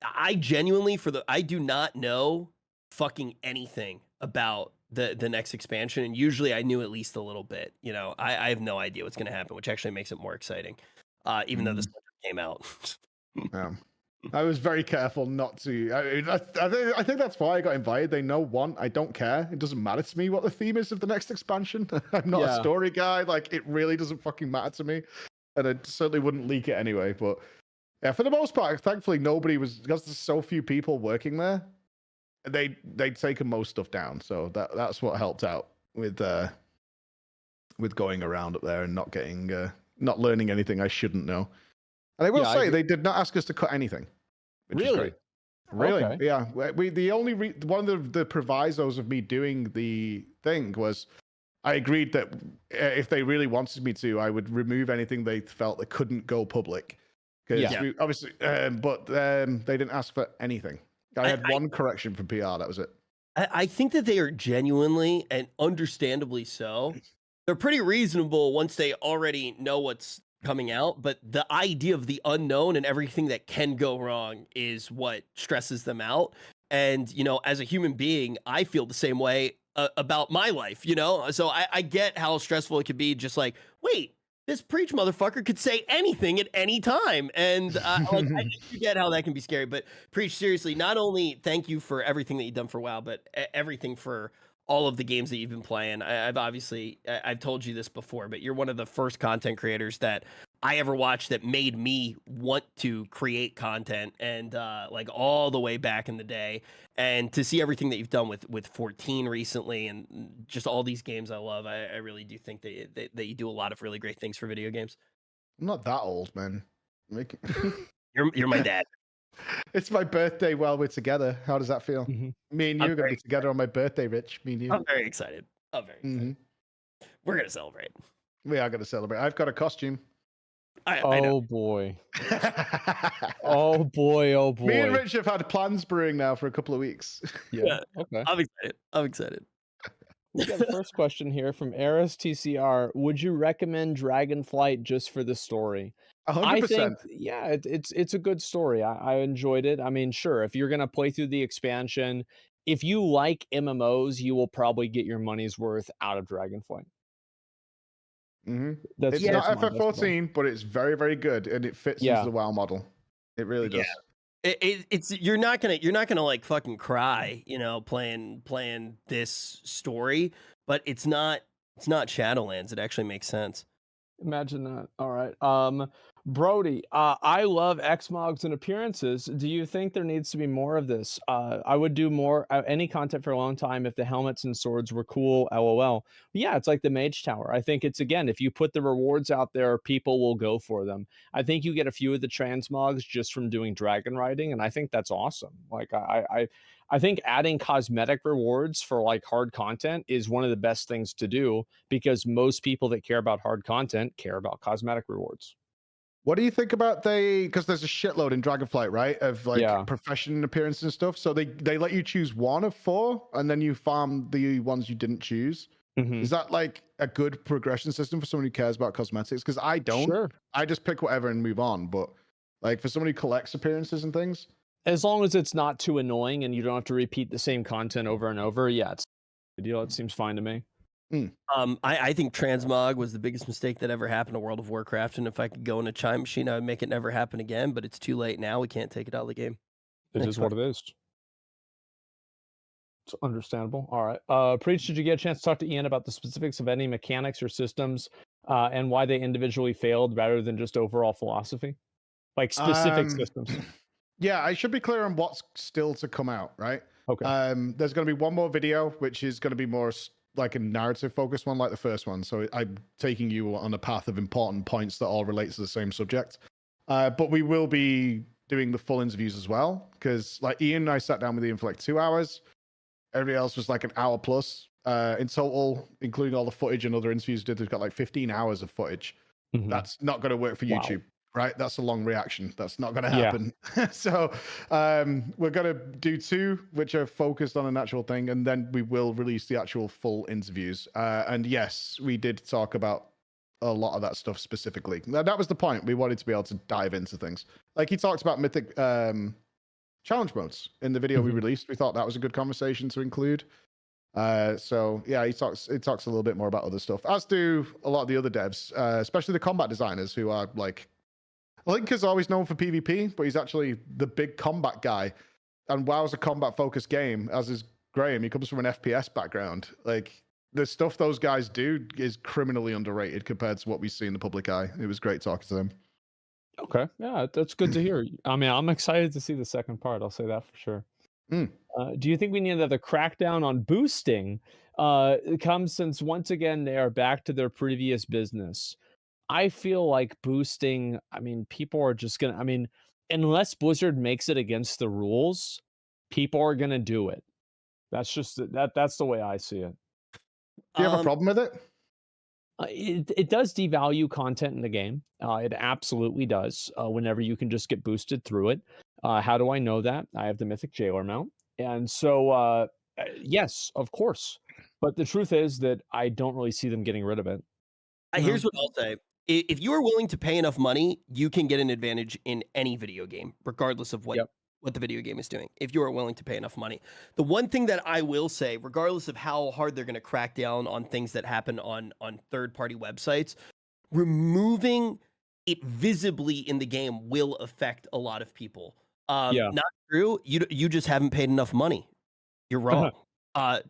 I genuinely I do not know fucking anything about the next expansion, and usually I knew at least a little bit. You know, I have no idea what's going to happen, which actually makes it more exciting. Even though this came out. I was very careful not to. I think that's why I got invited. They know I don't care. It doesn't matter to me what the theme is of the next expansion. I'm not a story guy. Like it really doesn't fucking matter to me, and I certainly wouldn't leak it anyway. But yeah, for the most part, thankfully nobody was, because there's so few people working there. They'd taken most stuff down, so that's what helped out with going around up there and not getting not learning anything I shouldn't know. And I will say they did not ask us to cut anything. Really? Really? Okay. Yeah. The only one of the provisos of me doing the thing was I agreed that if they really wanted me to, I would remove anything they felt that couldn't go public. Because obviously, but they didn't ask for anything. I had one correction from PR. That was it. I think that they are genuinely and understandably so. They're pretty reasonable once they already know what's coming out. But the idea of the unknown and everything that can go wrong is what stresses them out. And, you know, as a human being, I feel the same way about my life, you know? So I get how stressful it could be. Just like, wait, this Preach motherfucker could say anything at any time. And I get how that can be scary. But Preach, seriously, not only thank you for everything that you've done for WoW, but everything for all of the games that you've been playing. I've told you this before, but you're one of the first content creators that I ever watched that made me want to create content, and like all the way back in the day. And to see everything that you've done with 14 recently, and just all these games I love, I really do think that you do a lot of really great things for video games. I'm not that old, man. You're my dad. It's my birthday while we're together. How does that feel? Mhm. Me and you are going to be together on my birthday, Rich. Me and you. I'm very excited. We're going to celebrate. We are going to celebrate. I've got a costume. I know. Oh boy. Oh boy. Oh boy. Me and Rich have had plans brewing now for a couple of weeks. Yeah. Okay. I'm excited. We got the first question here from Eris TCR. Would you recommend Dragonflight just for the story? 100%. I think, yeah, it's a good story. I enjoyed it. I mean, sure, if you're gonna play through the expansion, if you like MMOs, you will probably get your money's worth out of Dragonflight. It's not FF14, but it's very, very good, and it fits into the WoW model. It really does. It's you're not gonna like fucking cry, playing this story, but it's not Shadowlands. It actually makes sense. Imagine that. All right. Brody, I love Xmogs and appearances. Do you think there needs to be more of this? I would do more any content for a long time if the helmets and swords were cool. LOL. Yeah, it's like the Mage Tower. I think it's, again, if you put the rewards out there, people will go for them. I think you get a few of the transmogs just from doing dragon riding, and I think that's awesome. Like I think adding cosmetic rewards for like hard content is one of the best things to do, because most people that care about hard content care about cosmetic rewards. What do you think about because there's a shitload in Dragonflight, right? Of like profession appearances and stuff. So they let you choose one of 4 and then you farm the ones you didn't choose. Is that like a good progression system for someone who cares about cosmetics? Because I don't. Sure. I just pick whatever and move on. But like for someone who collects appearances and things. As long as it's not too annoying and you don't have to repeat the same content over and over, yeah, it's a good deal. It seems fine to me. I think transmog was the biggest mistake that ever happened to World of Warcraft, and if I could go in a time machine, I would make it never happen again, but it's too late now. We can't take it out of the game. It is what it is. It's understandable. All right. Preach, did you get a chance to talk to Ian about the specifics of any mechanics or systems and why they individually failed rather than just overall philosophy? Like specific systems. Yeah, I should be clear on what's still to come out, right? Okay. There's going to be one more video, which is going to be more like a narrative focused one, like the first one. So I'm taking you on a path of important points that all relate to the same subject. But we will be doing the full interviews as well, because like Ian and I sat down with Ian for like 2 hours. Everybody else was like an hour plus. In total, including all the footage and other interviews we did, we've got like 15 hours of footage. That's not going to work for YouTube. Right, that's a long reaction. That's not going to happen. So we're going to do 2, which are focused on an actual thing, and then we will release the actual full interviews. And yes, we did talk about a lot of that stuff specifically. That was the point. We wanted to be able to dive into things. Like he talked about Mythic challenge modes in the video we released. We thought that was a good conversation to include. So yeah, he talks a little bit more about other stuff, as do a lot of the other devs, especially the combat designers, who are like, Link is always known for PvP, but he's actually the big combat guy. And WoW's a combat-focused game, as is Graham. He comes from an FPS background. Like, the stuff those guys do is criminally underrated compared to what we see in the public eye. It was great talking to them. Okay, yeah, that's good to hear. I mean, I'm excited to see the second part. I'll say that for sure. Do you think we need another crackdown on boosting? It comes since once again they are back to their previous business. I feel like boosting, I mean, people are just going to, I mean, unless Blizzard makes it against the rules, people are going to do it. That's just, that's the way I see it. Do you have a problem with it? It does devalue content in the game. It absolutely does. Whenever you can just get boosted through it. How do I know that? I have the Mythic Jailer mount. And so, yes, of course. But the truth is that I don't really see them getting rid of it. Here's what I'll say. If you are willing to pay enough money, you can get an advantage in any video game, regardless of what the video game is doing, if you are willing to pay enough money. The one thing that I will say, regardless of how hard they're going to crack down on things that happen on third-party websites, removing it visibly in the game will affect a lot of people. Not true. You just haven't paid enough money. You're wrong.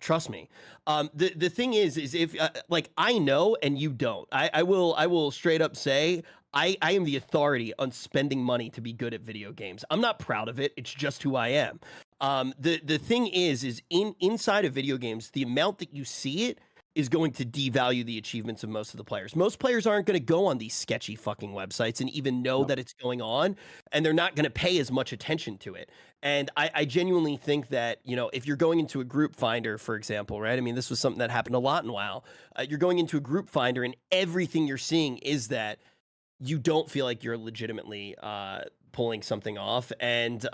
Trust me. The thing is if like I know and you don't, I will straight up say I am the authority on spending money to be good at video games. I'm not proud of it. It's just who I am. The thing is inside of video games, the amount that you see it is going to devalue the achievements of most of the players. Most players aren't going to go on these sketchy fucking websites and even know that it's going on, and they're not going to pay as much attention to it. And I genuinely think that, you know, if you're going into a group finder, for example, right? I mean, this was something that happened a lot in WoW. You're going into a group finder and everything you're seeing is that you don't feel like you're legitimately pulling something off, and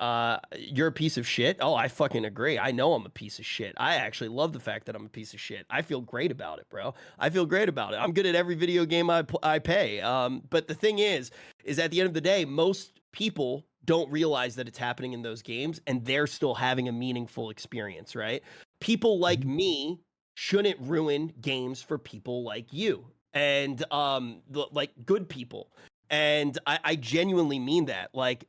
you're a piece of shit. Oh, I fucking agree. I know I'm a piece of shit. I actually love the fact that I'm a piece of shit. I feel great about it, bro. I feel great about it. I'm good at every video game I pay. But the thing is at the end of the day, most people don't realize that it's happening in those games, and they're still having a meaningful experience, right? People like me shouldn't ruin games for people like you and like good people. And I genuinely mean that. Like,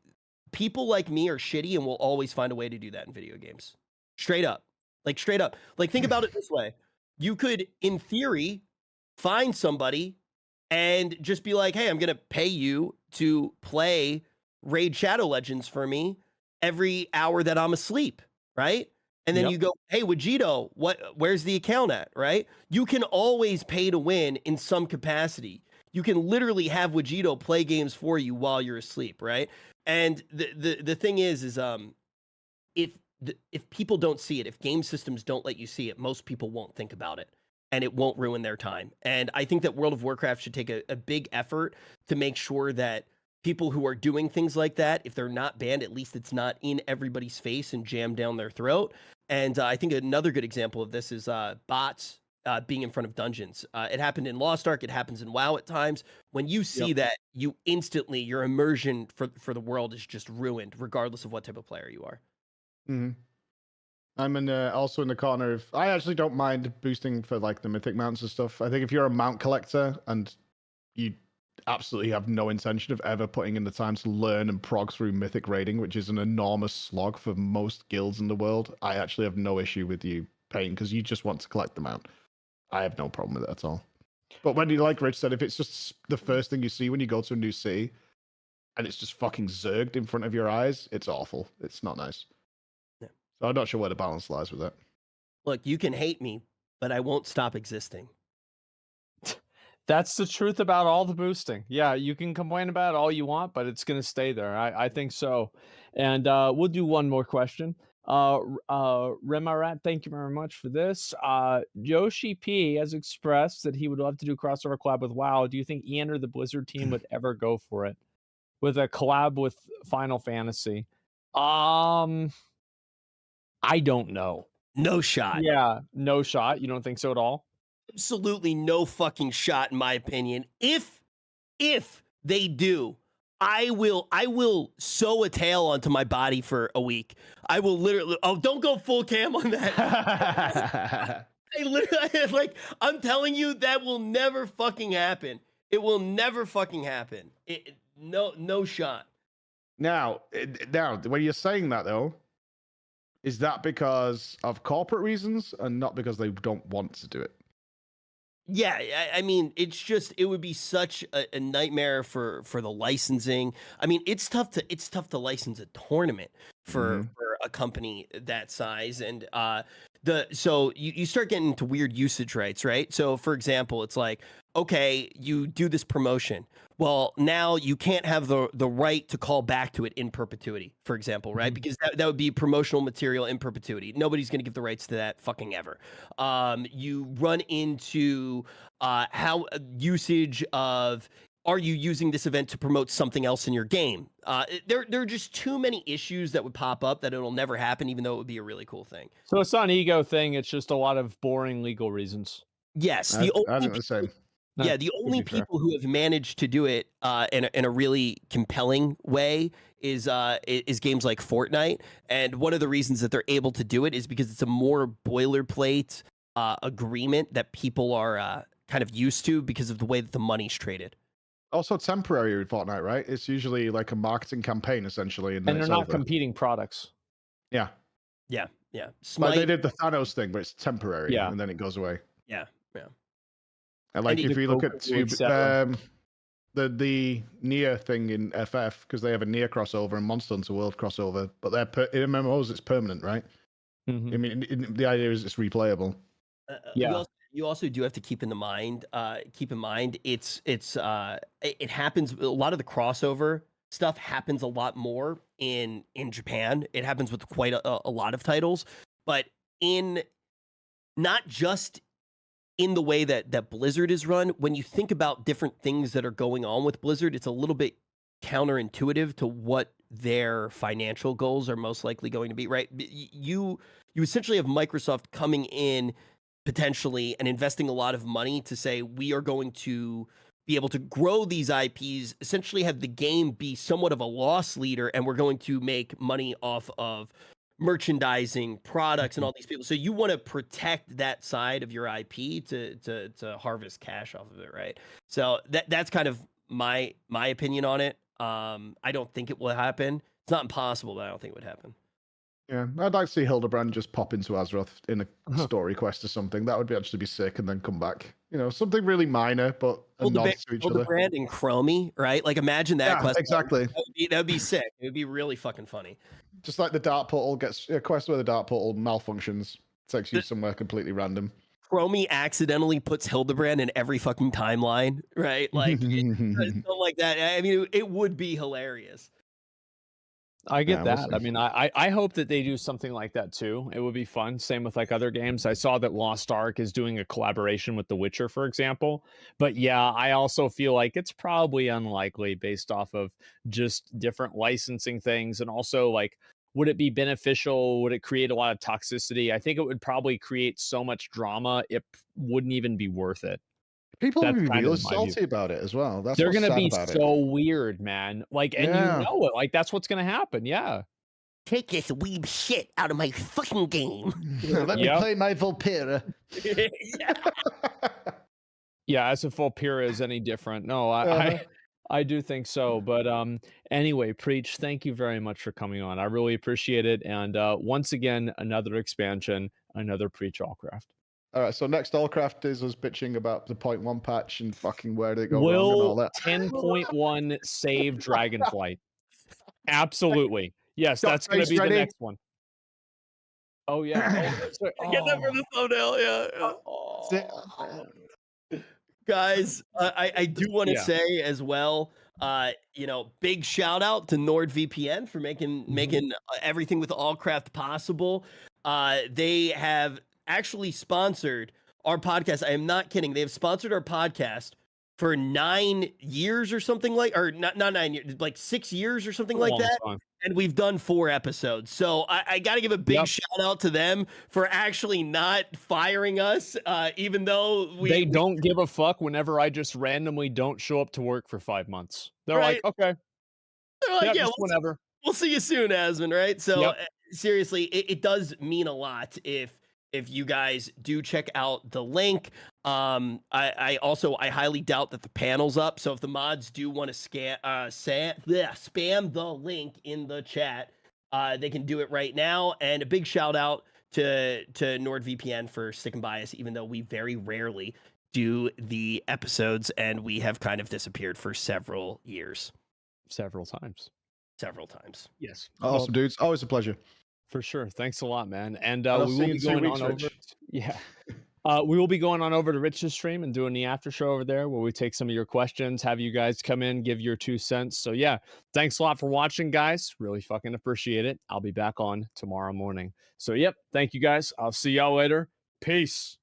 people like me are shitty and will always find a way to do that in video games. Straight up. Like, straight up. Like, think about it this way. You could, in theory, find somebody and just be like, hey, I'm going to pay you to play Raid Shadow Legends for me every hour that I'm asleep, right? And then you go, hey, Vegito, where's the account at, right? You can always pay to win in some capacity. You can literally have Vegito play games for you while you're asleep, right? And the thing is if people don't see it, if game systems don't let you see it, most people won't think about it, and it won't ruin their time. And I think that World of Warcraft should take a big effort to make sure that people who are doing things like that, if they're not banned, at least it's not in everybody's face and jammed down their throat. And I think another good example of this is bots being in front of dungeons. It happened in Lost Ark. It happens in WoW at times. When you see that, you instantly, your immersion for the world is just ruined, regardless of what type of player you are. Mm-hmm. I'm also in the corner of, I actually don't mind boosting for like the mythic mounts and stuff. I think if you're a mount collector and you absolutely have no intention of ever putting in the time to learn and prog through mythic raiding, which is an enormous slog for most guilds in the world, I actually have no issue with you paying because you just want to collect the mount. I have no problem with it at all. But when you, like Rich said, if it's just the first thing you see when you go to a new city and it's just fucking zerged in front of your eyes, it's awful. It's not nice. Yeah. So I'm not sure where the balance lies with that. Look, you can hate me, but I won't stop existing. That's the truth about all the boosting. Yeah, you can complain about it all you want, but it's going to stay there. I think so. And we'll do one more question. Remarat, thank you very much for this. Yoshi P has expressed that he would love to do a crossover collab with WoW. Do you think Ian or the Blizzard team would ever go for it with a collab with Final Fantasy? I don't know. No shot. Yeah, no shot. You don't think so at all? Absolutely no fucking shot, in my opinion. If they do, I will sew a tail onto my body for a week. I will literally. Oh, don't go full cam on that. I literally, like, I'm telling you, that will never fucking happen. It will never fucking happen. No shot. Now, when you're saying that though, is that because of corporate reasons and not because they don't want to do it? Yeah, I mean, it's just, it would be such a nightmare for the licensing. I mean, it's tough to license a tournament for a company that size, and so you start getting into weird usage rights, right? So for example, it's like, okay, you do this promotion. Well, now you can't have the right to call back to it in perpetuity, for example, right? Because that would be promotional material in perpetuity. Nobody's going to give the rights to that fucking ever. You run into how usage of, are you using this event to promote something else in your game? There are just too many issues that would pop up that it'll never happen, even though it would be a really cool thing. So it's not an ego thing. It's just a lot of boring legal reasons. Yes. I think the same. Yeah, the only people who have managed to do it in a really compelling way is games like Fortnite. And one of the reasons that they're able to do it is because it's a more boilerplate agreement that people are kind of used to because of the way that the money's traded. Also temporary with Fortnite, right? It's usually like a marketing campaign essentially, and they're not competing products. Yeah. Yeah. Yeah. Like Smite. they did the Thanos thing, but it's temporary, Yeah. and then it goes away. Yeah. And like if you look at the Nier thing in FF, because they have a Nier crossover and Monster Hunter World crossover, but in MMOs it's permanent, right? Mm-hmm. I mean, the idea is it's replayable. You also do have to keep in mind it happens, a lot of the crossover stuff happens a lot more in Japan. It happens with quite a lot of titles, but in not just in the way that Blizzard is run. When you think about different things that are going on with Blizzard, it's a little bit counterintuitive to what their financial goals are most likely going to be, right? You essentially have Microsoft coming in potentially and investing a lot of money to say we are going to be able to grow these IPs, essentially have the game be somewhat of a loss leader, and we're going to make money off of merchandising, products, and all these people. So you want to protect that side of your IP to harvest cash off of it, right? So that's kind of my opinion on it. I don't think it will happen. It's not impossible, but I don't think it would happen. Yeah, I'd like to see Hildebrand just pop into Azeroth in a story quest or something. That would actually be sick, and then come back. You know, something really minor, but a nod to each other. Hildebrand and Chromie, right? Like imagine that quest. Exactly. That would be sick. It would be really fucking funny. Just like the Dark Portal gets a quest where the Dark Portal malfunctions, takes you somewhere completely random. Chromie accidentally puts Hildebrand in every fucking timeline, right? Like something like that. I mean, it would be hilarious. I get that. I mean, I hope that they do something like that too. It would be fun. Same with like other games. I saw that Lost Ark is doing a collaboration with The Witcher, for example. But yeah, I also feel like it's probably unlikely based off of just different licensing things. And also, like, would it be beneficial? Would it create a lot of toxicity? I think it would probably create so much drama, it wouldn't even be worth it. People will be really salty about it as well. They're going to be so weird, man. Like, and you know it. Like, that's what's going to happen. Yeah. Take this weeb shit out of my fucking game. Let me play my Vulpera. Yeah, as if Vulpera is any different. No, I do think so. But anyway, Preach, thank you very much for coming on. I really appreciate it. And once again, another expansion, another Preach Allcraft. All right, so next Allcraft is us bitching about the 0.1 patch and fucking where did it go wrong and all that. 10.1 save Dragonflight? Absolutely. Yes, that's going to be the next one. Oh, yeah. Get that for the thumbnail, yeah. Guys, I do want to say as well, big shout out to NordVPN for making everything with Allcraft possible. They have actually sponsored our podcast. I am not kidding. They have sponsored our podcast for 9 years or something not 9 years, like 6 years or something like that. And we've done 4 episodes. So I got to give a big shout out to them for actually not firing us, even though they don't give a fuck whenever I just randomly don't show up to work for 5 months. They're like, okay. They're like, yeah, whenever. We'll see you soon, Asmon, right? So seriously, it does mean a lot if you guys do check out the link. I highly doubt that the panel's up. So if the mods do want to spam the link in the chat, they can do it right now. And a big shout out to NordVPN for sticking by us, even though we very rarely do the episodes and we have kind of disappeared for several years. Several times. Yes. Awesome, dudes. Always a pleasure. For sure. Thanks a lot, man. And we will be going on over. Yeah. We will be going on over to Rich's stream and doing the after show over there where we take some of your questions, have you guys come in, give your 2 cents. So yeah, thanks a lot for watching, guys. Really fucking appreciate it. I'll be back on tomorrow morning. So yep, thank you guys. I'll see y'all later. Peace.